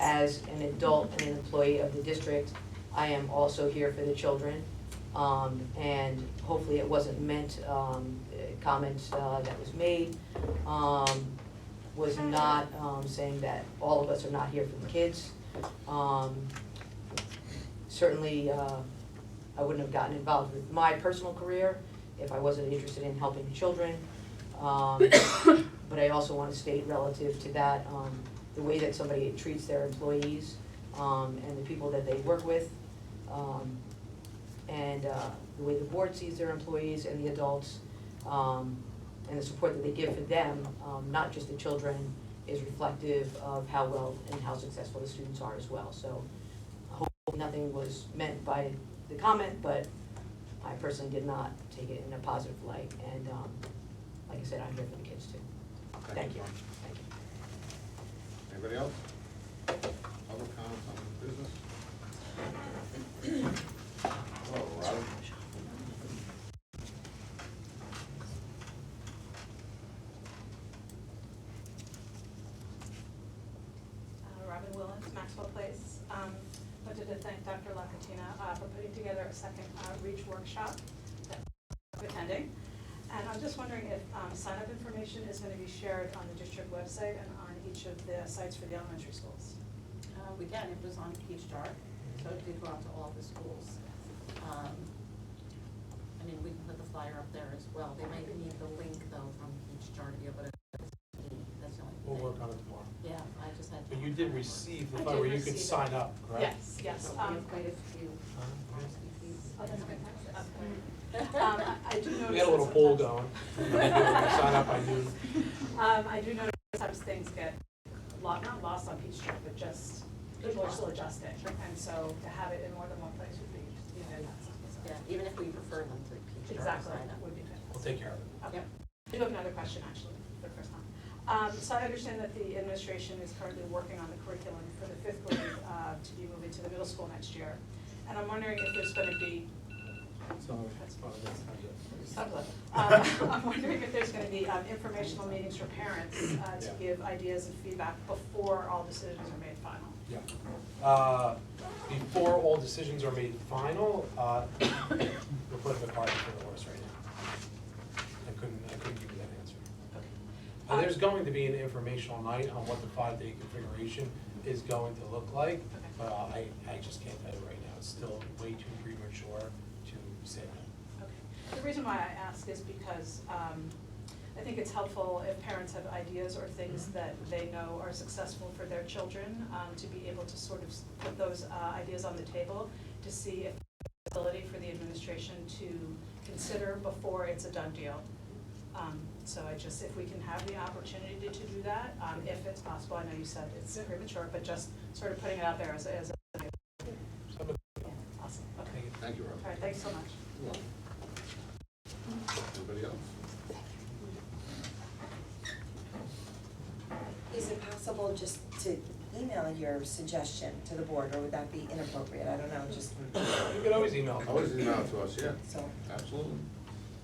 as an adult and an employee of the district, I am also here for the children. And hopefully it wasn't meant, comments that was made was not saying that all of us are not here for the kids. Certainly, I wouldn't have gotten involved with my personal career if I wasn't interested in helping children. But I also want to state relative to that, the way that somebody treats their employees and the people that they work with, and the way the board sees their employees and the adults, and the support that they give for them, not just the children, is reflective of how well and how successful the students are as well. So hopefully nothing was meant by the comment, but I personally did not take it in a positive light. And like I said, I'm here for the kids too. Thank you. Thank you. Anybody else? Public comments on business? Hello, Robin. Robin Willens, Maxwell Place. Wanted to thank Dr. Lacatina for putting together a second REACH workshop that I'm attending. And I'm just wondering if sign-up information is going to be shared on the district website and on each of the sites for the elementary schools. We can, it was on Peach Jar, so it did go out to all the schools. I mean, we can put the flyer up there as well. They might need the link though from Peach Jar to be able to, that's the only thing. We'll work on it tomorrow. Yeah, I just had. But you did receive the I flyer did where you could receive sign it. up, correct? Yes, yes. We have quite a few. Oh, that's fantastic. I do notice. We had a little that poll sometimes- going. Sign up by noon. I do notice sometimes things get not lost on Peach Jar, but just the board's still adjusting, and so to have it in more than one place would be, Yeah, even if we refer them to PGR. exactly, sign up. would be fantastic. We'll take care of it. Okay. I do have another question, actually, for the first time. So I understand that the administration is currently working on the curriculum for the fifth grade to be moving to the middle school next year. And I'm wondering if there's going to be, I'm wondering if there's going to be informational meetings for parents to give ideas and feedback before all decisions are made final. Yeah. Before all decisions are made final, we're putting the cart before the horse right now. I couldn't give you that answer. There's going to be an informational night on what the 5-day configuration is going to look like, but I just can't tell you right now. It's still way too premature to say that. Okay. The reason why I ask is because I think it's helpful if parents have ideas or things that they know are successful for their children, to be able to sort of put those ideas on the table to see if there's ability for the administration to consider before it's a done deal. So if we can have the opportunity to do that, if it's possible. I know you said it's premature, but just sort of putting it out there as a awesome. Okay. Thank you, Rob. All right, thanks so much. Anybody else? Is it possible just to email your suggestion to the board, or would that be inappropriate? I don't know, just. You can always email. Always email it to us, yeah. So. Absolutely.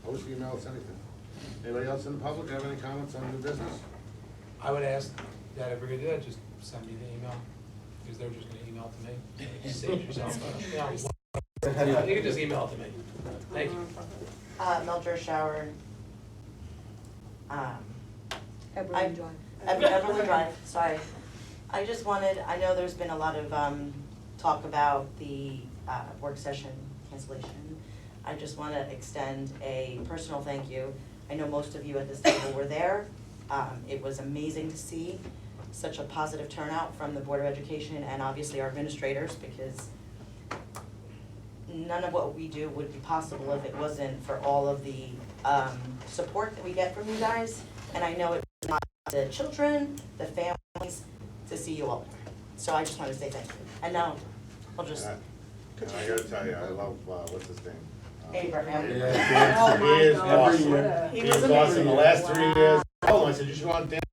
Always email us anything. Anybody else in the public have any comments on new business? I would ask that if we're gonna do that, just send me the email, because they're just gonna email it to me. You save yourself. You can just email it to me. Thank you. Mildred Shower. Everyone join. Everyone Drive, sorry. I just wanted, I know there's been a lot of talk about the work session cancellation. I just want to extend a personal thank you. I know most of you at this table were there. It was amazing to see such a positive turnout from the Board of Education and obviously our administrators, because none of what we do would be possible if it wasn't for all of the support that we get from you guys. And I know it's not the children, the families, to see you all. So I just want to say thank you. And now, I'll just. And I gotta tell you, I love, what's his name? Abraham. Yeah, Oh my he is gosh, every what year. a- He He's was awesome. The amazing. last 3 Wow. years. I told him, I said, you should go on dance.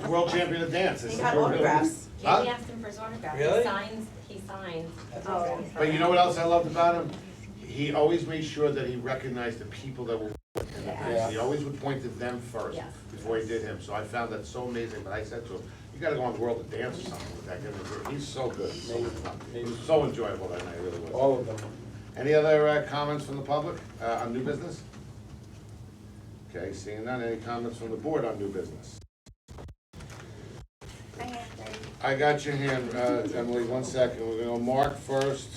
World champion of dance. He got autographs. Huh? Katie asked him for his autograph. Really? He signs. Oh. But you know what else I loved about him? He always made sure that he recognized the people that were in the dance. He always would point to them first Yes. before he did him. So I found that so amazing. But I said to him, you gotta go on the World of Dance or something with that guy. He's so good. So much fun. It was so enjoyable that night, it really was. All of them. Any other comments from the public on new business? Okay, seeing none, any comments from the board on new business? I got your hand, Emily, 1 second. We're gonna go Mark first,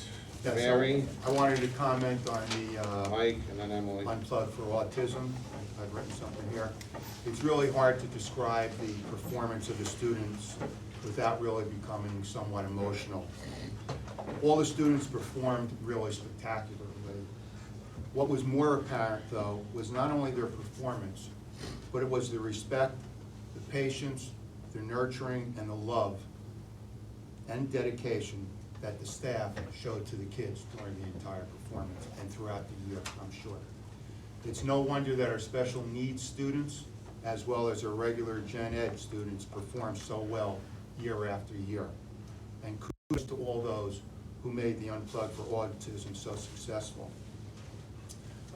Yes, Mary, I wanted to comment on the, Mike, and then Emily. Unplugged for Autism. I've written something here. It's really hard to describe the performance of the students without really becoming somewhat emotional. All the students performed really spectacularly. What was more apparent, though, was not only their performance, but it was the respect, the patience, the nurturing, and the love and dedication that the staff showed to the kids during the entire performance and throughout the year, I'm sure. It's no wonder that our special needs students, as well as our regular gen ed students, perform so well year after year. And kudos to all those who made the Unplugged for Autism so successful.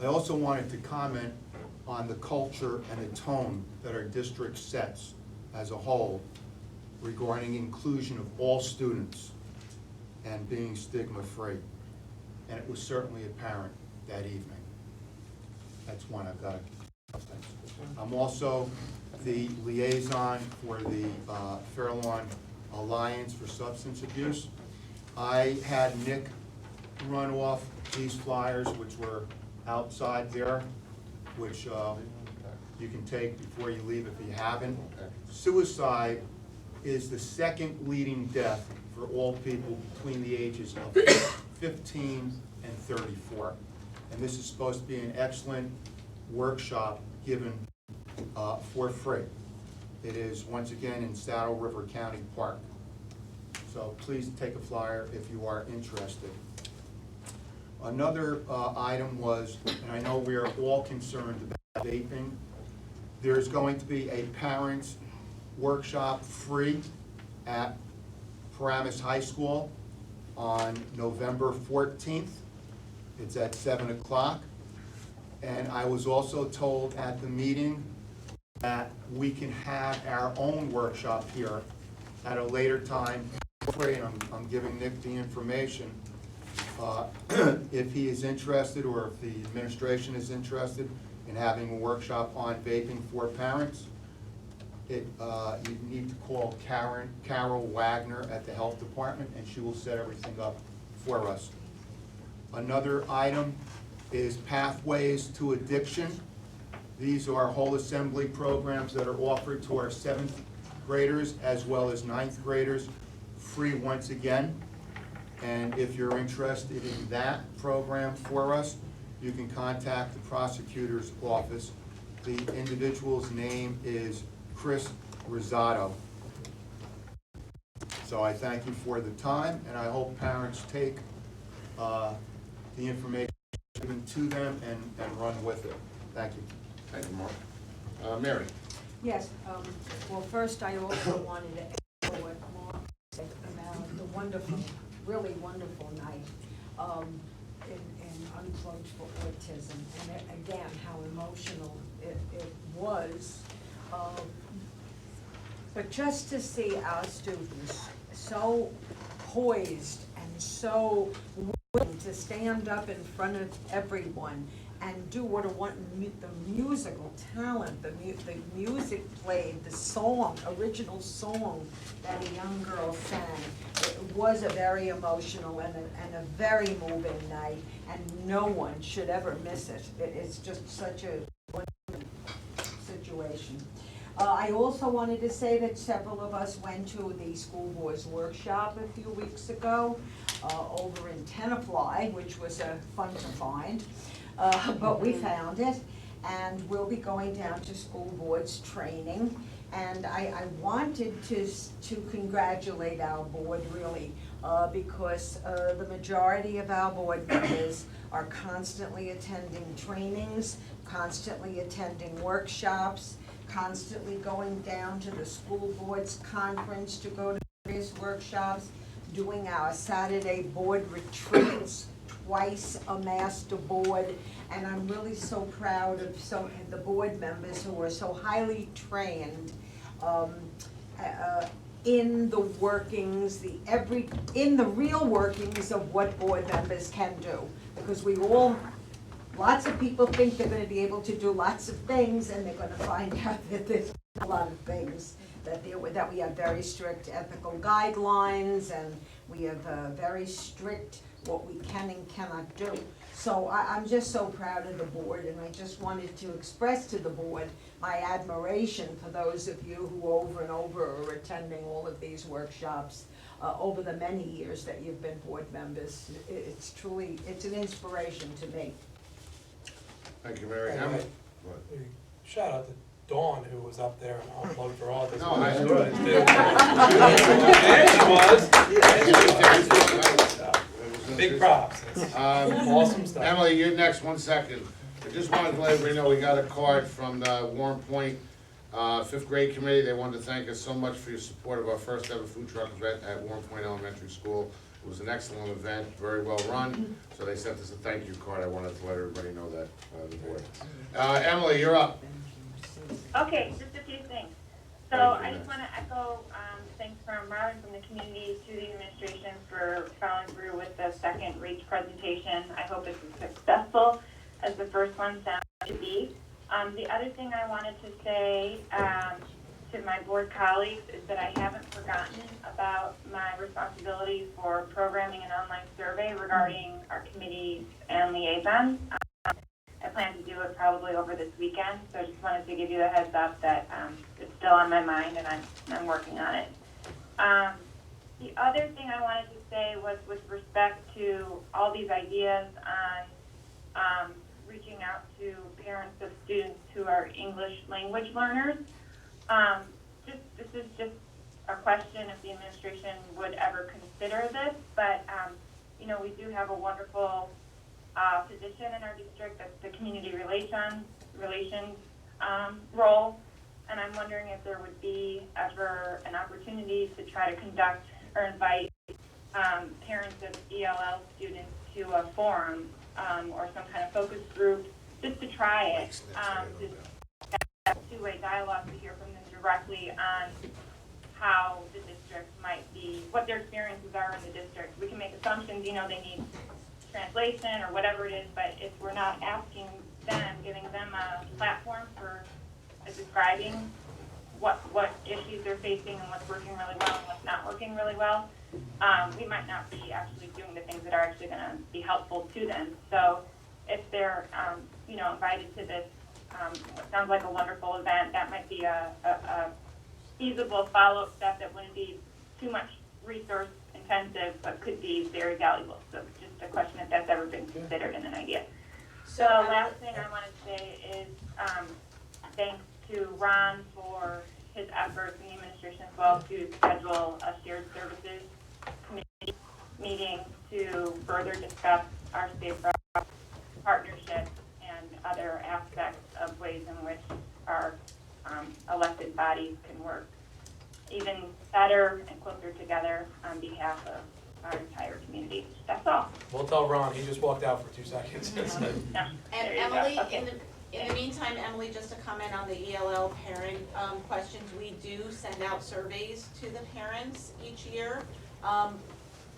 I also wanted to comment on the culture and the tone that our district sets as a whole regarding inclusion of all students and being stigma-free. And it was certainly apparent that evening. That's one I've got to thank. I'm also the liaison for the Fair Lawn Alliance for Substance Abuse. I had Nick run off these flyers, which were outside there, which you can take before you leave if you haven't. Suicide is the second leading death for all people between the ages of 15 and 34. And this is supposed to be an excellent workshop given for free. It is once again in Saddle River County Park. So please take a flyer if you are interested. Another item was, and I know we are all concerned about vaping, there's going to be a parents' workshop free at Paramus High School on November 14th. It's at 7 o'clock. And I was also told at the meeting that we can have our own workshop here at a later time. I'm giving Nick the information. If he is interested, or if the administration is interested in having a workshop on vaping for parents, you need to call Carol Wagner at the Health Department, and she will set everything up for us. Another item is Pathways to Addiction. These are whole assembly programs that are offered to our 7th graders as well as 9th graders, free once again. And if you're interested in that program for us, you can contact the prosecutor's office. The individual's name is Chris Rosado. So I thank you for the time, and I hope parents take the information given to them and run with it. Thank you. Thank you, Mark. Mary? Yes, well, first I also wanted to echo what Mark said about the wonderful, really wonderful night in Unplugged for Autism. And again, how emotional it was. But just to see our students so poised and so willing to stand up in front of everyone and do what the musical talent, the music played, the song, original song that a young girl sang. It was a very emotional and a very moving night, and no one should ever miss it. It's just such a wonderful situation. I also wanted to say that several of us went to the school board's workshop a few weeks ago over in Tenafly, which was fun to find. But we found it, and we'll be going down to school board's training. And I wanted to congratulate our board, really, because the majority of our board members are constantly attending trainings, constantly attending workshops, constantly going down to the school board's conference to go to various workshops, doing our Saturday board retreats, twice a master board, and I'm really so proud of the board members who are so highly trained in the workings, in the real workings of what board members can do. Because lots of people think they're gonna be able to do lots of things, and they're gonna find out that there's a lot of things, that we have very strict ethical guidelines, and we have very strict what we can and cannot do. So I'm just so proud of the board, and I just wanted to express to the board my admiration for those of you who over and over are attending all of these workshops over the many years that you've been board members. It's an inspiration to me. Thank you, Mary. Hey, shout out to Dawn, who was up there and Unplugged for Autism. No, I She knew was, it. dude. Yeah, she was. Big props. Awesome stuff. Emily, you're next, 1 second. I just wanted to let everybody know, we got a card from the Warren Point 5th grade committee. They wanted to thank us so much for your support of our first ever food truck event at Warren Point Elementary School. It was an excellent event, very well run, so they sent us a thank you card. I wanted to let everybody know that, the board. Emily, you're up. Okay, just a few things. So I just want to echo thanks from Marvin, from the community, to the administration for following through with the second REACH presentation. I hope it's as successful as the first one sounded to be. The other thing I wanted to say to my board colleagues is that I haven't forgotten about my responsibility for programming an online survey regarding our committees and liaisons. I plan to do it probably over this weekend, so I just wanted to give you a heads up that it's still on my mind and I'm working on it. The other thing I wanted to say was with respect to all these ideas on reaching out to parents of students who are English language learners. this is just a question if the administration would ever consider this, but, you know, we do have a wonderful position in our district, that's the community relations role, and I'm wondering if there would be ever an opportunity to try to conduct or invite parents of ELL students to a forum or some kind of focus group, just to try it, just have two-way dialogue to hear from them directly on how the district might be, what their experiences are in the district. We can make assumptions, you know, they need translation or whatever it is, but if we're not asking them, giving them a platform for describing what issues they're facing and what's working really well and what's not working really well, we might not be actually doing the things that are actually going to be helpful to them. So if they're, you know, invited to this, what sounds like a wonderful event, that might be a feasible follow-up step that wouldn't be too much resource intensive, but could be very valuable. So just a question if that's ever been considered in an idea. So last thing I want to say is thanks to Ron for his efforts and the administration as well to schedule a shared services committee meeting to further discuss our safe route partnership and other aspects of ways in which our elected bodies can work even better and closer together on behalf of our entire community. That's all. We'll tell Ron, he just walked out for 2 seconds. Yeah. And There you go. Emily, Okay. in the meantime, Emily, just to comment on the ELL parent questions, we do send out surveys to the parents each year.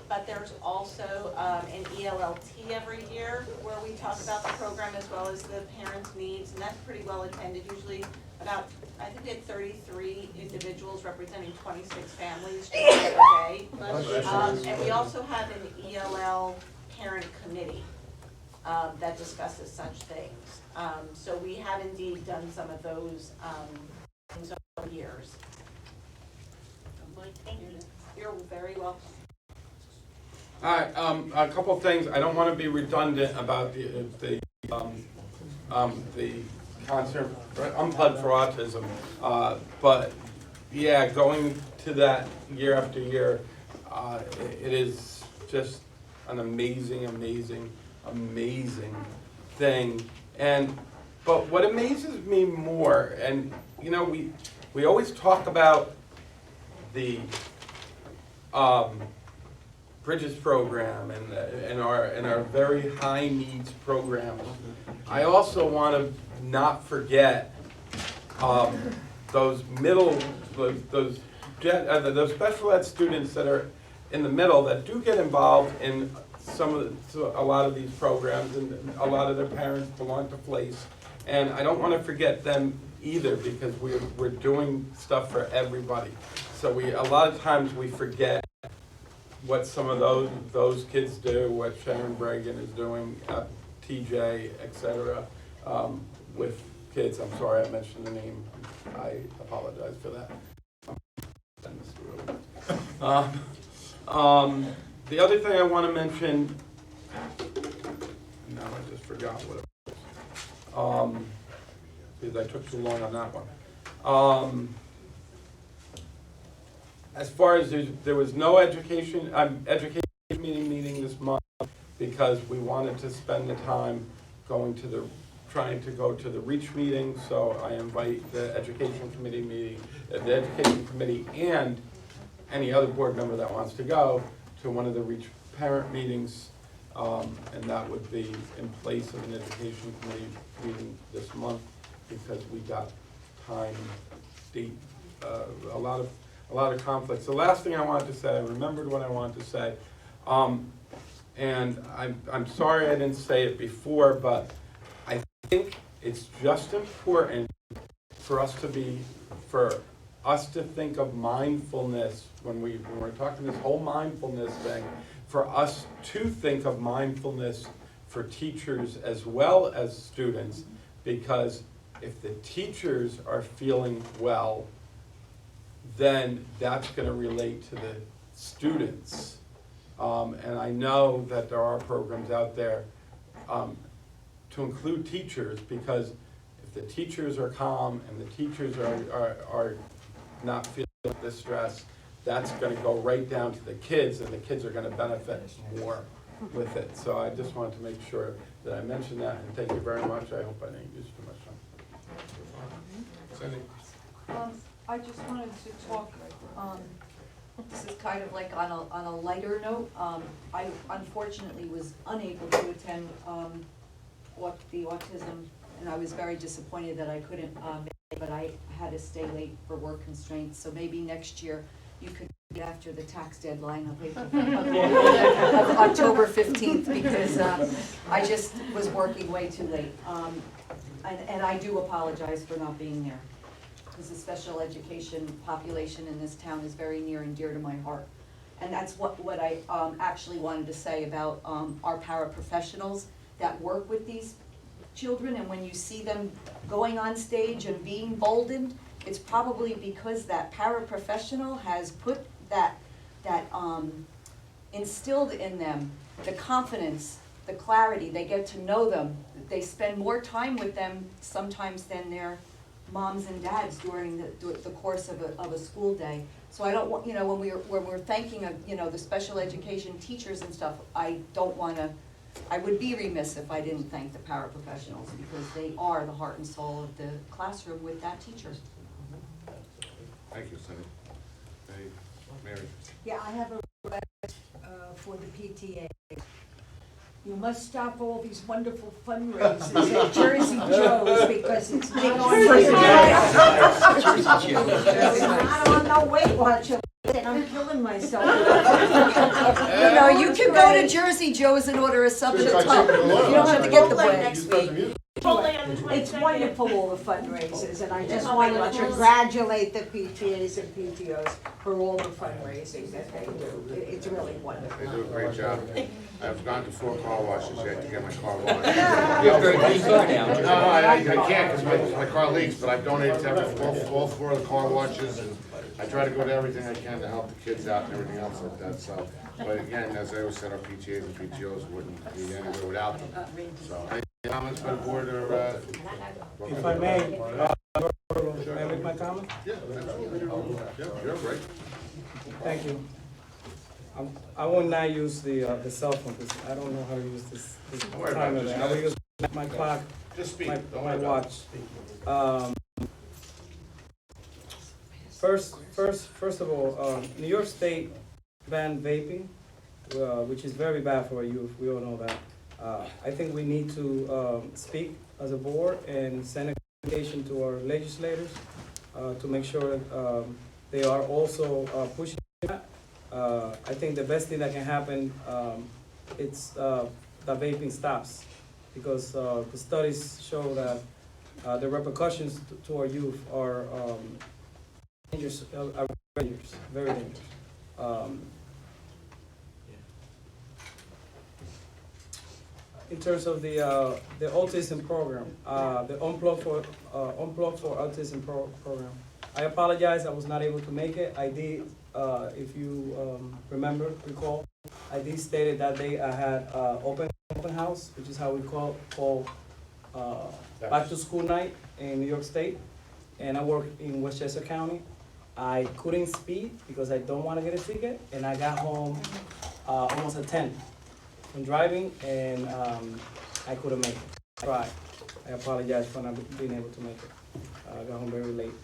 But there's also an ELLT every year where we talk about the program as well as the parents' needs, and that's pretty well attended. Usually about, I think we had 33 individuals representing 26 families every day. And we also have an ELL parent committee that discusses such things. So we have indeed done some of those things over the years. You're very welcome. All right, a couple of things. I don't want to be redundant about the concert, Unplugged for Autism, but yeah, going to that year after year, it is just an amazing thing. But what amazes me more, and you know, we always talk about the Bridges program and our very high needs programs. I also want to not forget those special ed students that are in the middle that do get involved in a lot of these programs, and a lot of their parents belong to Place. And I don't want to forget them either, because we're doing stuff for everybody. So a lot of times we forget what some of those kids do, what Sharon Bregan is doing, TJ, etc., with kids. I'm sorry I mentioned the name. I apologize for that. The other thing I want to mention, now I just forgot what it was, because I took too long on that one. As far as there was no education meeting this month, because we wanted to spend the time trying to go to the REACH meeting. So I invite the education committee and any other board member that wants to go to one of the REACH parent meetings, and that would be in place of an education committee meeting this month, because we got time, date, a lot of conflicts. The last thing I wanted to say, I remembered what I wanted to say, and I'm sorry I didn't say it before, but I think it's just important for us to think of mindfulness when we're talking this whole mindfulness thing, for us to think of mindfulness for teachers as well as students, because if the teachers are feeling well, then that's going to relate to the students. And I know that there are programs out there to include teachers, because if the teachers are calm and the teachers are not feel this stress, that's gonna go right down to the kids, and the kids are gonna benefit more with it. So I just wanted to make sure that I mentioned that, and thank you very much. I hope I didn't use too much time. Cindy? I just wanted to talk, this is kind of like on a lighter note. I unfortunately was unable to attend, the autism, and I was very disappointed that I couldn't, make it, but I had to stay late for work constraints, so maybe next year you could get after the tax deadline of October 15th, because, I just was working way too late. And I do apologize for not being there, because the special education population in this town is very near and dear to my heart. And that's what I actually wanted to say about our paraprofessionals that work with these children, and when you see them going on stage and being boldened, it's probably because that paraprofessional has put that instilled in them the confidence, the clarity. They get to know them. They spend more time with them sometimes than their moms and dads during the course of a school day. So I don't want, when we're thanking the special education teachers and stuff, I would be remiss if I didn't thank the paraprofessionals, because they are the heart and soul of the classroom with that teacher. Thank you, Cindy. Hey, Mary? Yeah, I have a request for the PTA. You must stop all these wonderful fundraisers at Jersey Joe's, because it's not on the Weight Watcher, and I'm killing myself. You can go to Jersey Joe's and order a subject. You don't have to get the bread. Next week. It's wonderful, all the fundraisers, and I just wanted to congratulate the PTAs and PTOs for all the fundraising that they do. It's really wonderful. They do a great job. I've gone to 4 car washes yet to get my car washed. You have to clean car now. No, I can't, because my car leaks, but I've donated to all 4 of the car washes, and I try to go to everything I can to help the kids out and everything else like that, so. But again, as I always said, our PTAs and PTOs wouldn't be anywhere without them, so. Any comments by the board, or, If I may, may I make my comment? Yeah, absolutely. Yeah, you're right. Thank you. I will not use the cell phone, because I don't know how to use this Don't worry about timer it. there. I will use my clock, Just speak. my Don't worry about it. watch. First of all, New York State banned vaping, which is very bad for our youth. We all know that. I think we need to speak as a board and send a communication to our legislators to make sure they are also pushing that. I think the best thing that can happen, it's that vaping stops, because the studies show that the repercussions to our youth are dangerous, very dangerous. In terms of the autism program, the Unplug for Autism program, I apologize, I was not able to make it. I did, if you recall, I did stated that day I had open house, which is how we call back to school night in New York State, and I work in Westchester County. I couldn't speed because I don't want to get a ticket, and I got home almost at 10 from driving, and I couldn't make it. I tried. I apologize for not being able to make it. I got home very late.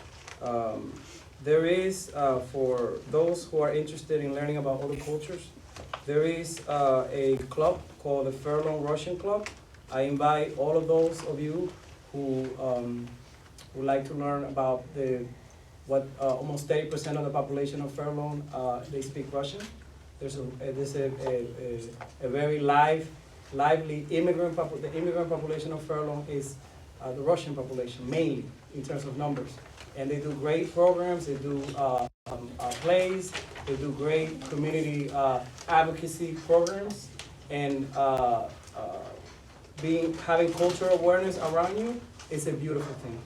There is, for those who are interested in learning about other cultures, there is a club called the Furlong Russian Club. I invite all of those of you who would like to learn about what almost 30% of the population of Furlong, they speak Russian. There's a very lively immigrant population. The immigrant population of Furlong is the Russian population, mainly in terms of numbers. And they do great programs, they do plays, they do great community advocacy programs, and having cultural awareness around you is a beautiful thing.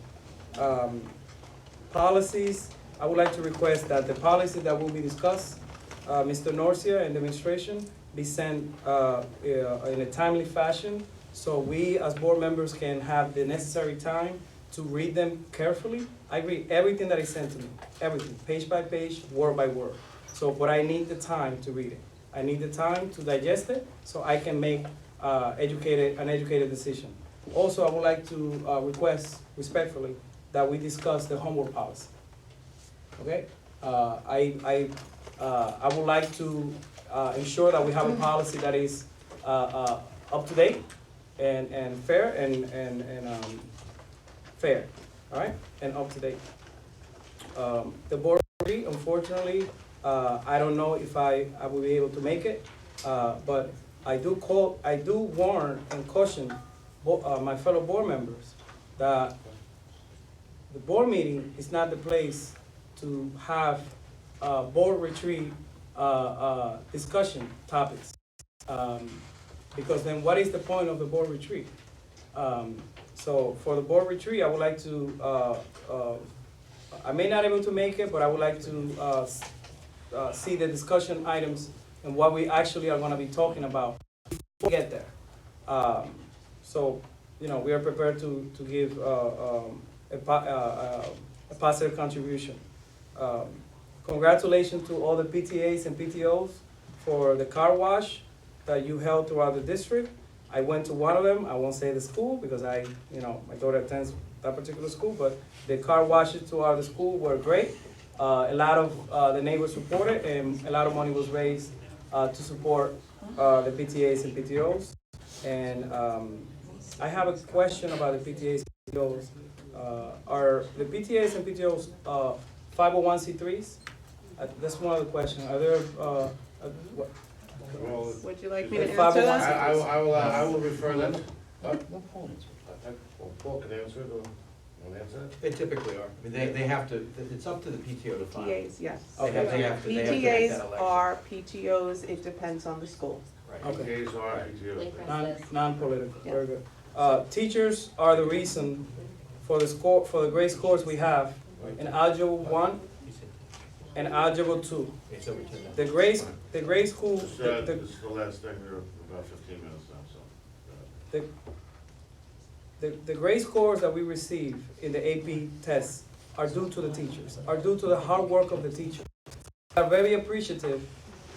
Policies, I would like to request that the policy that will be discussed, Mr. Norcia and the administration, be sent in a timely fashion, so we as board members can have the necessary time to read them carefully. I read everything that is sent to me, everything, page by page, word by word. So, but I need the time to read it. I need the time to digest it so I can make an educated decision. Also, I would like to request respectfully that we discuss the homework policy. Okay? I would like to ensure that we have a policy that is up to date and fair and fair, all right, and up to date. The board, unfortunately, I don't know if I will be able to make it, but I do warn and caution my fellow board members that the board meeting is not the place to have board retreat discussion topics. Because then what is the point of the board retreat? So for the board retreat, I would like to, I may not be able to make it, but I would like to see the discussion items and what we actually are gonna be talking about before we get there. So, you know, we are prepared to give a positive contribution. Congratulations to all the PTAs and PTOs for the car wash that you held throughout the district. I went to one of them. I won't say the school because my daughter attends that particular school, but the car washes throughout the school were great. A lot of the neighbors supported, and a lot of money was raised to support the PTAs and PTOs. And I have a question about the PTAs and PTOs. Are the PTAs and PTOs 501c3s? That's one of the questions. Are there, what? Would you like me The to answer 501c3s. that? I will refer them. Paul can answer it, or you want to answer it? They typically are. I mean, they have to, it's up to the PTO to file. PTAs, yes. They have to make that election. PTAs are PTOs, it depends on the school. Right. Okay. PTAs are PTOs. Non-political, very good. Teachers are the reason for the great scores we have in Algebra 1 and Algebra 2. The grade school, This is the last thing, we're about 15 minutes now, so. the grade scores that we receive in the AP tests are due to the teachers, are due to the hard work of the teachers. We are very appreciative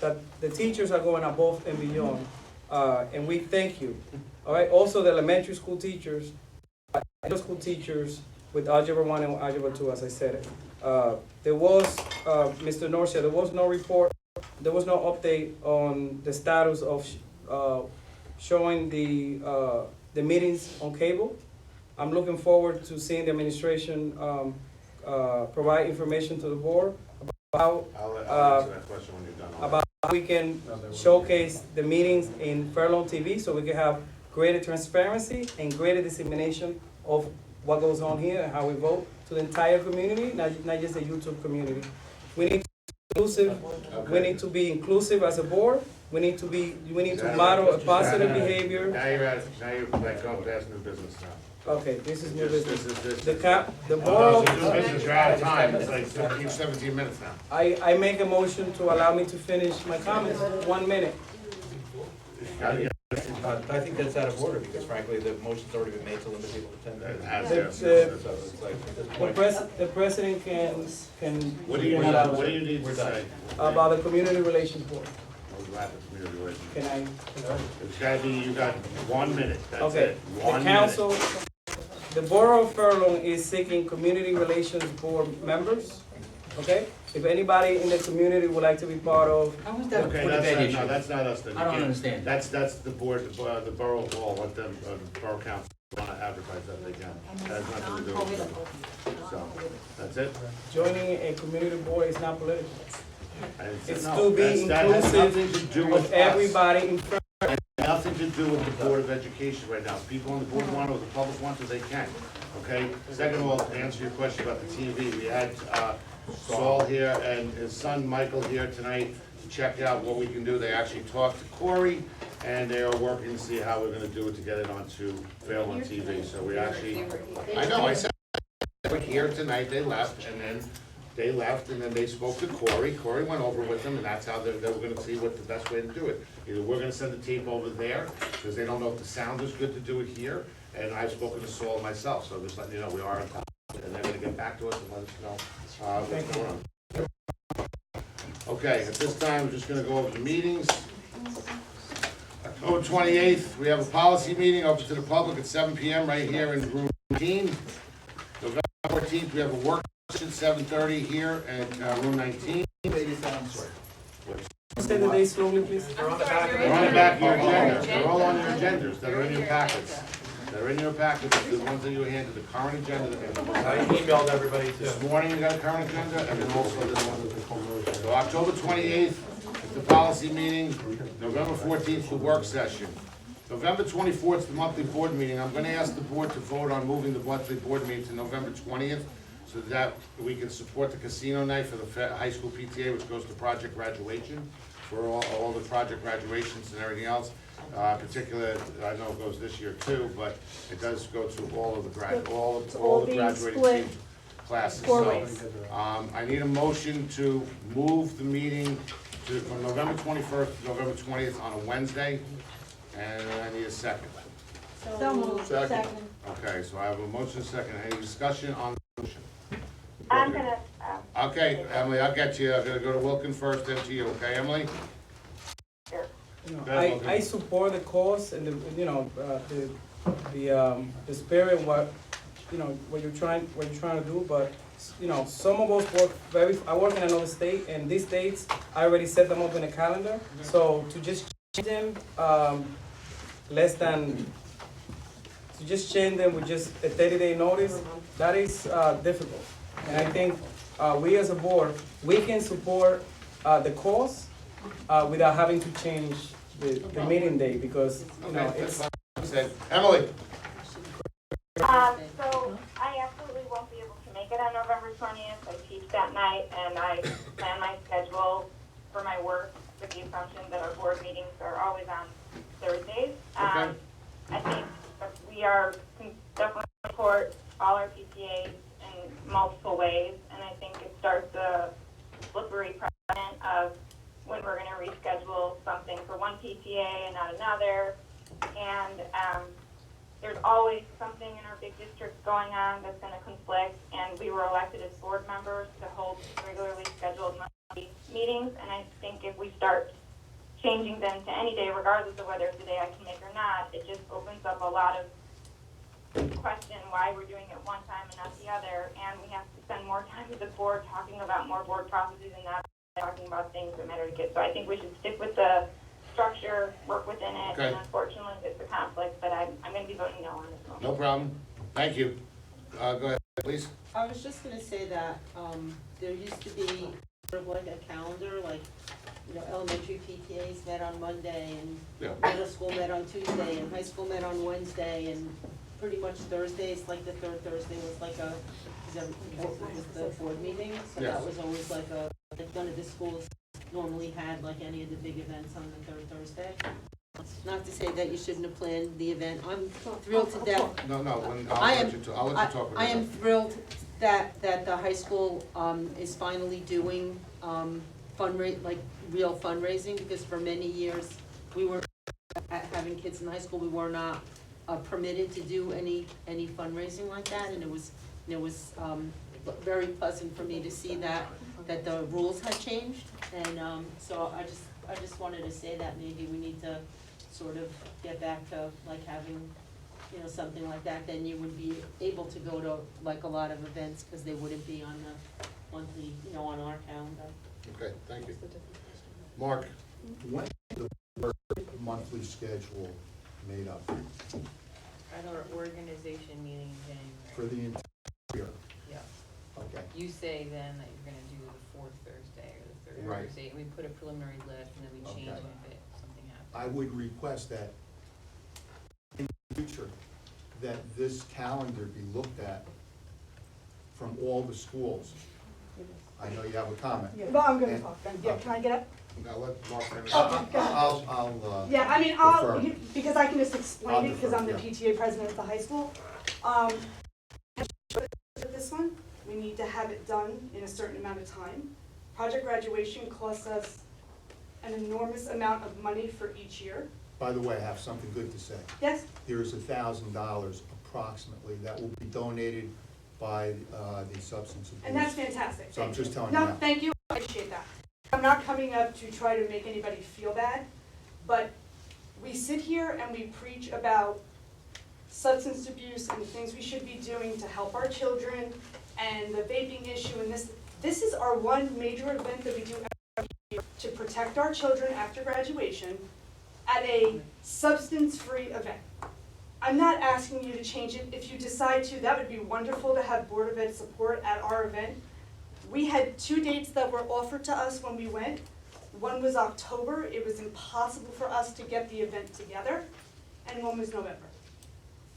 that the teachers are going above and beyond, and we thank you. All right. Also, the elementary school teachers, middle school teachers with Algebra 1 and Algebra 2, as I said it. There was, Mr. Norcia, there was no report, there was no update on the status of showing the meetings on cable. I'm looking forward to seeing the administration provide information to the board about I'll answer that question when you're done. about how we can showcase the meetings in Fairlawn TV so we can have greater transparency and greater dissemination of what goes on here and how we vote to the entire community, not just the YouTube community. We need to be inclusive. We need to be inclusive as a board. We need to model a positive behavior. Now you're like going past new business now. Okay, this is new business. This The is board. new business, you're out of time, it's like 17 minutes now. I make a motion to allow me to finish my comments, 1 minute. I think that's out of order, because frankly, the motion's already been made to limit people to 10 minutes. The- So it's like, at this point. The president can. What do you need to say? About the community relations board. About the community relations. Can I? It's gotta be, you got 1 minute, that's Okay, it, 1 the minute. council, the Borough of Fairlawn is seeking community relations board members, okay? If anybody in the community would like to be part of. How is that a Okay, Board of Ed no, issue? that's not us then. I don't understand. That's the board, the borough hall, let them, the borough council wanna advertise that they can. That has nothing to do with them. So, that's it? Joining a community board is not political. It's No, to be that has nothing to inclusive do with of us. everybody in Fairlawn. Nothing to do with the Board of Education right now. If people on the board want to, or the public wants to, they can, okay? Second of all, to answer your question about the TV, we had Saul here and his son Michael here tonight to check out what we can do. They actually talked to Corey, and they are working to see how we're gonna do it to get it onto Fairlawn TV. So we actually, I know, I said, they were here tonight, they left, and then they spoke to Corey. Corey went over with them, and that's how they were gonna see what the best way to do it. Either we're gonna send the tape over there, because they don't know if the sound is good to do it here, And I've spoken to Saul myself, so just letting you know, we are on top of it, and they're gonna get back to us and let us know, what's going on. Okay, at this time, we're just gonna go over the meetings. October 28th, we have a policy meeting open to the public at 7 PM right here in room 19. November 14th, we have a work session, 7:30 here at room 19. Say the day slowly, please. They're on the back of your agenda. They're all on your agendas that are in your packets. They're in your packets, the ones that you handed, the current agenda. I emailed everybody too. This morning you got a current agenda, and then also this one. So October 28th is the policy meeting, November 14th, the work session. November 24th is the monthly board meeting. I'm gonna ask the board to vote on moving the monthly board meeting to November 20th, so that we can support the casino night for the high school PTA, which goes to project graduation, for all the project graduations and everything else. Particularly, I know it goes this year too, but it does go to all of the all the graduating team classes. So, I need a motion to move the meeting from November 21st to November 20th on a Wednesday, and I need a second. So moved. Second. Okay, so I have a motion and a second. Any discussion on the motion? I'm gonna, Okay, Emily, I'll get you. I'm gonna go to Wilkin first, then to you, okay, Emily? sure. You know, Go ahead, Wilkin. I support the cause and the spirit, what you're trying to do, but, some of us work I work in another state, and these dates, I already set them up in a calendar, so to just change them, to just change them with just a 30-day notice, that is, difficult. And I think, we as a board, we can support, the cause, without having to change the meeting day, because, it's. Emily? So I absolutely won't be able to make it on November 20th. I teach that night, and I plan my schedule for my work with the assumption that our board meetings are always on Thursdays. Okay. I think that we are definitely support all our PTAs in multiple ways, and I think it starts a slippery precedent of when we're going to reschedule something for one PTA and not another. And there's always something in our big districts going on that's going to conflict, and we were elected as board members to hold regularly scheduled monthly meetings, and I think if we start changing them to any day, regardless of whether it's a day I can make or not, it just opens up a lot of question why we're doing it one time and not the other, and we have to spend more time with the board talking about more board processes and not talking about things that matter to kids. So I think we should stick with the structure, work within it, Okay. and unfortunately it's a conflict, but I'm going to be voting no on this one. No problem. Thank you. Go ahead, please. I was just gonna say that, there used to be sort of like a calendar, like, elementary PTAs met on Monday, and Yeah. middle school met on Tuesday, and high school met on Wednesday, and pretty much Thursdays, like the third Thursday was like was the board meeting, so Yes. that was always like none of the schools normally had like any of the big events on the third Thursday. Not to say that you shouldn't have planned the event, I'm thrilled to death. No, I'll I let am- you talk. I am thrilled that the high school, is finally doing, real fundraising, because for many years, we were, having kids in high school, we were not, permitted to do any fundraising like that, and it was, very pleasant for me to see that the rules had changed, and, so I just wanted to say that maybe we need to sort of get back to like having, something like that, then you would be able to go to like a lot of events, because they wouldn't be on the monthly, on our calendar. Okay, thank you. Mark? When is the monthly schedule made up At our organization meeting in January. for the entire year? Yeah. Okay. You say then that you're gonna do the fourth Thursday or the third Right. Thursday, and we put a preliminary list, and then we change Okay. them if something happens. I would request that in the future, that this calendar be looked at from all the schools. I know you have a comment. Well, I'm gonna And- talk then. Yeah, can I get up? Now let Mark finish. I'll Yeah, I mean, defer. because I can just explain it, because defer, I'm the yeah. PTA president at the high school. This one, we need to have it done in a certain amount of time. Project graduation costs us an enormous amount of money for each year. by the way, I have something good to say. Yes? There is $1,000 approximately that will be donated by the substance abuse. And that's fantastic. So I'm Thank you. just telling you No, now. thank you, I appreciate that. I'm not coming up to try to make anybody feel bad, but we sit here and we preach about substance abuse and the things we should be doing to help our children and the vaping issue and this. This is our one major event that we do every year to protect our children after graduation at a substance-free event. I'm not asking you to change it. If you decide to, that would be wonderful to have Board of Ed support at our event. We had 2 dates that were offered to us when we went. One was October, it was impossible for us to get the event together, and one was November.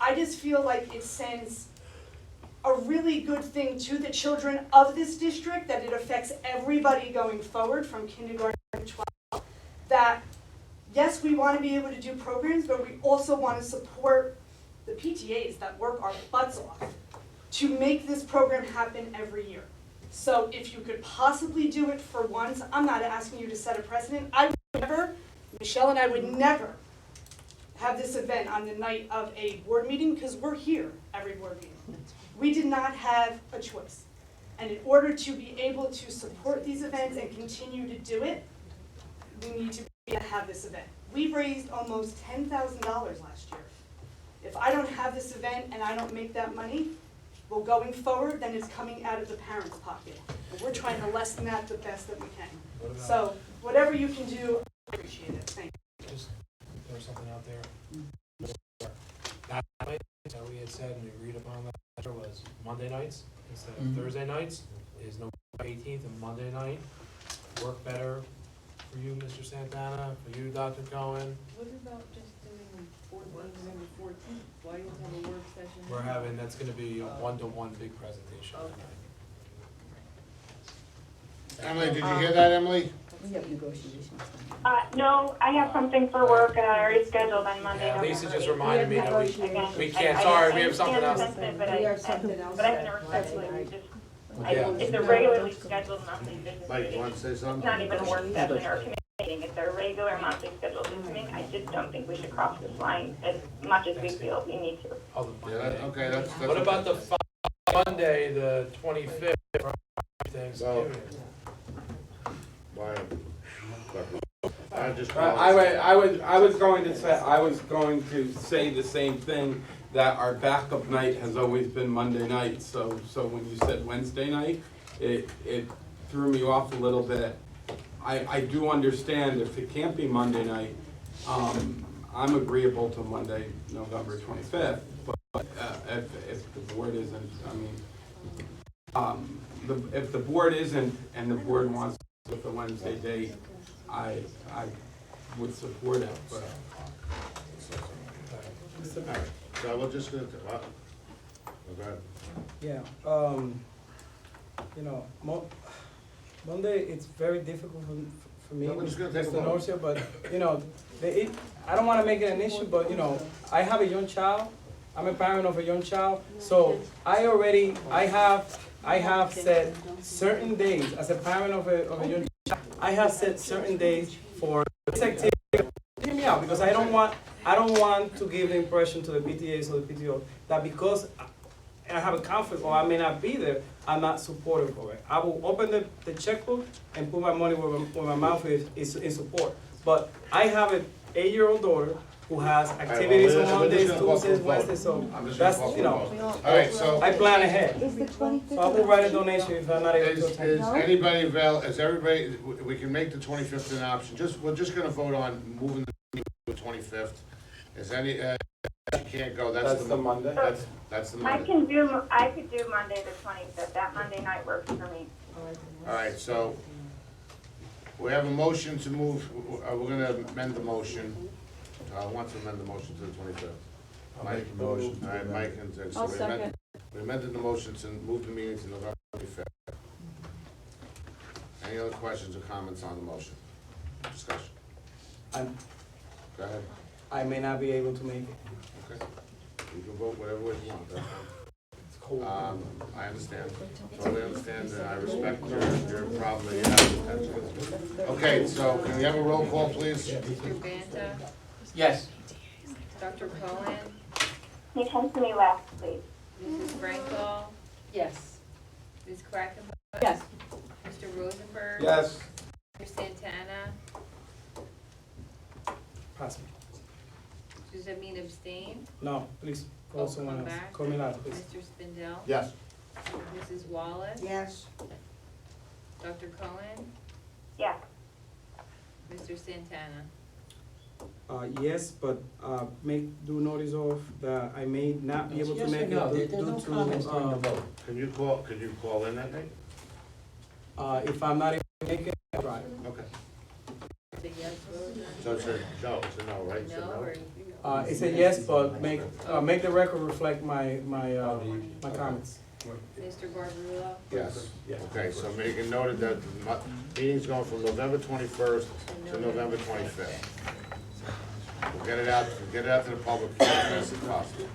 I just feel like it sends a really good thing to the children of this district, that it affects everybody going forward from kindergarten to 12, that yes, we want to be able to do programs, but we also want to support the PTAs that work our butts off to make this program happen every year. So if you could possibly do it for once, I'm not asking you to set a precedent. I would never, Michelle and I would never have this event on the night of a board meeting, because we're here every board meeting. We did not have a choice. And in order to be able to support these events and continue to do it, we need to be able to have this event. We've raised almost $10,000 last year. If I don't have this event and I don't make that money, well, going forward, then it's coming out of the parents' pocket. And we're trying to lessen that the best that we can. So whatever you can do, I appreciate it. Thank you. Just throw something out there. That night, that we had said and we agreed upon that was Monday nights instead of Thursday nights. Is November 18th and Monday night. Work better for you, Mr. Santana, for you, Dr. Cohen. What about just doing November 14th? Why do you have a work session? We're having, that's gonna be a one-to-one big presentation that night. Emily, did you hear that, Emily? We have negotiations. No, I have something for work, I already scheduled on Monday. Yeah, Lisa November just 8th. reminded me that Again, we can't, I sorry, we have something else. understand the sensitive, but I can respectfully just, Yeah. it's a regularly scheduled monthly business Mike, you meeting. want to say It's something? not even a work session or a committee meeting, it's a regular monthly scheduled business meeting. I just don't think we should cross this line as much as we feel we need to. Yeah, okay, that's. What about the Monday, the 25th, Thanksgiving? Why? I just. I was going to say the same thing, that our backup night has always been Monday night, so when you said Wednesday night, it threw me off a little bit. I do understand if it can't be Monday night, I'm agreeable to Monday, November 25th, but if the board isn't, I mean, if the board isn't and the board wants with the Wednesday date, I would support it, but. Alright, so we're just gonna, go ahead. Yeah, you know, Monday, it's very difficult for me, No, we're just gonna take a Mr. vote. Norcia, but, you know, I don't wanna make it an issue, but, you know, I have a young child, I'm a parent of a young child, so I have set certain days, as a parent of a young child, I have set certain days for this activity. Hear me out, because I don't want to give the impression to the PTAs or the PTO that because I have a conflict or I may not be there, I'm not supportive of it. I will open the checkbook and put my money where my mouth is in support. But I have an 8-year-old daughter who has activities on Mondays, Tuesdays, Wednesdays, so that's, you know. Alright, so. I plan ahead. So I will write a donation if I'm not able to attend. Is anybody is everybody, we can make the 25th an option, we're just gonna vote on moving the 25th. Is any, you can't go, That's the Monday? That's the I Monday. could do Monday the 25th, that Monday night works for me. Alright, so, we have a motion to move, we're gonna amend the motion. I want to amend the motion to the 25th. I'll make a motion. Alright, Mike, and so I'll we second. amended the motion to move the meeting to November 25th. Any other questions or comments on the motion? Discussion? Go ahead. I may not be able to make it. Okay. You can vote whatever way you want. That's fine. I understand. Totally understand, and I respect your problem that you have. Okay, so can we have a roll call, please? Mr. Banta, Yes. Dr. Cohen, Can you come to me last, please? Mrs. Frankel, Yes. Ms. Quackenbush. Yes. Mr. Rosenberg. Yes. Mr. Santana, Pass me. does that mean abstain? No, please, Oh, call someone come else. back. Call me last, please. Mr. Spindell? Yes. Mrs. Wallace? Yes. Dr. Cohen? Yes. Mr. Santana? Yes, but, make due notice of that I may not be able to Yes or make it no? due There's no to, comments during the vote. Could you call in that night? if I'm not able to make it, I'll try. Okay. The yes vote? So it's a no, it's a no, right? It's a No, or? It's a yes, but make the record reflect my comments. Mr. Barbarulo? Yes. Okay, so make a note that the meeting's going from November 21st to November 25th. We'll get it out to the public as fast as possible.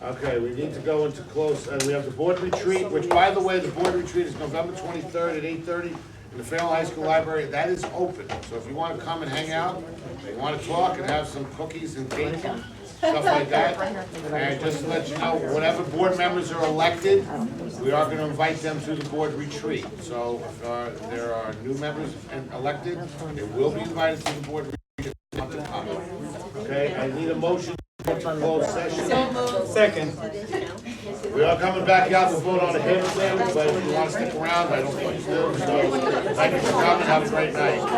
Okay, we need to go into close, we have the board retreat, which, by the way, the board retreat is November 23rd at 8:30 in the Fairlawn High School Library. That is open, so if you want to come and hang out, you want to talk and have some cookies and cake and stuff like that, and just to let you know, whatever board members are elected, we are going to invite them to the board retreat. So if there are new members elected, they will be invited to the board retreat. Okay, I need a motion to close session. Second. We are coming back out to vote on the HIP thing, but if you want to stick around, I don't think you do. So, thank you for coming, have a great night.